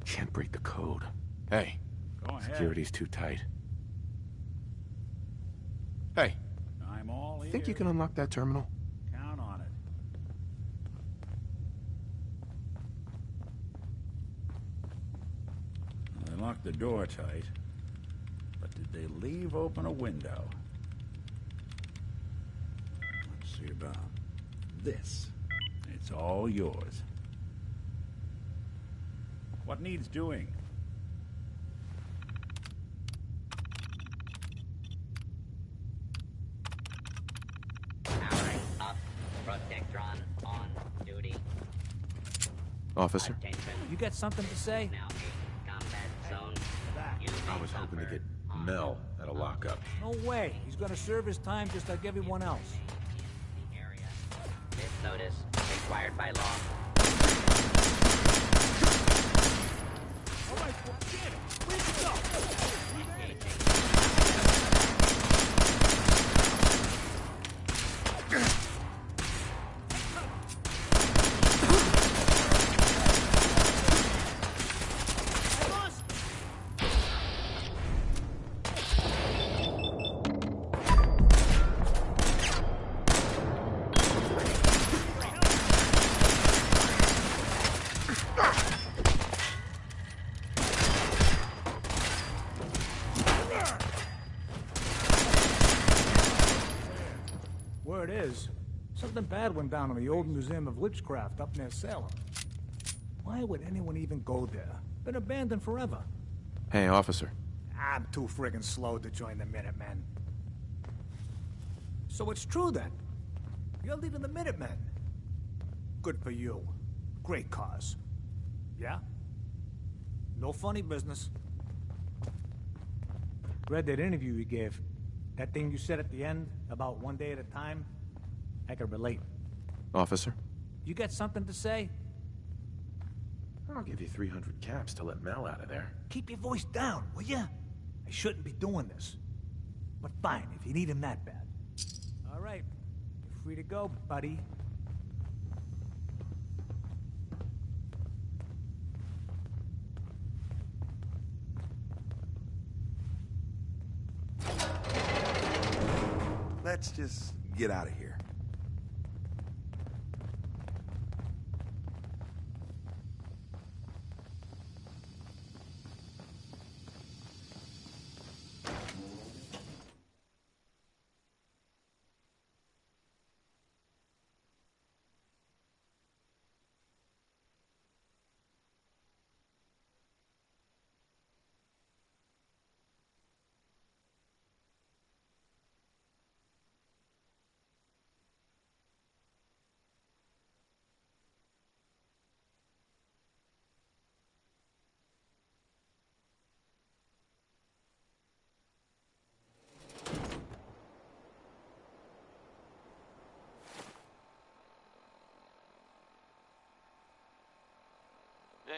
Can't break the code. Hey. Go ahead. Security's too tight. Hey. I'm all ears. Think you can unlock that terminal? Count on it. They locked the door tight, but did they leave open a window? Let's see about this. It's all yours. What needs doing? Powering up. Protectron on duty. Officer? Attention. You got something to say? Now in combat zone. I was hoping to get Mel at a lockup. No way. He's gonna serve his time just like everyone else. This notice required by law. All right, well, get it. Where'd you Word is, something bad went down in the old Museum of Witchcraft up near Salem. Why would anyone even go there? Been abandoned forever. Hey, officer. I'm too friggin' slow to join the Minutemen. So it's true then. You're leading the Minutemen. Good for you. Great cause. Yeah? No funny business. Read that interview you gave. That thing you said at the end about one day at a time, I could relate. Officer? You got something to say? I'll give you 300 caps to let Mel out of there. Keep your voice down, will ya? I shouldn't be doing this. But fine, if you need him that bad. All right, you're free to go, buddy. Let's just get out of here.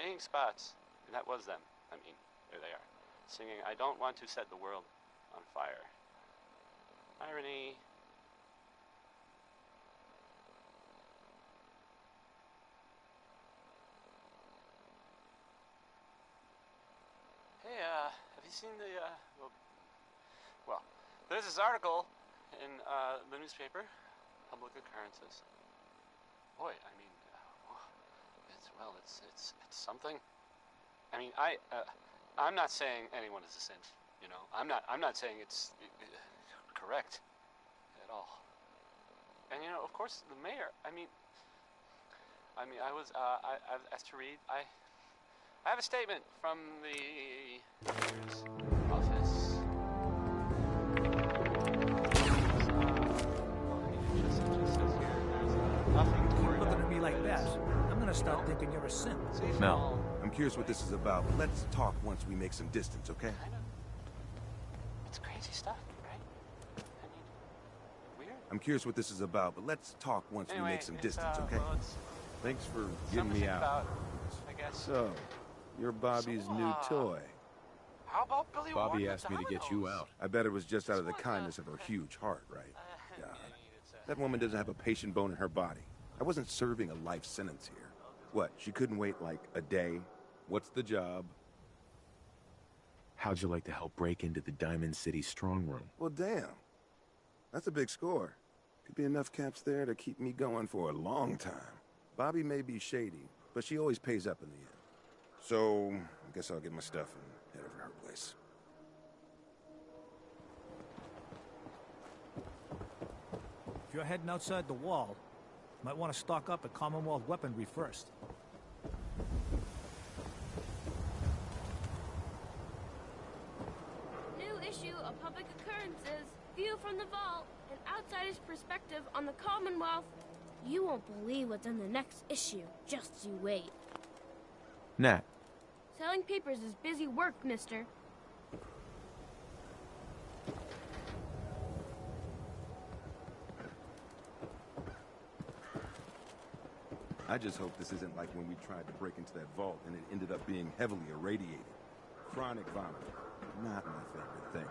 ink spots. And that was them. I mean, there they are. Singing, I don't want to set the world on fire. Irony. Hey, have you seen the, well, there's this article in, the newspaper, Public Occurrences. Boy, I mean, it's something. I mean, I'm not saying anyone is a synth, you know. I'm not saying it's correct at all. And, you know, of course, the mayor, I mean, I was asked to read, I have a statement from the mayor's office. It just says here, there's nothing to worry Looking about. at me like that, I'm gonna start thinking you're a synth. Mel, I'm curious what this is about, but let's talk once we make some distance, okay? It's crazy stuff, right? I mean, weird. I'm curious what this is about, but let's talk once we make some distance, okay? Well, it's Thanks for something getting to me think out. about, I guess. So, you're Bobby's new toy. How about Billy Bobby Ward asked with me to get dominoes? you out. I bet it was just out of the kindness of her huge heart, right? God. That woman doesn't have a patient bone in her body. I wasn't serving a life sentence here. What, she couldn't wait like a day? What's the job? How'd you like to help break into the Diamond City strong room? Well, damn. That's a big score. Could be enough caps there to keep me going for a long time. Bobby may be shady, but she always pays up in the end. So, I guess I'll get my stuff and head over to her place. If you're heading outside the wall, you might want to stock up at Commonwealth weaponry first. New issue of Public Occurrences. View from the vault. An outsider's perspective on the Commonwealth. You won't believe what's in the next issue. Just you wait. Nat, Selling papers is busy work, mister. I just hope this isn't like when we tried to break into that vault and it ended up being heavily irradiated. Chronic vomiting. Not my favorite thing.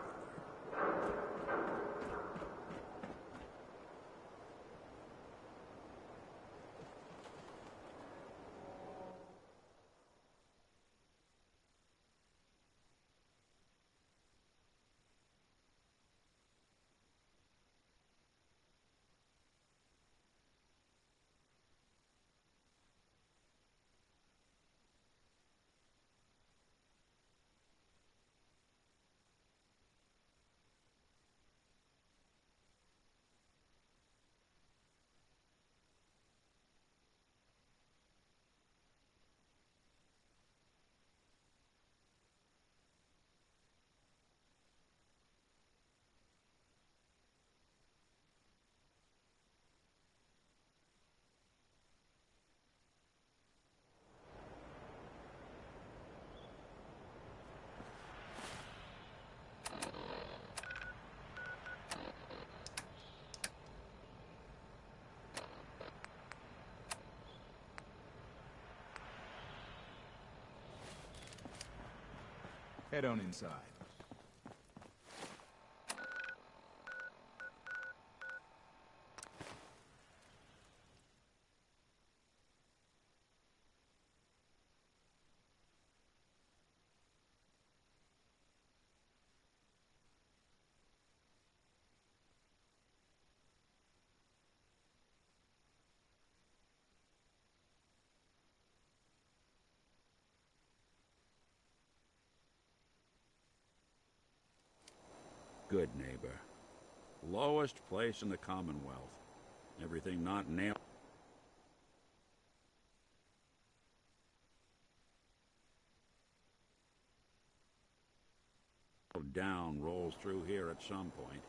Head on inside. Good neighbor. Lowest place in the Commonwealth. Everything not nailed down rolls through here at some point.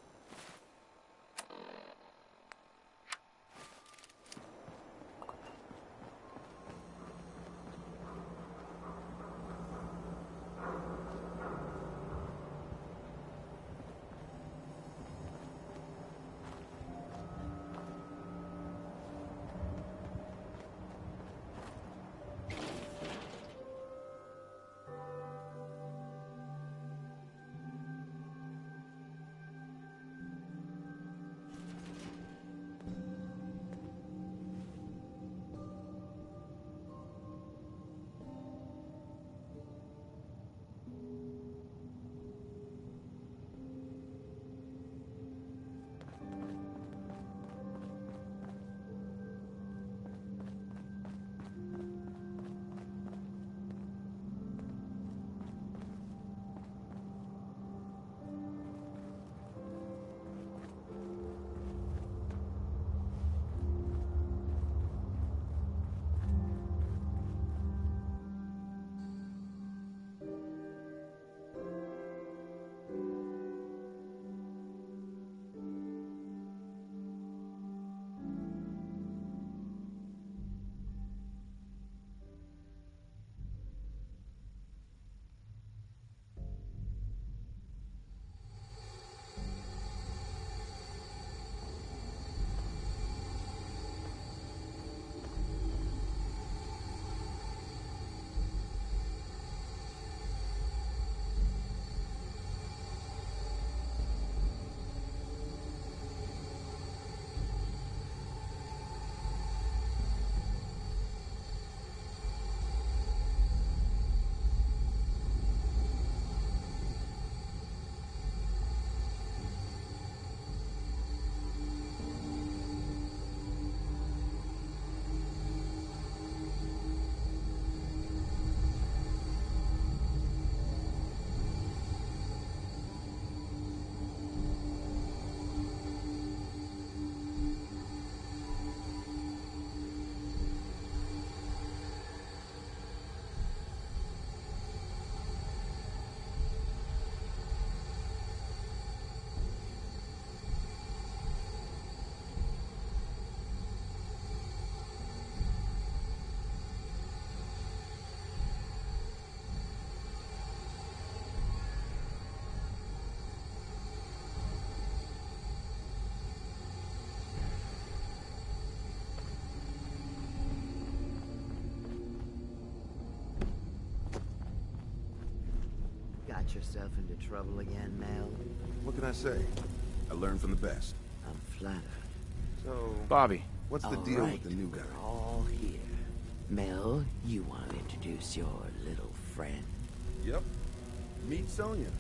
Get yourself into trouble again, Mel? What can I say? I learned from the best. I'm flattered. So... Bobby. What's the All deal right, with the new guy? we're all here. Mel, you want to introduce your little friend? Yep. Meet Sonya.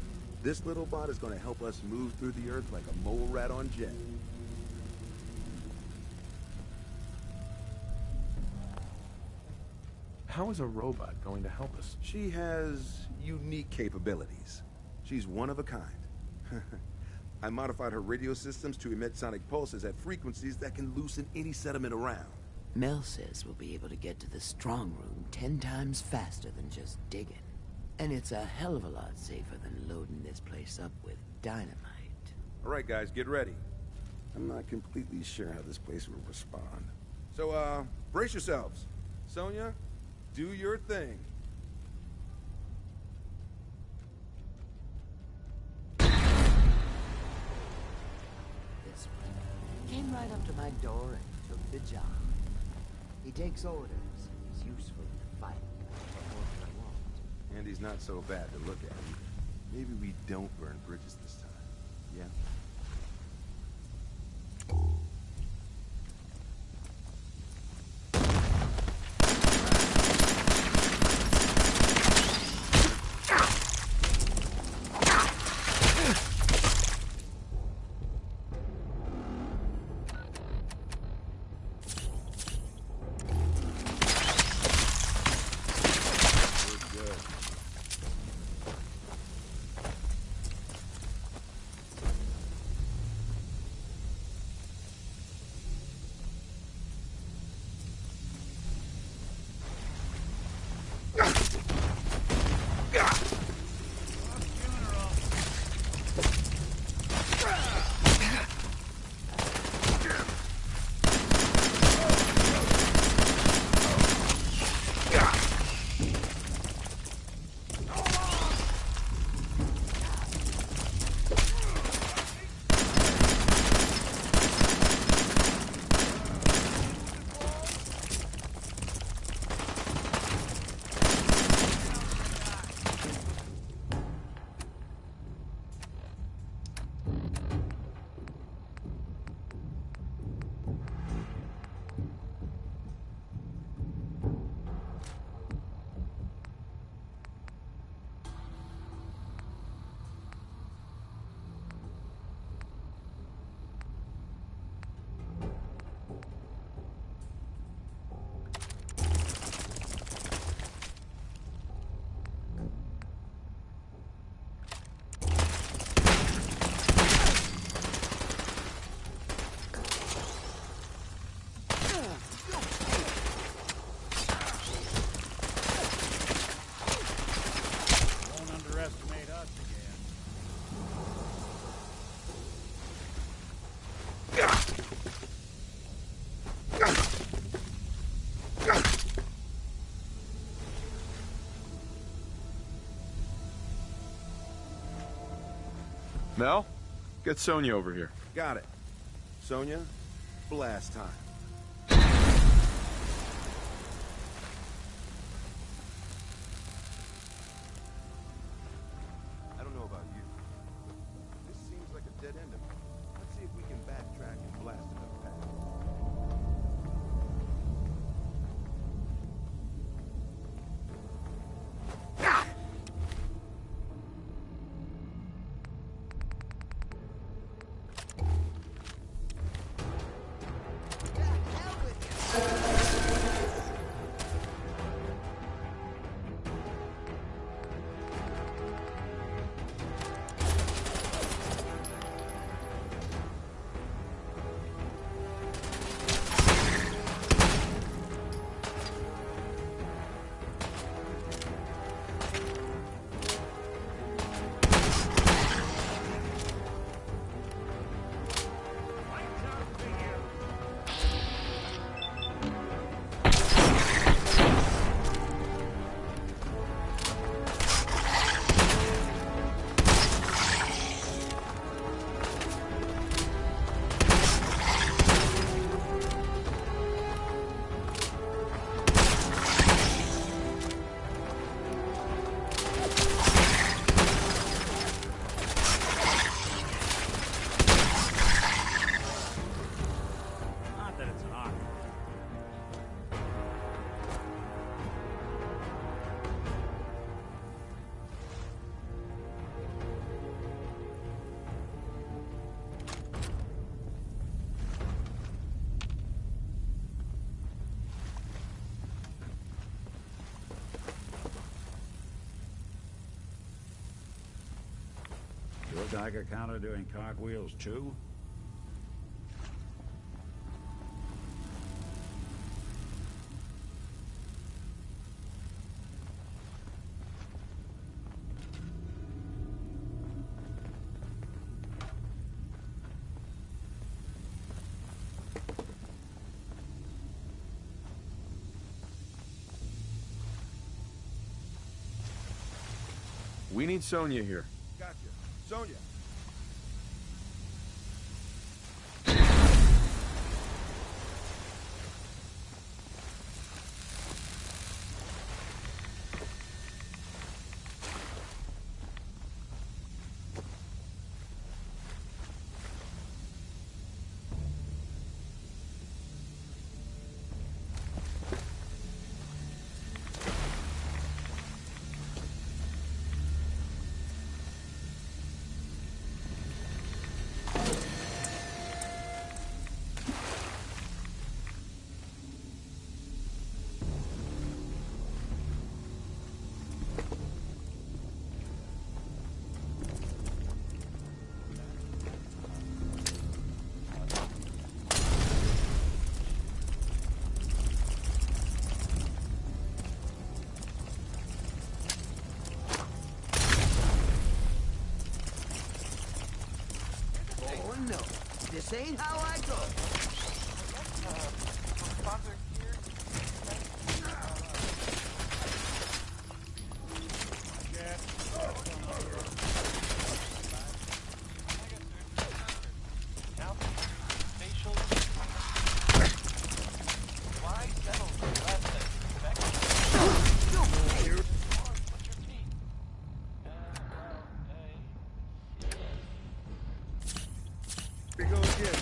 This little bot is going to help us move through the earth like a mole rat on jet. How is a robot going to help us? She has unique capabilities. She's one of a kind. I modified her radio systems to emit sonic pulses at frequencies that can loosen any sediment around. Mel says we'll be able to get to the strong room 10 times faster than just digging. And it's a hell of a lot safer than loading this place up with dynamite. All right, guys, get ready. I'm not completely sure how this place will respond. So, brace yourselves. Sonya, do your thing. This one came right up to my door and took the job. He takes orders. He's useful in the fight. What more could I want? And he's not so bad to look at. Maybe we don't burn bridges this time. Yeah? Mel, get Sonya over here. Got it. Sonya, blast time. I don't know about you, but this seems like a dead end to me. Let's see if we can backtrack and blast another path. Geiger counter doing cartwheels too? We need Sonia here. Gotcha. Sonia. Oh no, this ain't how I go. Here we go again.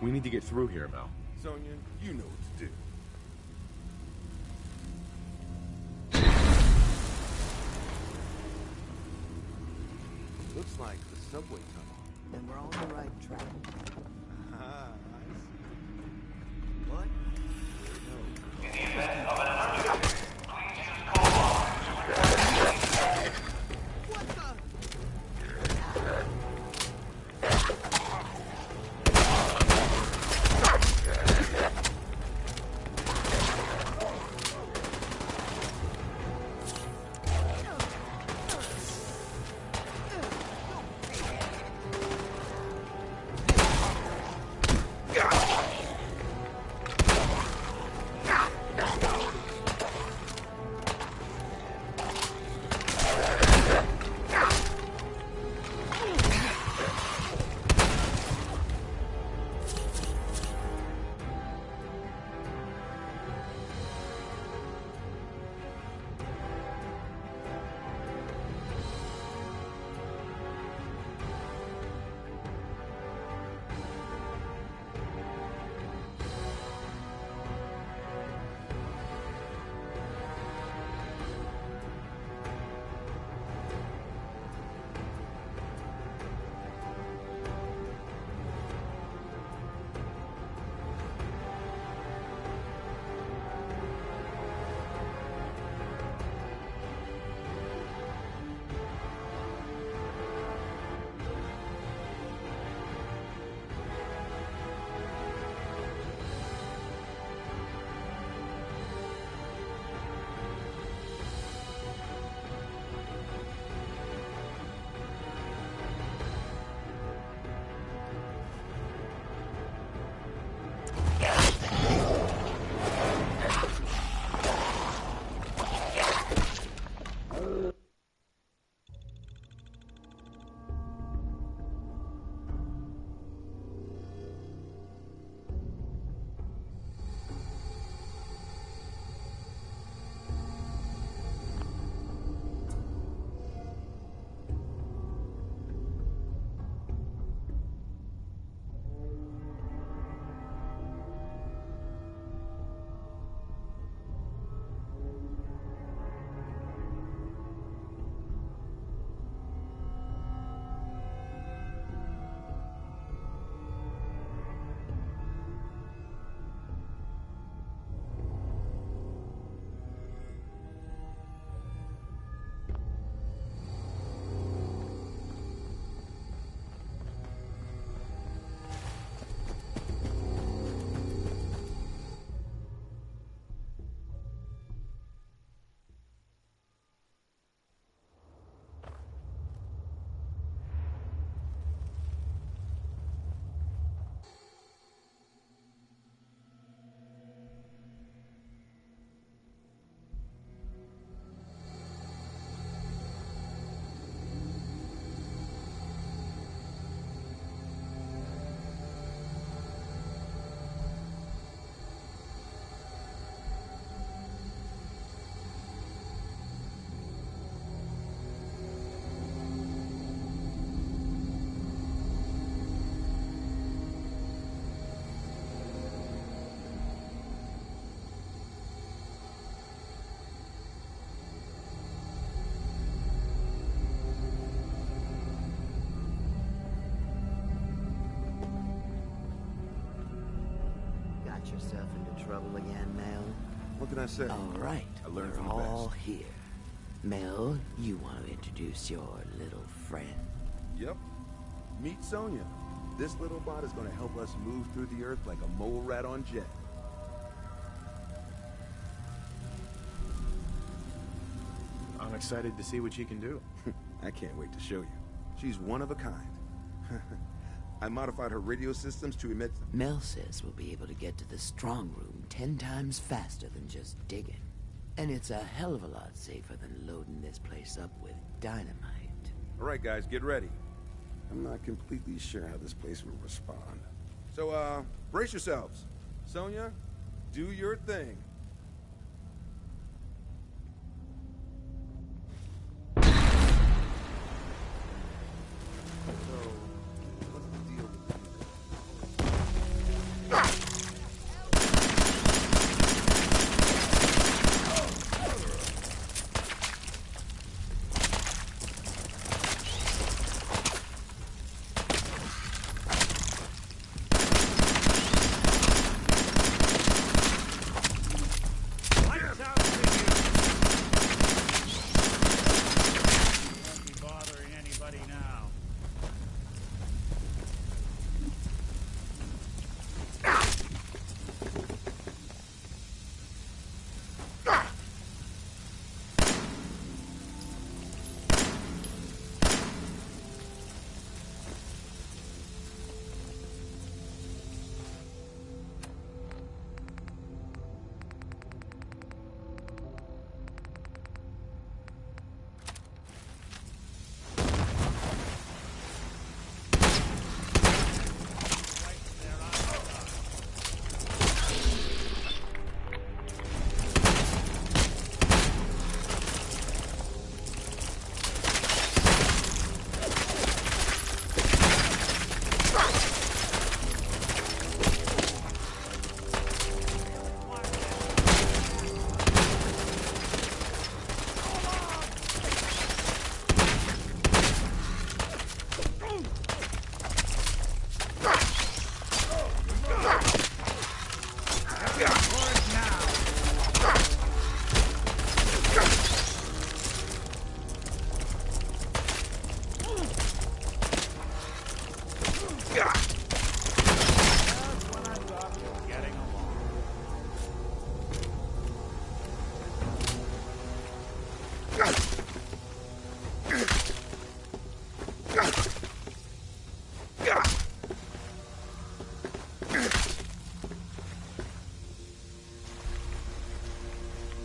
We need to get through here, Mel. Sonia, you know what to do. Looks like the subway tunnel. Then we're on the right track. Ah, I see. What? yourself into trouble again, Mel? What can I say? All right, I learned we're from the all best. here. Mel, you want to introduce your little friend? Yep. Meet Sonya. This little bot is going to help us move through the earth like a mole rat on jet. I'm excited to see what you can do. I can't wait to show you. She's one of a kind. I modified her radio systems to emit... Mel says we'll be able to get to the strong room 10 times faster than just digging. And it's a hell of a lot safer than loading this place up with dynamite. All right, guys, get ready. I'm not completely sure how this place will respond. So, brace yourselves. Sonya, do your thing.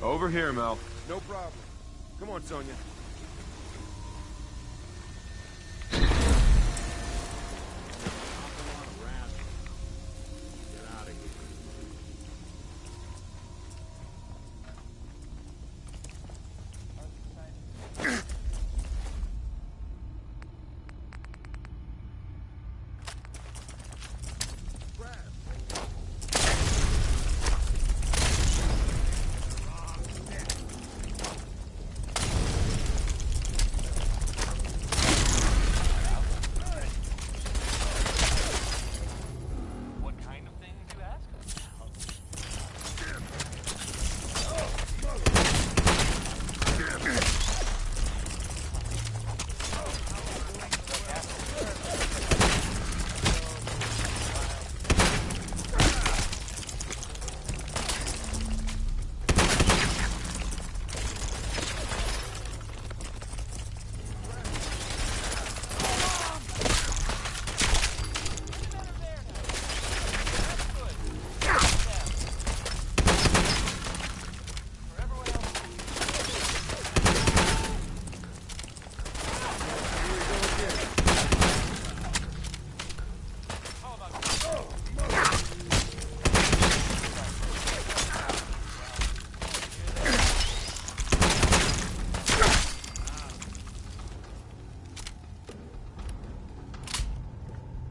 Over here, Mel. No problem. Come on, Sonya.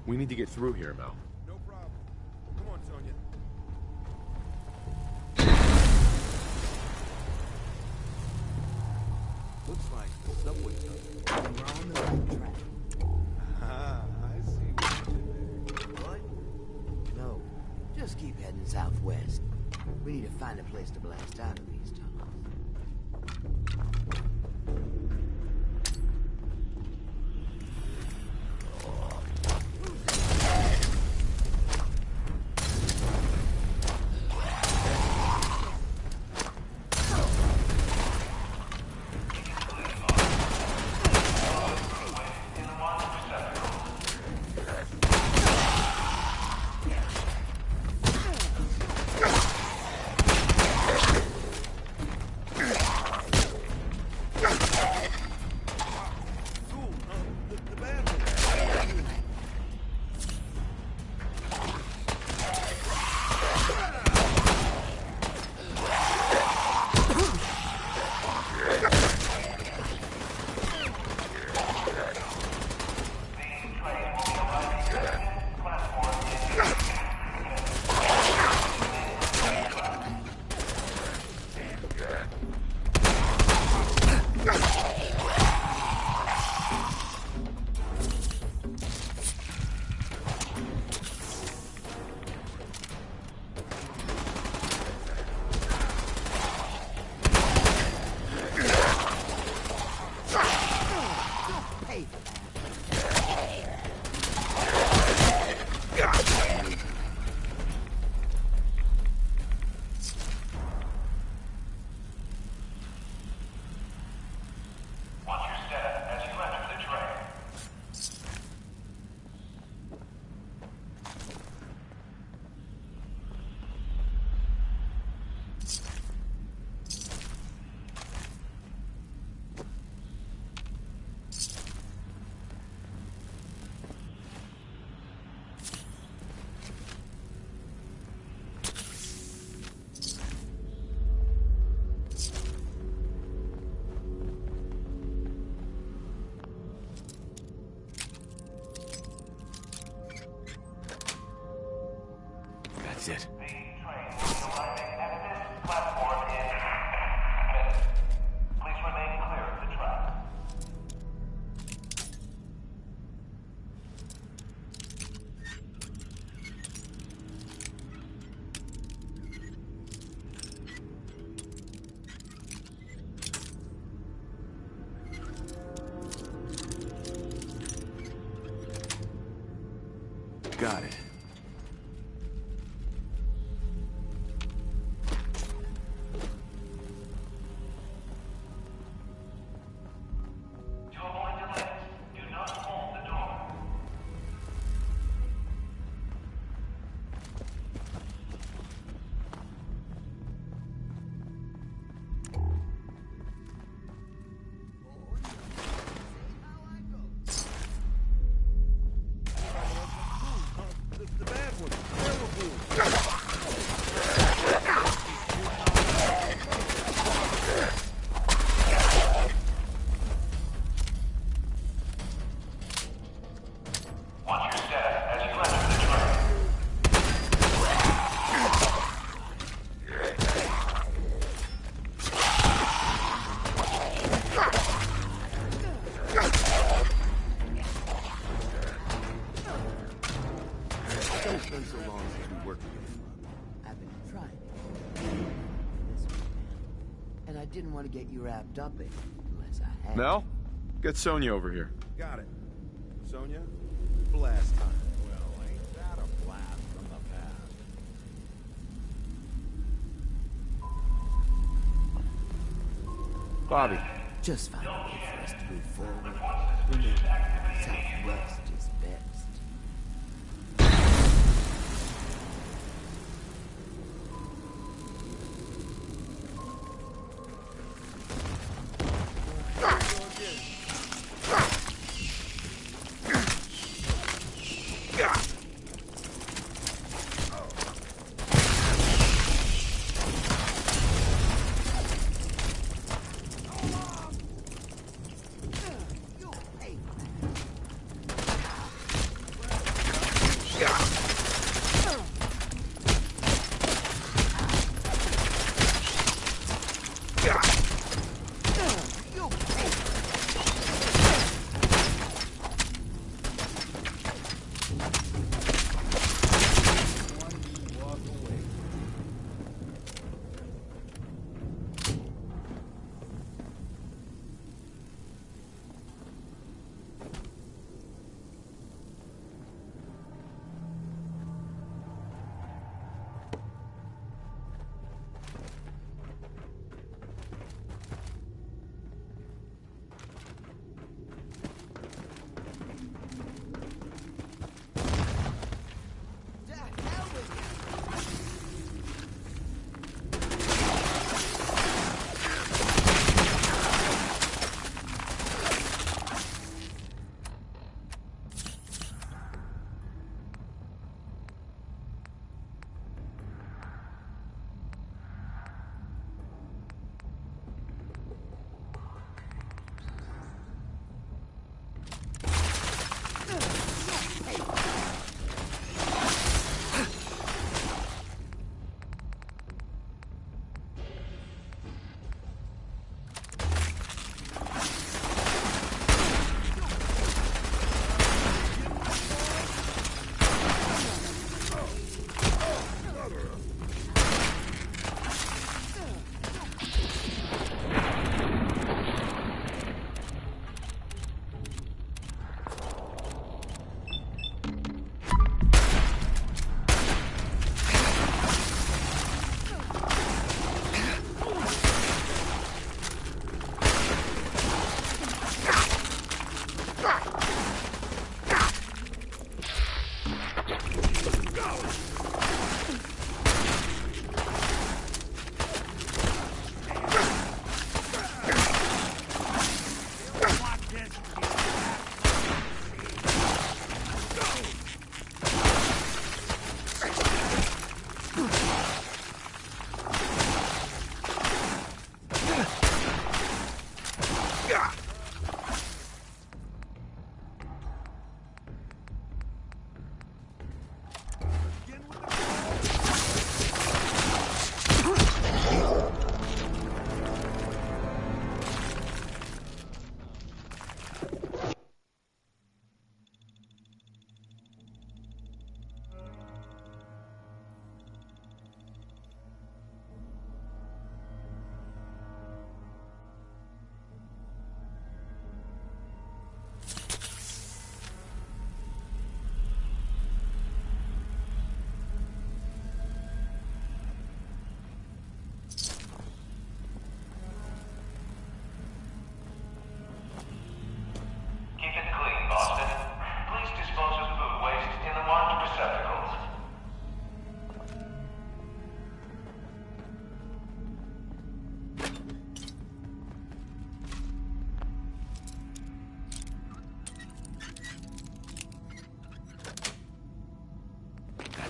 We need to get through here, Mel. No problem. Come on, Sonya. Looks like the subway tunnel. We're on the right track. Ah, I see what you did there. What? No. Just keep heading southwest. We need to find a place to blast out of these tunnels. That's it. Got it. It's been so long since we worked together. I've been trying to get this one, and I didn't want to get you wrapped up in it unless I had. Mel, get Sonya over here. Got it. Sonya, blast time. Well, ain't that a blast from the past? Bobby. Just find a way for us to move forward. Remember, Southwest is best.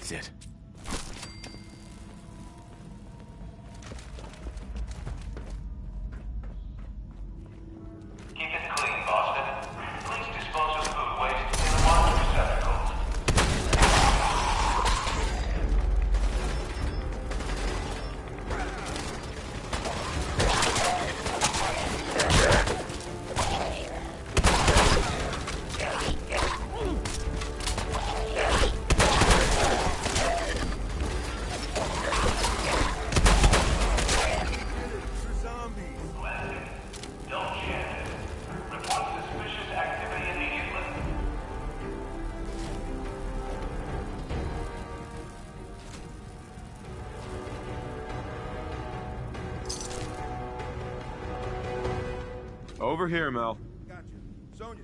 That's it. Keep it clean, Boston. Please dispose of food waste in the water receptacles. Over here, Mel. Gotcha. Sonia.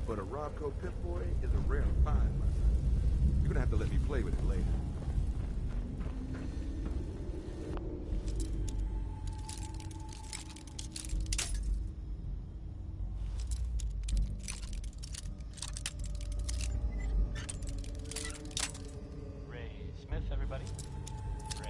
But a Robco Pip-Boy is a rare find, my friend. You're gonna have to let me play with it later. Ray Smith, everybody. Ray.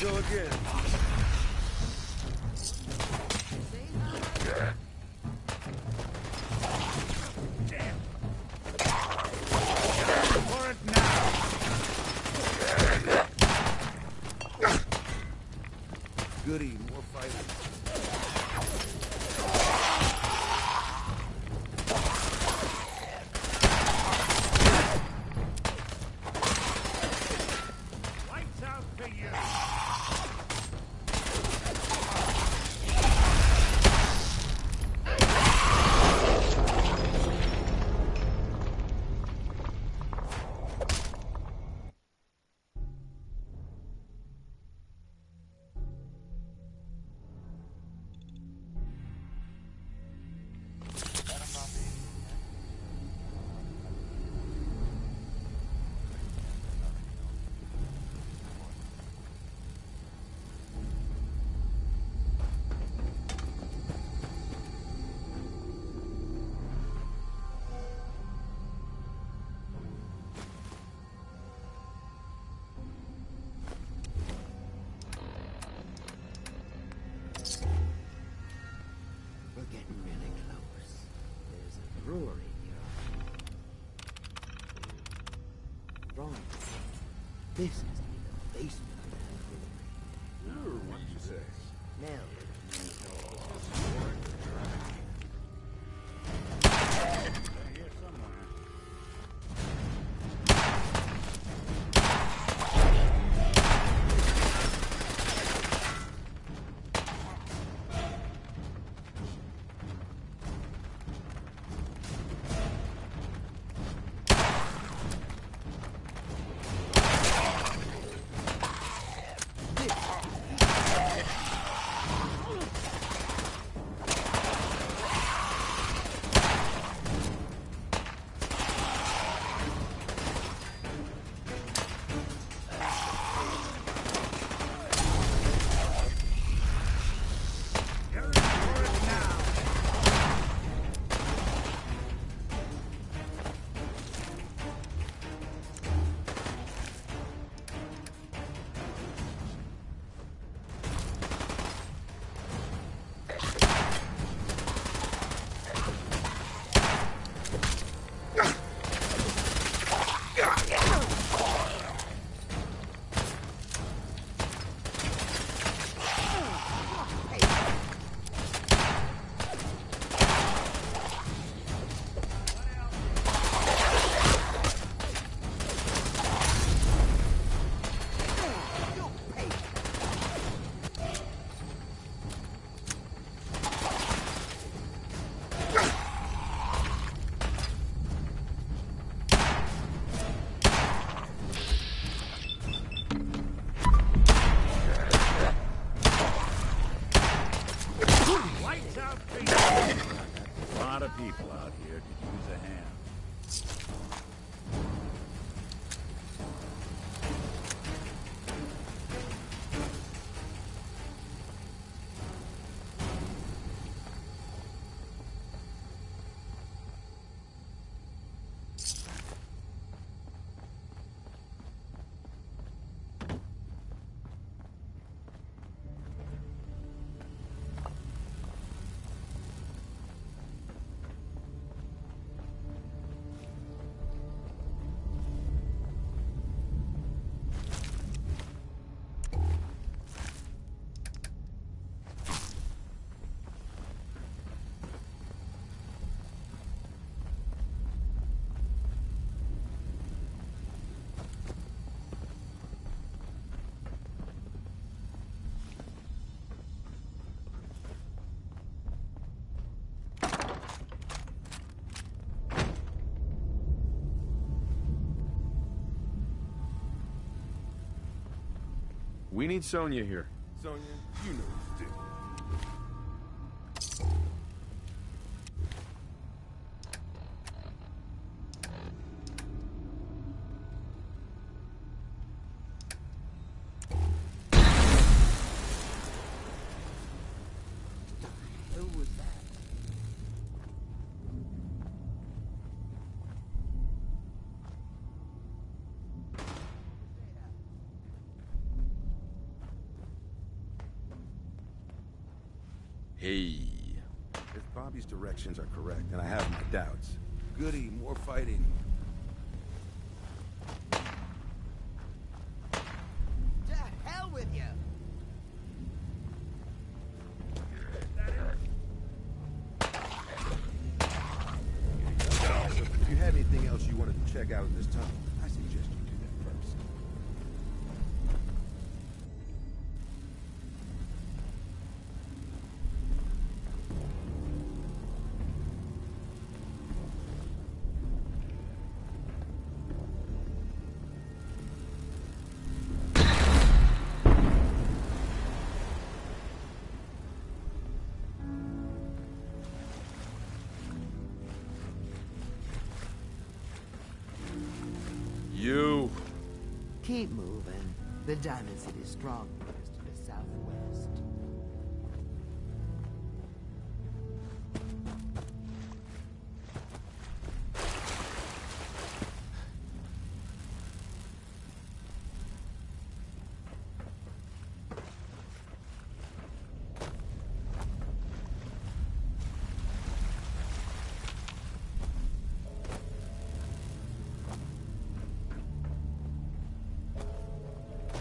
go again. For it now. Goody, more fighters. Lights out for you. We're getting really close. There's a brewery here. Wrong. This has to be the basement of that brewery. What did you say? Now, Here somewhere. Lights out for you. A lot of people out here could use a hand. We need Sonya here. Sonya, you know what to do. who was that? Hey. If Bobby's directions are correct, and I have my doubts. Goody, more fighting. To hell with you! If you had anything else you wanted to check out in this tunnel, I suggest you do that first. You. Keep moving. The Diamond City's strong is to the southwest.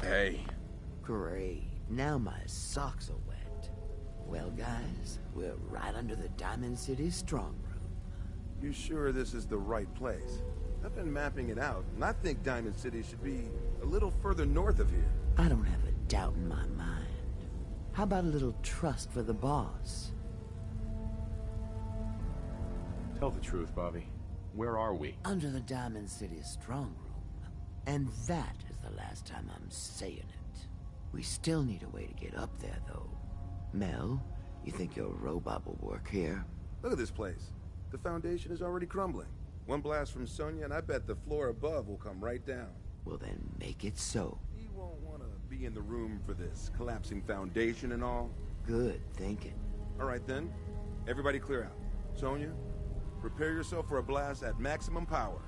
Hey. Great. Now my socks are wet. Well, guys, we're right under the Diamond City strong room. You sure this is the right place? I've been mapping it out, and I think Diamond City should be a little further north of here. I don't have a doubt in my mind. How about a little trust for the boss? Tell the truth, Bobby. Where are we? Under the Diamond City strong room. And that is the last time I'm saying it. We still need a way to get up there, though. Mel, you think your robot will work here? Look at this place. The foundation is already crumbling. One blast from Sonya, and I bet the floor above will come right down. Well, then make it so. You won't want to be in the room for this collapsing foundation and all. Good thinking. All right, then. Everybody clear out. Sonya, prepare yourself for a blast at maximum power.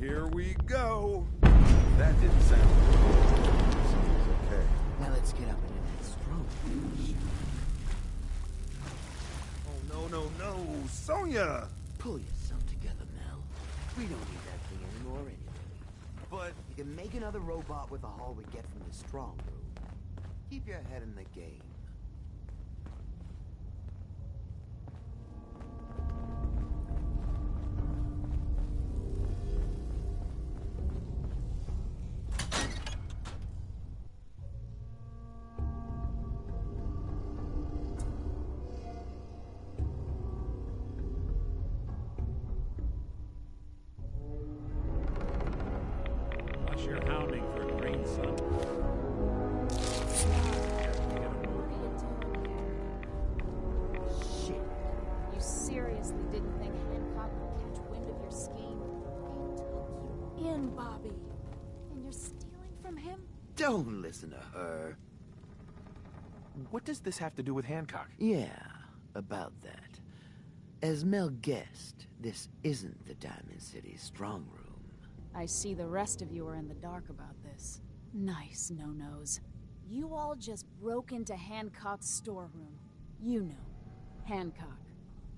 Here we go. That didn't sound good. Seems okay. Now let's get up into that strong room. Oh, no. Sonya! Pull yourself together, Mel. We don't need that thing anymore anyway. But you can make another robot with the haul we get from the strong room. Keep your head in the game. What's your hounding for, green son? Shit. You seriously didn't think Hancock would catch wind of your scheme? He took you in, Bobby. And you're stealing from him? Don't listen to her. What does this have to do with Hancock? Yeah, about that. As Mel guessed, this isn't the Diamond City strong room. I see the rest of you are in the dark about this. Nice no-nos. You all just broke into Hancock's storeroom. You know, Hancock.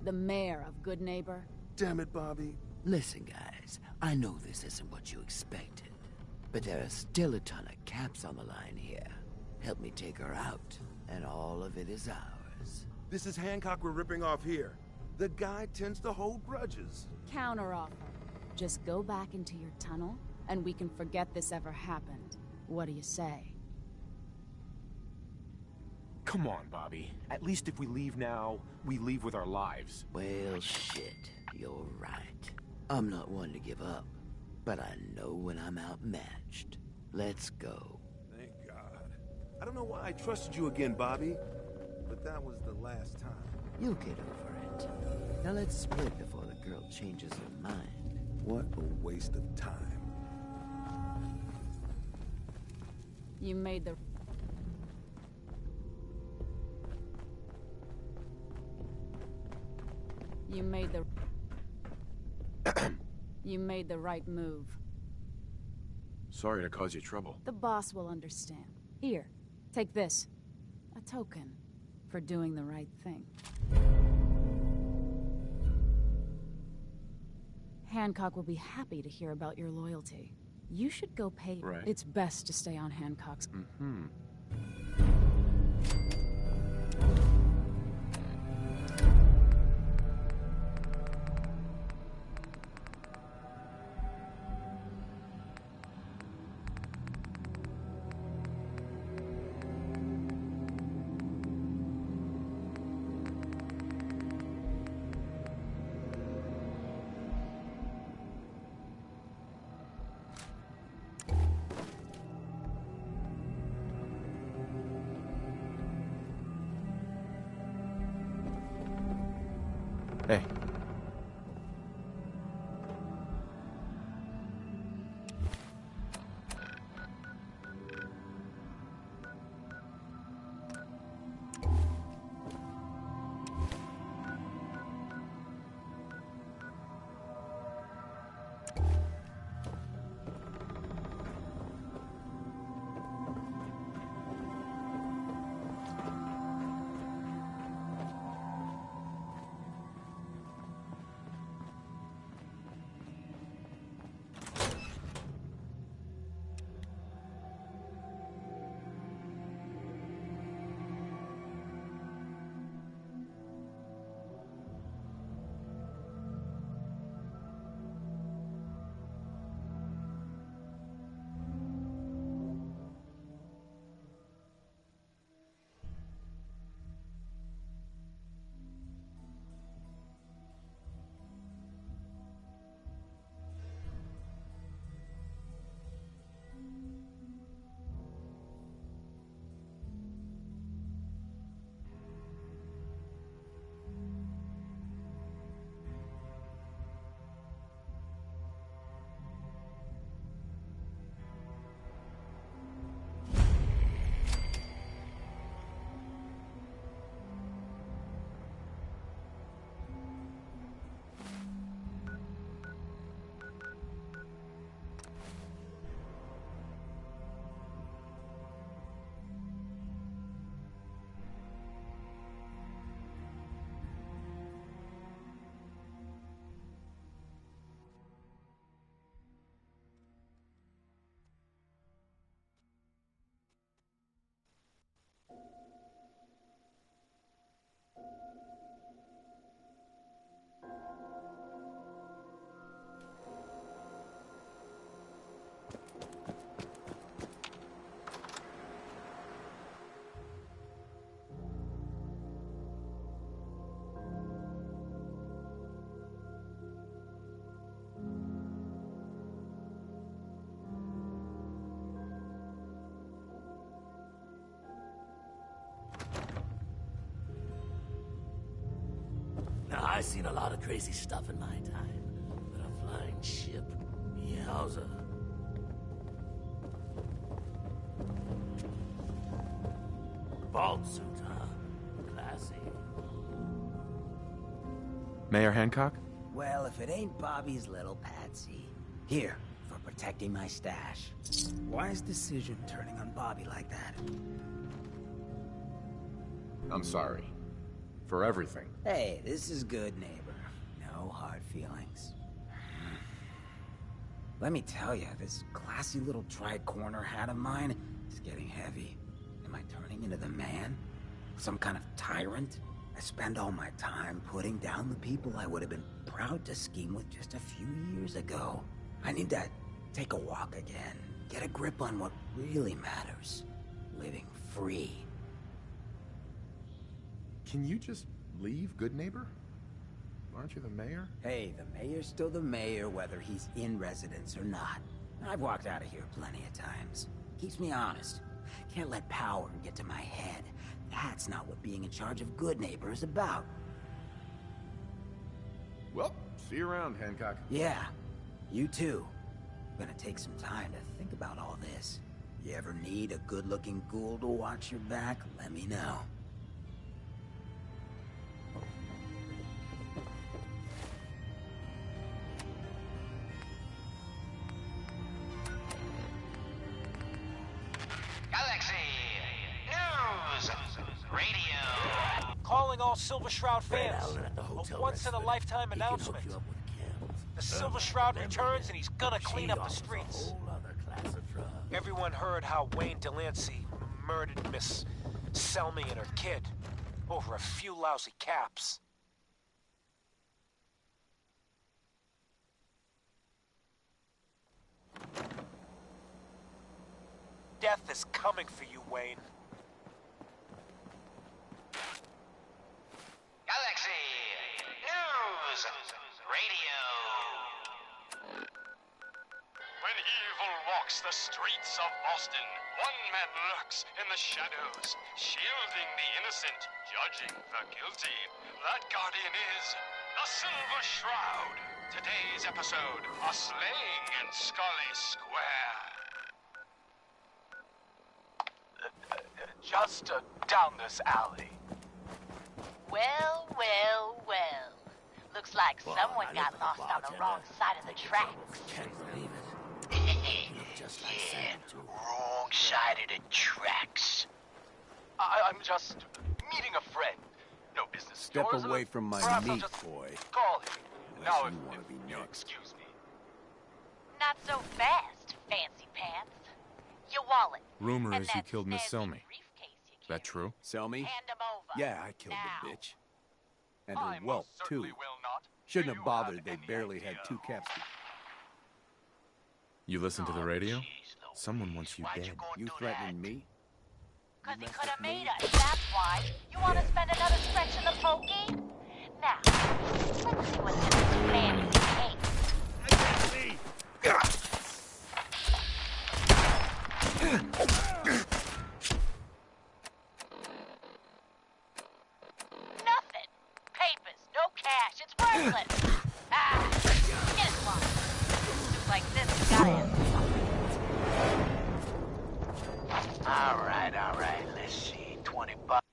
The mayor of Good Neighbor? Damn it, Bobby. Listen, guys, I know this isn't what you expected, but there are still a ton of caps on the line here. Help me take her out, and all of it is ours. This is Hancock we're ripping off here. The guy tends to hold grudges. Counteroffer. Just go back into your tunnel, and we can forget this ever happened. What do you say? Come on, Bobby. At least if we leave now, we leave with our lives. Well, shit. You're right. I'm not one to give up, but I know when I'm outmatched. Let's go. Thank God. I don't know why I trusted you again, Bobby, but that was the last time. You'll get over it. Now let's split before the girl changes her mind. What a waste of time. You made the... You made the... You made the right move. Sorry to cause you trouble. The boss will understand. Here, take this. A token for doing the right thing. Hancock will be happy to hear about your loyalty. You should go pay... Right. It's best to stay on Hancock's... Mm-hmm. Hey. Now, I've seen a lot of crazy stuff in my time, but a flying ship, yowza. Vault suit, huh? Classy. Mayor Hancock? Well, if it ain't Bobby's little patsy. Here, for protecting my stash. Wise decision turning on Bobby like that. I'm sorry. for everything. Hey, this is good, neighbor. No hard feelings. Let me tell you, this classy little tri-corner hat of mine is getting heavy. Am I turning into the man? Some kind of tyrant? I spend all my time putting down the people I would have been proud to scheme with just a few years ago. I need to take a walk again, get a grip on what really matters. Living free. Can you just leave, good neighbor? Aren't you the mayor? Hey, the mayor's still the mayor whether he's in residence or not. I've walked out of here plenty of times. Keeps me honest. Can't let power get to my head. That's not what being in charge of good neighbor is about. Well, see you around, Hancock. Yeah, you too. Gonna take some time to think about all this. You ever need a good-looking ghoul to watch your back, let me know. Galaxy News Radio. Calling all Silver Shroud fans. A once-in-a-lifetime announcement. The Silver Shroud returns and he's gonna clean up the streets. Everyone heard how Wayne Delancey murdered Miss Selmy and her kid over a few lousy caps. Death is coming for you, Wayne. Galaxy News Radio. When evil walks the streets of Boston, one man lurks in the shadows, shielding the innocent, judging the guilty. That guardian is the Silver Shroud. Today's episode, a slaying in Scully Square. Just down this alley. Well, well, well. Looks like someone got lost on the wrong side of the tracks. Can't believe it. Just like Wrong side of the tracks. I'm just meeting a friend. No business. Step yours, away from my perhaps I'll meat, just boy. Call him. Now, you want to be you'll next. excuse me. Not so fast, fancy pants. Your wallet. Rumor and is you that killed Miss snazzy Selmy. That true? Selmy? Hand 'em over. Yeah, I killed now. the bitch. And her I whelp, most too. certainly will not. Shouldn't Do have you have bothered, they any barely idea had 2 caps. You listen to the radio? Someone wants you dead. You threatening me? Cause he could have made us, that's why. You want to spend another stretch in the pokey? Now, let's see what's in this fanny cake. Nothing. Papers, no cash, it's worthless. Get it one. Looks like this guy. All right, let's see. 20 bucks.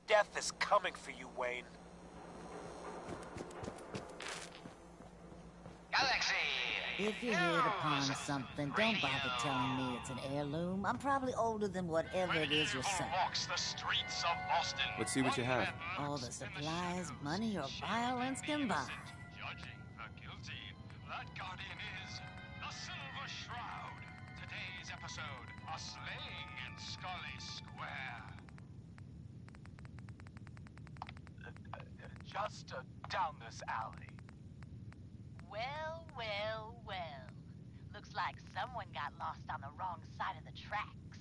Death is coming for you, Wayne. Galaxy If you hit upon something, don't bother telling me it's an heirloom. I'm probably older than whatever it is you're selling. Walks the streets of Boston. Let's see what you have. All the supplies, money, or violence combined. Judging the guilty. That guardian is the Silver Shroud. Today's episode, a slaying in Scully Square. Just down this alley. Well, well, well. Looks like someone got lost on the wrong side of the tracks.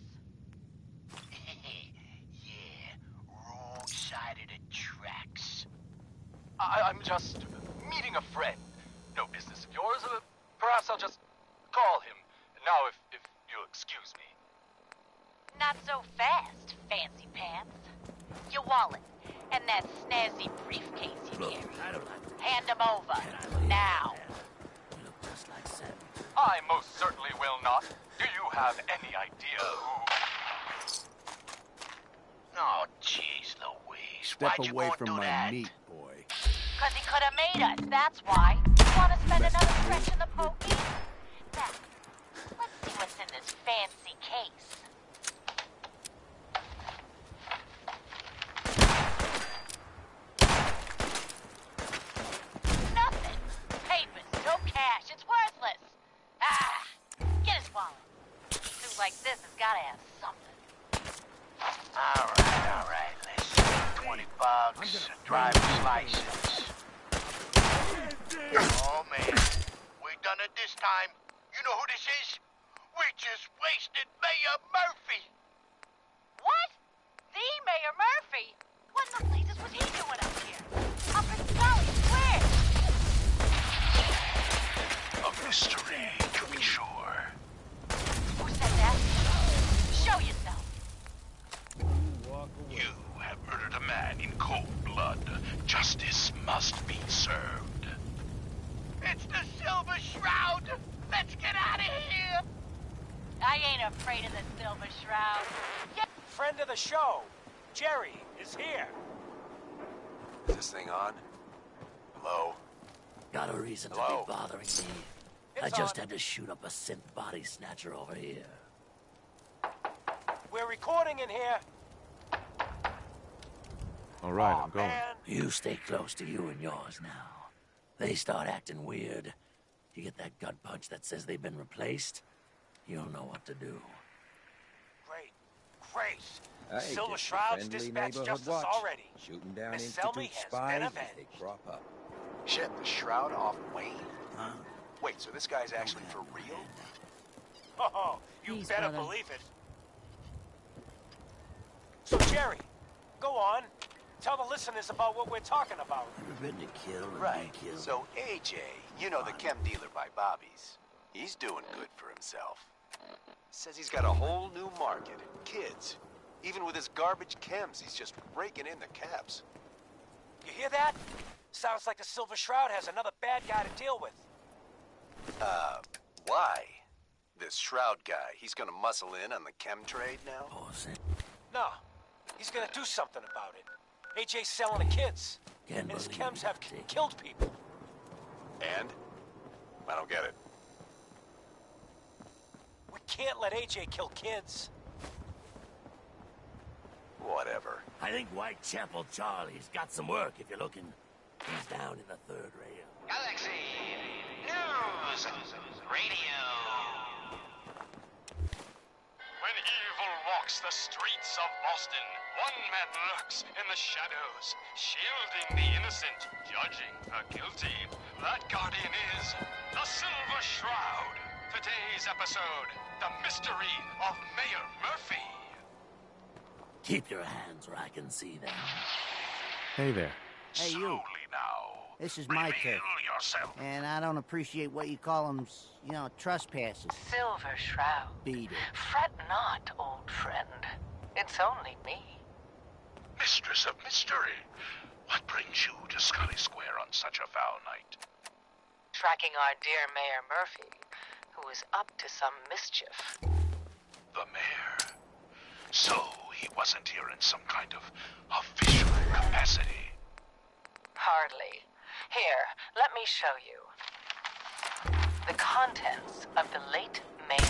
Yeah, wrong side of the tracks. I'm just meeting a friend. No business of yours. Perhaps I'll just call him. Now, if you'll excuse me. Not so fast, fancy pants. Your wallet and that snazzy briefcase you carry. Hand 'em over. Now. Just like Sam. I most certainly will not. Do you have any idea who... Oh, jeez Louise. Step Why'd you away go from do my that? meat, boy. Cause he could have made us, that's why. You wanna spend another stretch in the pokey? Now, let's see what's in this fancy case. Nothing. Papers, no cash, it's worthless. Ah, get his wallet. A suit like this has gotta have something. All right, let's see. $20, driver's license. Oh, man. We done it this time. You know who this is? We just wasted Mayor Murphy. What? The Mayor Murphy? What in the blazes was he doing up here? Up in Scully Square? A mystery, to be sure. Who said that? Show yourself. You have murdered a man in cold blood. Justice must be served. It's the Silver Shroud! Let's get out of here! I ain't afraid of the Silver Shroud. Friend of the show, Jerry, is here. Is this thing on? Hello? Got a reason to Hello? be bothering me. I just had to shoot up a synth body snatcher over here. We're recording in here. All right, I'm going. You stay close to you and yours now. They start acting weird. You get that gut punch that says they've been replaced, you'll know what to do. Great. Hey, Silver just a Shroud's friendly dispatched neighborhood justice watch. already. Shooting down Miss institute Selmy has spies been as avenged. they crop up. Shit, the Shroud off Wayne? Huh? Wait, so this guy's actually for real? Oh, you Please, better brother. believe it. So, Jerry, go on. Tell the listeners about what we're talking about. Ever been to kill and Right. be killed? So AJ, you know the chem dealer by Bobby's. He's doing good for himself. Says he's got a whole new market. Kids. Even with his garbage chems, he's just raking in the cabs. You hear that? Sounds like the Silver Shroud has another bad guy to deal with. Why? This Shroud guy, he's gonna muscle in on the chem trade now? No, he's gonna do something about it. AJ's selling the kids. Can't And his believe chems have it. killed people. And? I don't get it. We can't let AJ kill kids. Whatever. I think Whitechapel Charlie's got some work if you're looking. He's down in the third rail. Galaxy News Radio. When evil walks the streets of Boston, one man lurks in the shadows, shielding the innocent, judging the guilty. That guardian is the Silver Shroud. Today's episode, the mystery of Mayor Murphy. Keep your hands where I can see them. Hey there. Hey, you. Slowly now. This is my turf. Reveal yourself. And I don't appreciate what you call them, trespasses. Silver Shroud. Beat it. Fret not, old friend. It's only me. Mistress of mystery, what brings you to Scully Square on such a foul night? Tracking our dear Mayor Murphy, who is up to some mischief. The mayor. So he wasn't here in some kind of official capacity. Hardly. Here, let me show you. The contents of the late Mayor's...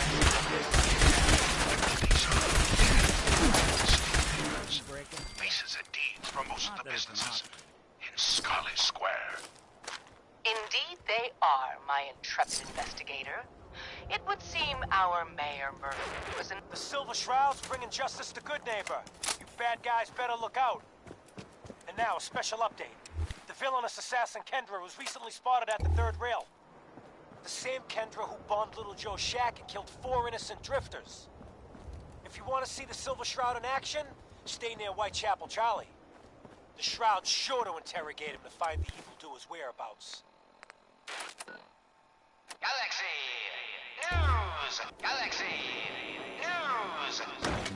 Leases and deeds for most of the businesses in Scully Square. Indeed they are, my intrepid investigator. It would seem our Mayor Murphy was in... The Silver Shroud's bringing justice to Good Neighbor. You bad guys better look out. And now, a special update. The villainous assassin Kendra was recently spotted at the third rail. The same Kendra who bombed Little Joe's shack and killed 4 innocent drifters. If you want to see the Silver Shroud in action, stay near Whitechapel Charlie. The Shroud's sure to interrogate him to find the evildoer's whereabouts. Galaxy News! Galaxy News!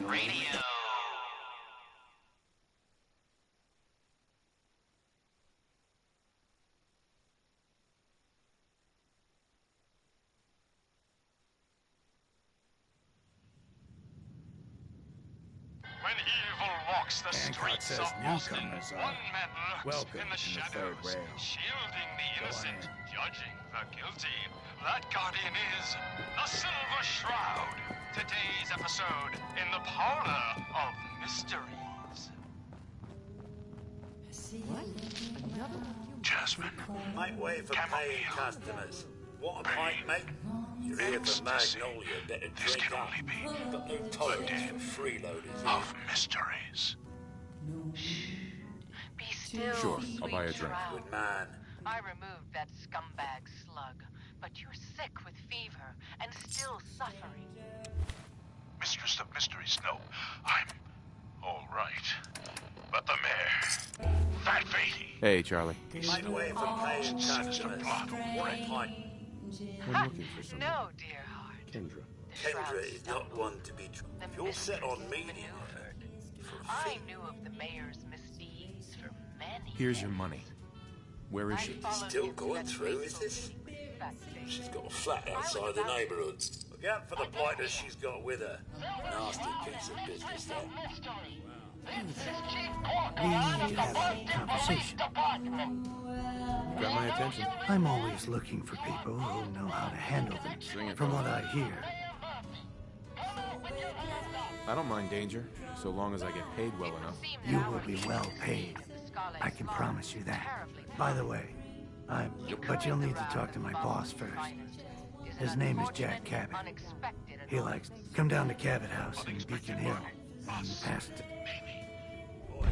Radio! When When evil walks the Hancock streets says of Boston, newcomers are one man lurks welcome in the in the shadows, third rail. shielding the Go on innocent, in. judging the guilty. That guardian is the Silver Shroud. Today's episode in the parlor of mysteries. Jasmine. Make way for paying customers. Want a pint, mate? You're here for Magnolia, better drink up. Got no tolerance for freeloaders. Of mysteries. Be still, Sure, sweet I'll buy a drink. shroud. Good man. I removed that scumbag slug, but you're sick with fever and still suffering. Mistress of Mysteries, no. I'm all right. But the mayor, Fat Fatey. Hey, Charlie. Make way for paying customers. Want a pint? I'm looking for someone. No, dear heart. Kendra. Kendra is not one to be trusted. If you're set on meeting her, I knew of the mayor's misdeeds for many Here's your money. Where is she? still going through, is this? She's got a flat outside the neighborhood. Look out for the blighters she's got with her. Nasty piece of business, that. We need to have a conversation. Got my attention. I'm always looking for people who know how to handle them. From what I hear, I don't mind danger, so long as I get paid well enough. you will be well paid. I can promise you that. By the way, but you'll need to talk to my boss first. His name is Jack Cabot. He likes come down to Cabot House in Beacon Hill and past it.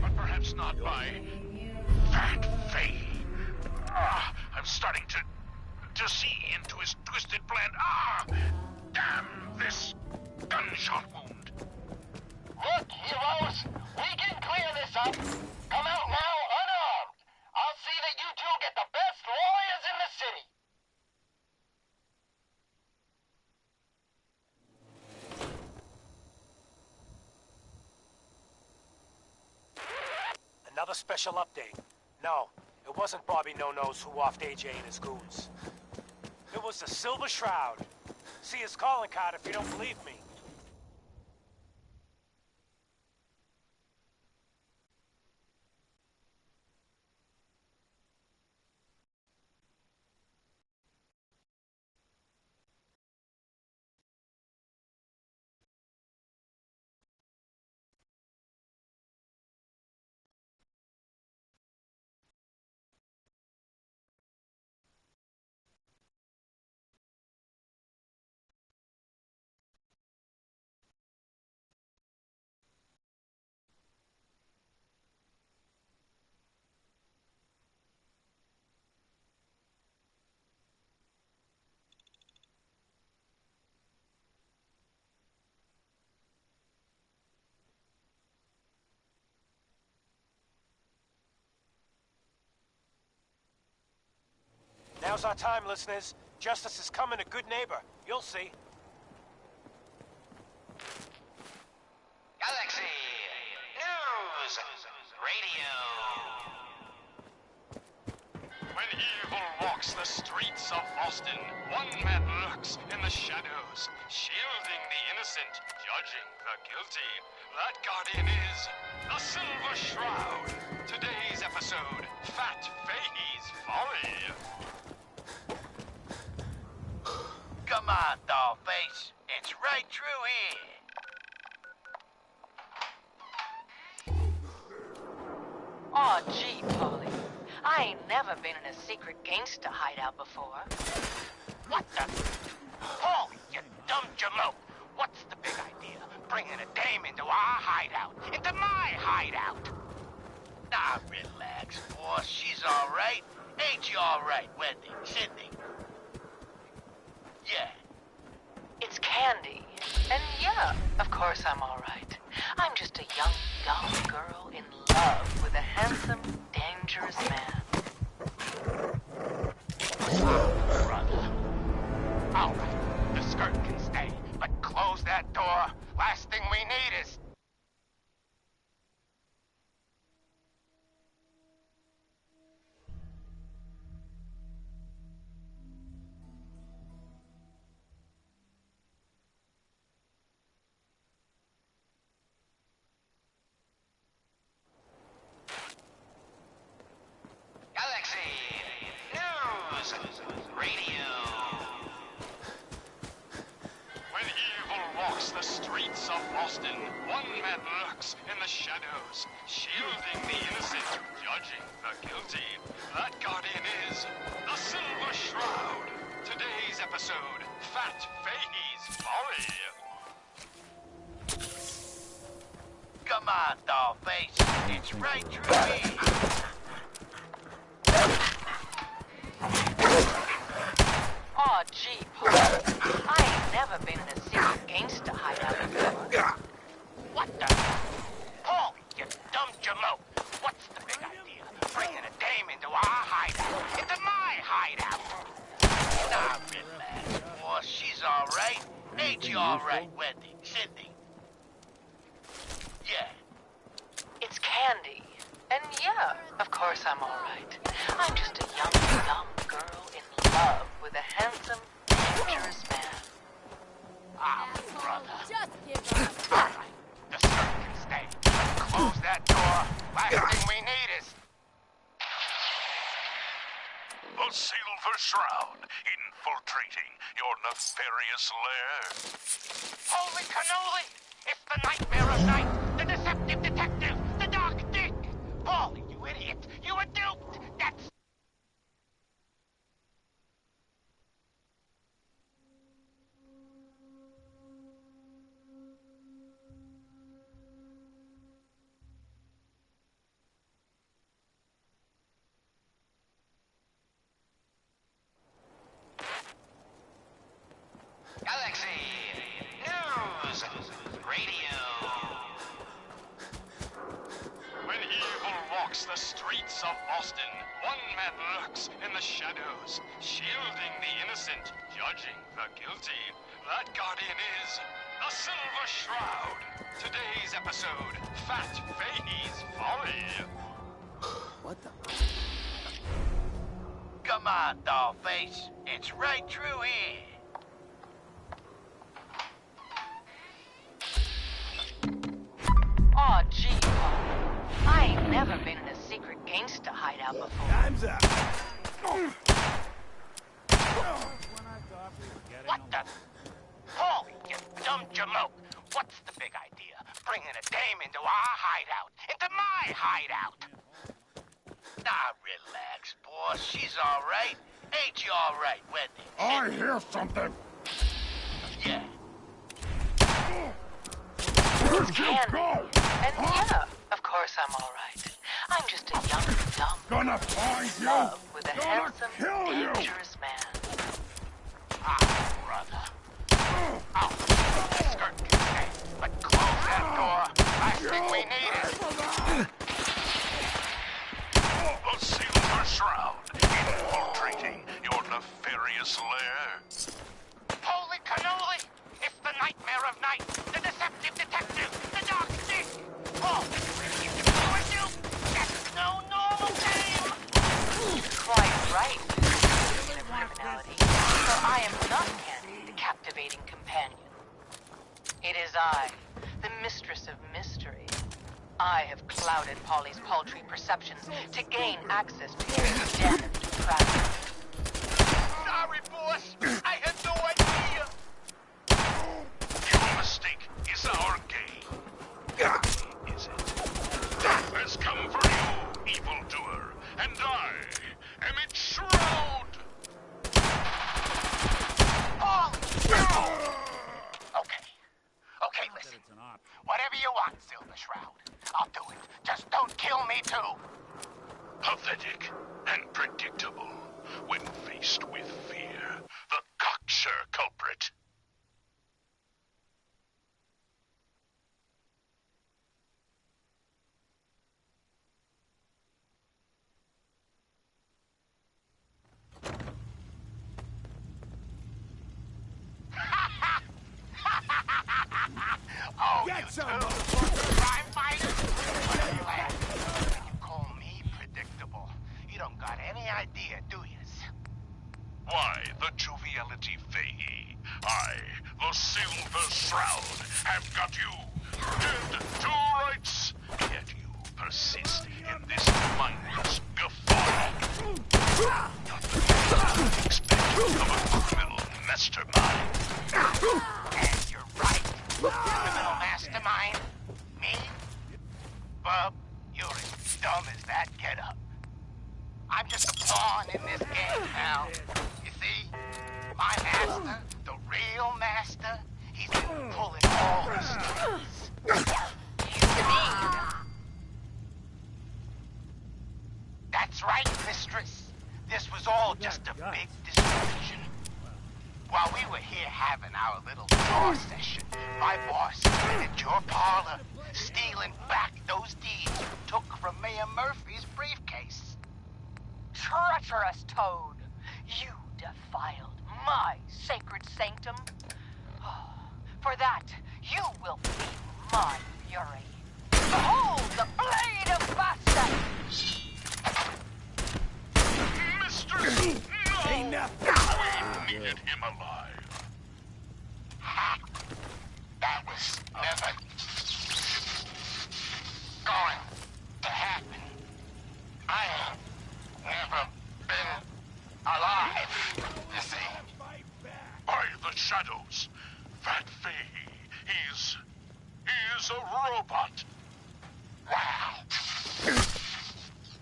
But perhaps not by Fat Fatey. I'm starting to see into his twisted plan. Damn this gunshot wound. Look, heroes, we can clear this up. Come out now unarmed. I'll see that you two get the best lawyers in the city. Another special update. No, it wasn't Bobby No-Nose who offed AJ and his goons. It was the Silver Shroud. See his calling card if you don't believe me. Now's our time, listeners. Justice is coming, a good neighbor. You'll see. Galaxy News Radio. When evil walks the streets of Boston, one man lurks in the shadows, shielding the innocent, judging the guilty. That guardian is the Silver Shroud. Today's episode, Fat Fahey's Folly. Come on, Dollface. It's right through here. Aw, gee, Polly. I ain't never been in a secret gangsta hideout before. What the? Paul, you dumb jamoke. What's the big idea? Bringing a dame into our hideout. Into my hideout. Nah, relax, boss. She's all right. Ain't she all right, Wendy? Sydney? Yeah. It's Candy. And yeah, of course I'm all right. I'm just a young, dumb girl in love with a handsome, dangerous man. Brother. All right, the skirt can stay, but close that door. Last thing we need is... streets of Boston. One man lurks in the shadows, shielding the innocent, judging the guilty. That guardian is the Silver Shroud. Today's episode, Fat Fahey's Folly. Come on, Dollface. It's right through me. Aw, gee, Paul. I ain't never been in a secret gangsta hideout before. What the? Paul, you dumb jamoke. What's the big idea? Bringing a dame into our hideout. Into my hideout. Nah, relax, boss. She's all right. Ain't you all right, Wendy? Cindy? Yeah. It's Candy. And yeah, of course I'm all right. I'm just a young, dumb girl in love with a handsome, dangerous man. Ah, brother. Just give up. All right. The skirt can stay. Close that door. Last thing we need is... The Silver Shroud, infiltrating your nefarious lair. Holy cannoli! It's the nightmare of night! The deceptive detective! The dark dick! Paulie, you idiot! You were duped! That's... Galaxy News Radio. When evil walks the streets of Boston, one man lurks in the shadows, shielding the innocent, judging the guilty. That guardian is the Silver Shroud. Today's episode, Fat Fahey's Folly. What the? Come on, Dollface. It's right through here. Aw, gee, Paul. I ain't never been in a secret gangsta hideout before. Time's up. What the? Paulie, you dumb jamoke. What's the big idea? Bringing a dame into our hideout. Into my hideout. Nah, relax, boss. She's all right. Ain't you all right, Wendy? I hear something. Yeah. It's Candy. And yeah, of course I'm all right. I'm just a young, dumb Gonna find in you. love with a Gonna handsome, kill you. dangerous man. Ah, brother. Oh, the skirt can stay. But close that door. Last thing we need is... The Silver Shroud, infiltrating your nefarious lair. Holy cannoli! It's the nightmare of night! The deceptive detective! The dark dick! Oh, you were duped! That's no normal game! Quite right, Mr. Criminality. For I am not Candy, the captivating companion. It is I, the mistress of mystery. I have clouded Polly's paltry perceptions to gain access to his damned depravity. Sorry, boss! I had no idea! Your mistake is our game. Is it? Death has come for you, evildoer, and I am its shroud. Oh, no! Okay, listen. Whatever you want, Silver Shroud. I'll do it. Just don't kill me, too. Pathetic and predictable when faced with fear. The cocksure culprit. Oh, get some, motherfucker! Crime fighter? You call me predictable. You don't got any idea, do you? Why, the joviality Fahey. bub. You're as dumb as that getup. I'm just a pawn in this game, pal. You see? My master, the real master, he's been pulling all the strings. You mean? That's right, mistress. This was all just a big distraction. While we were here having our little jaw session, my boss rented your parlor, stealing back those deeds you took from Mayor Murphy's briefcase. Treacherous toad! You defiled my sacred sanctum. For that, you will feel my fury. Behold the blade of Bastet! Mistress! No! Enough! We needed him alive. Ha! That was never going to happen. I ain't never been alive, you see. By the shadows, that Fahey, he's a robot. Wow.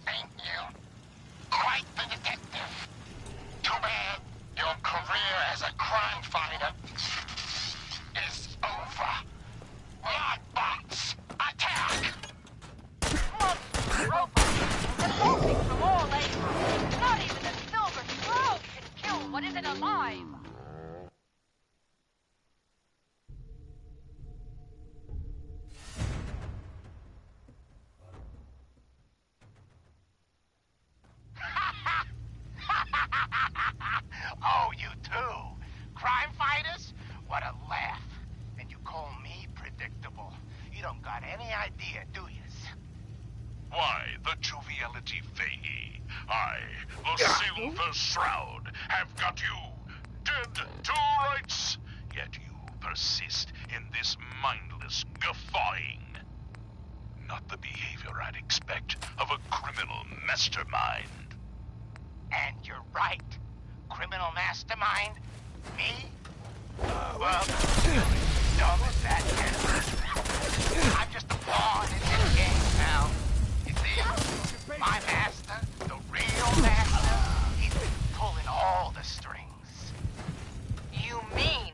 Ain't you quite the detective? Too bad your career as a crime fighter is over. Lockbox, attack! Monster robots, revolting from all ages. Not even a silver shroud can kill what isn't alive. Oh, you too? Crime fighters? What a laugh. And you call me predictable. You don't got any idea, do yous? Why, the joviality Fahey. I, the Silver Shroud, have got you dead to rights. Yet you persist in this mindless guffawing. Not the behavior I'd expect of a criminal mastermind. And you're right. Criminal mastermind? Me? Well, dumb as that is. I'm just a pawn in this game, pal. You see? My master, the real master, he's been pulling all the strings. You mean?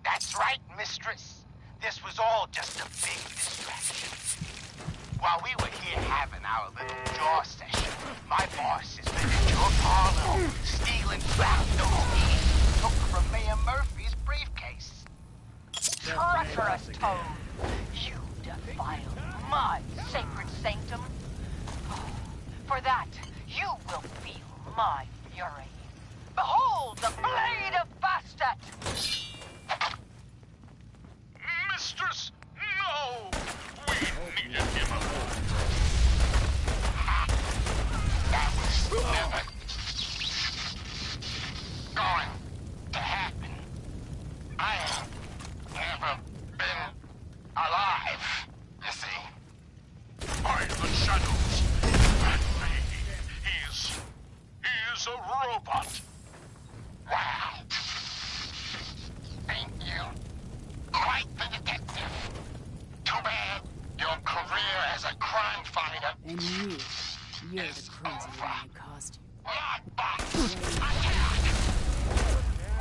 That's right, mistress. This was all just a big distraction. While we were here having our little jaw session, my boss has been in your parlor, stealing back those keys you took from Mayor Murphy's briefcase. Treacherous toad! You defiled my sacred sanctum. For that, you will feel my fury. Behold the blade of Bastet! Mistress, no! We needed him alive. That was never going to happen. I ain't never been alive, you see. By the shadows, that Fahey, he's a robot. Wow. Ain't you quite the detective? Too bad your career as a crime fighter. And you're the crazy one in costume.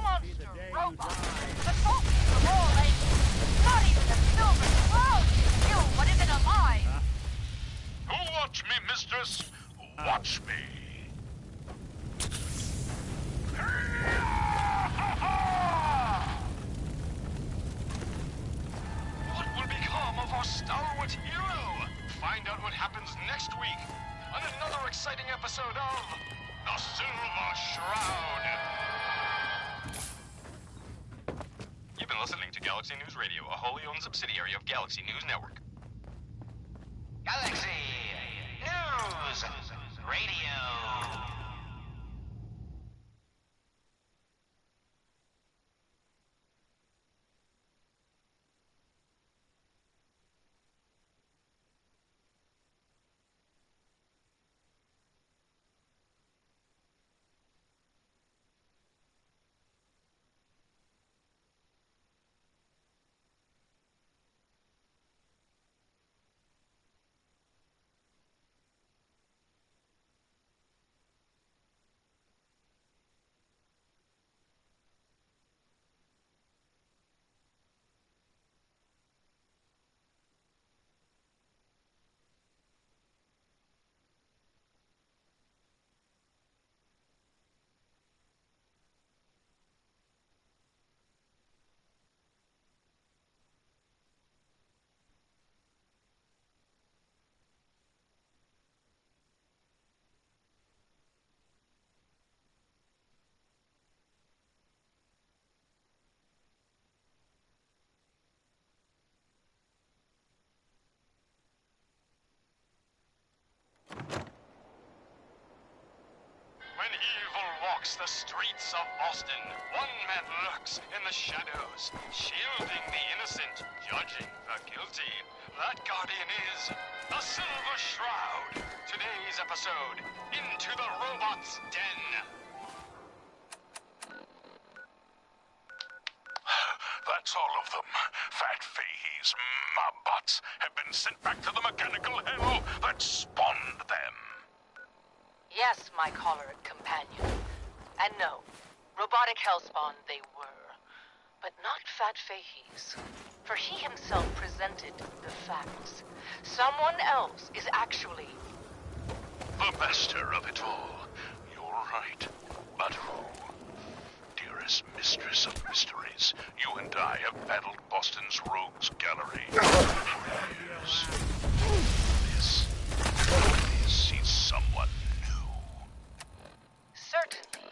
Monster robot! Revolting from all ages. Not even a silver shroud can kill what isn't alive. Watch me, mistress. Watch me. What will become of our stalwart hero? Find out what happens next week on another exciting episode of The Silver Shroud. You've been listening to Galaxy News Radio, a wholly owned subsidiary of Galaxy News Network. Galaxy News Radio. walks the streets of Boston. One man lurks in the shadows, shielding the innocent, judging the guilty. That guardian is the Silver Shroud. Today's episode, Into the Robot's Den. That's all of them. Fat Fahey's mob bots have been sent back to the mechanical hell that spawned them. Yes, my choleric companion. And no, robotic hellspawn they were. But not Fat Fahey's. For he himself presented the facts. Someone else is actually... the master of it all. You're right. But who? Dearest mistress of mysteries, you and I have battled Boston's rogues gallery for years. This is someone new. Certainly.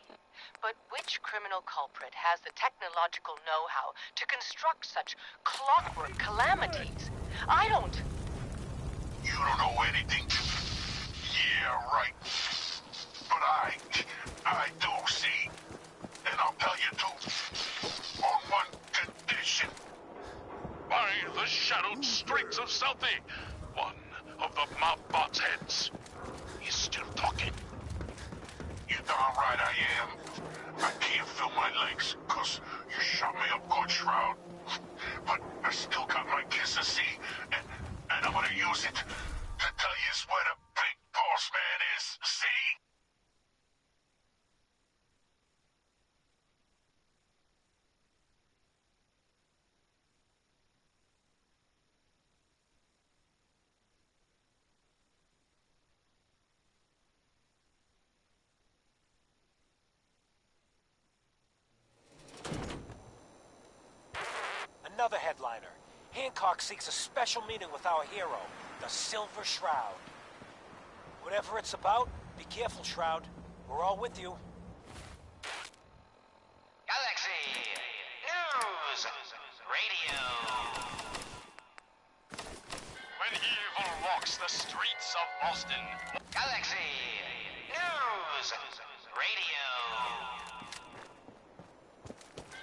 But which criminal culprit has the technological know-how to construct such clockwork calamities? I don't... You don't know anything? Yeah, right. But I do, see? And I'll tell you too. On one condition. By the shadowed streets of Southie, one of the mob bot's heads is still talking. You darn right I am. I can't feel my legs, 'cause you shot me up good, Shroud. But I still got my kisser, see? And I'm gonna use it to tell you where the big boss man is, see? Another headliner. Hancock seeks a special meeting with our hero, the Silver Shroud. Whatever it's about, be careful, Shroud. We're all with you. Galaxy News Radio. When evil walks the streets of Boston. Galaxy News Radio.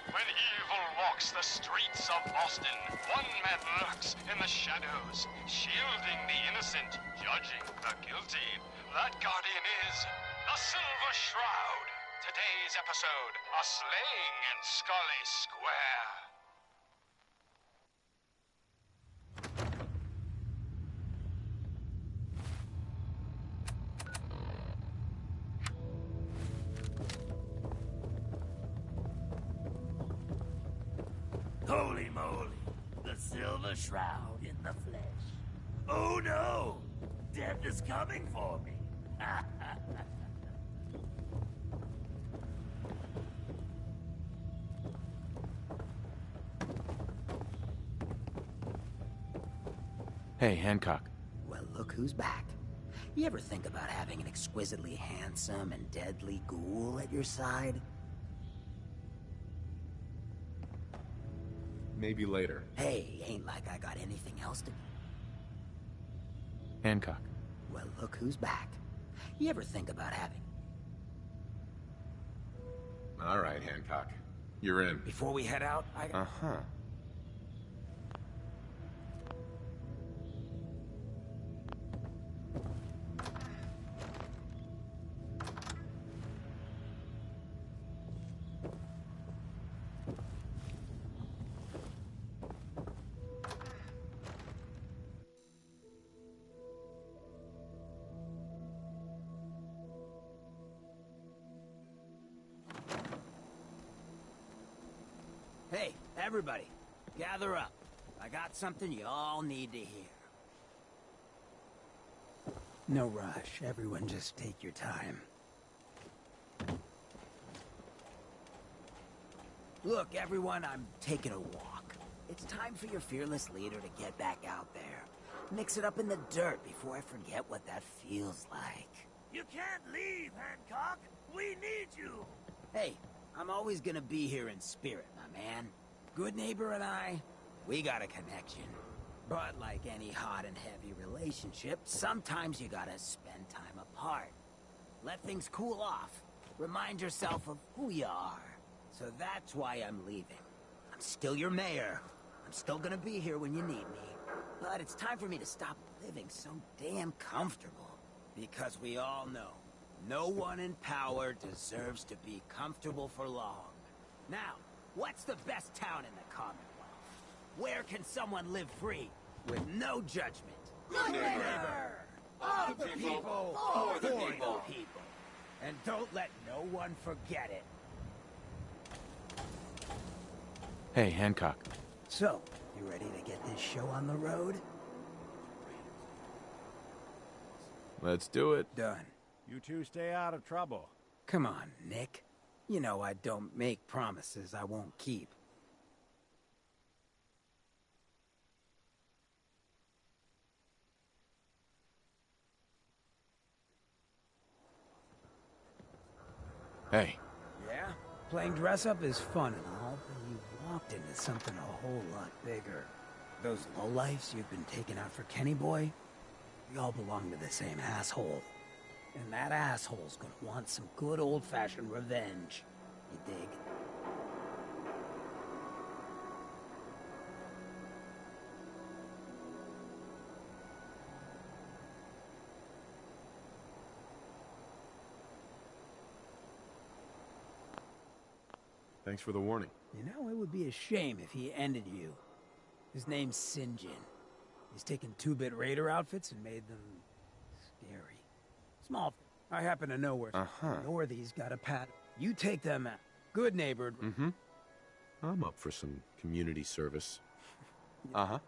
When evil walks the streets of Boston, one man lurks in the shadows, shielding the innocent, judging the guilty. That guardian is the Silver Shroud. Today's episode, a slaying in Scully Square. Holy moly, the Silver Shroud in the flesh. Oh no, death is coming for me. Hey, Hancock. Well, look who's back. You ever think about having an exquisitely handsome and deadly ghoul at your side? Maybe later. Hey, ain't like I got anything else to... Hancock. Well, look who's back. You ever think about having... All right, Hancock. You're in. Before we head out, Uh-huh. Hey, everybody, gather up. I got something you all need to hear. No rush. Everyone just take your time. Look, everyone, I'm taking a walk. It's time for your fearless leader to get back out there. Mix it up in the dirt before I forget what that feels like. You can't leave, Hancock. We need you. Hey, I'm always gonna be here in spirit, my man. Good neighbor and I, we got a connection. But like any hot and heavy relationship, sometimes you gotta spend time apart. Let things cool off. Remind yourself of who you are. So that's why I'm leaving. I'm still your mayor. I'm still gonna be here when you need me. But it's time for me to stop living so damn comfortable. Because we all know, no one in power deserves to be comfortable for long. Now, what's the best town in the Commonwealth? Where can someone live free, with no judgment? Good neighbor! Of the people, for the people. And don't let no one forget it. Hey, Hancock. So, you ready to get this show on the road? Let's do it. Done. You two stay out of trouble. Come on, Nick. You know I don't make promises I won't keep. Hey. Yeah? Playing dress-up is fun and all, but you've walked into something a whole lot bigger. Those lowlifes you've been taking out for Kenny Boy, we all belong to the same asshole. And that asshole's gonna want some good old-fashioned revenge. You dig? Thanks for the warning. You know, it would be a shame if he ended you. His name's Sinjin. He's taken 2-bit raider outfits and made them scary. Small. I happen to know where Northy's got a pad. You take them out. Good neighbor. I'm up for some community service. Uh-huh.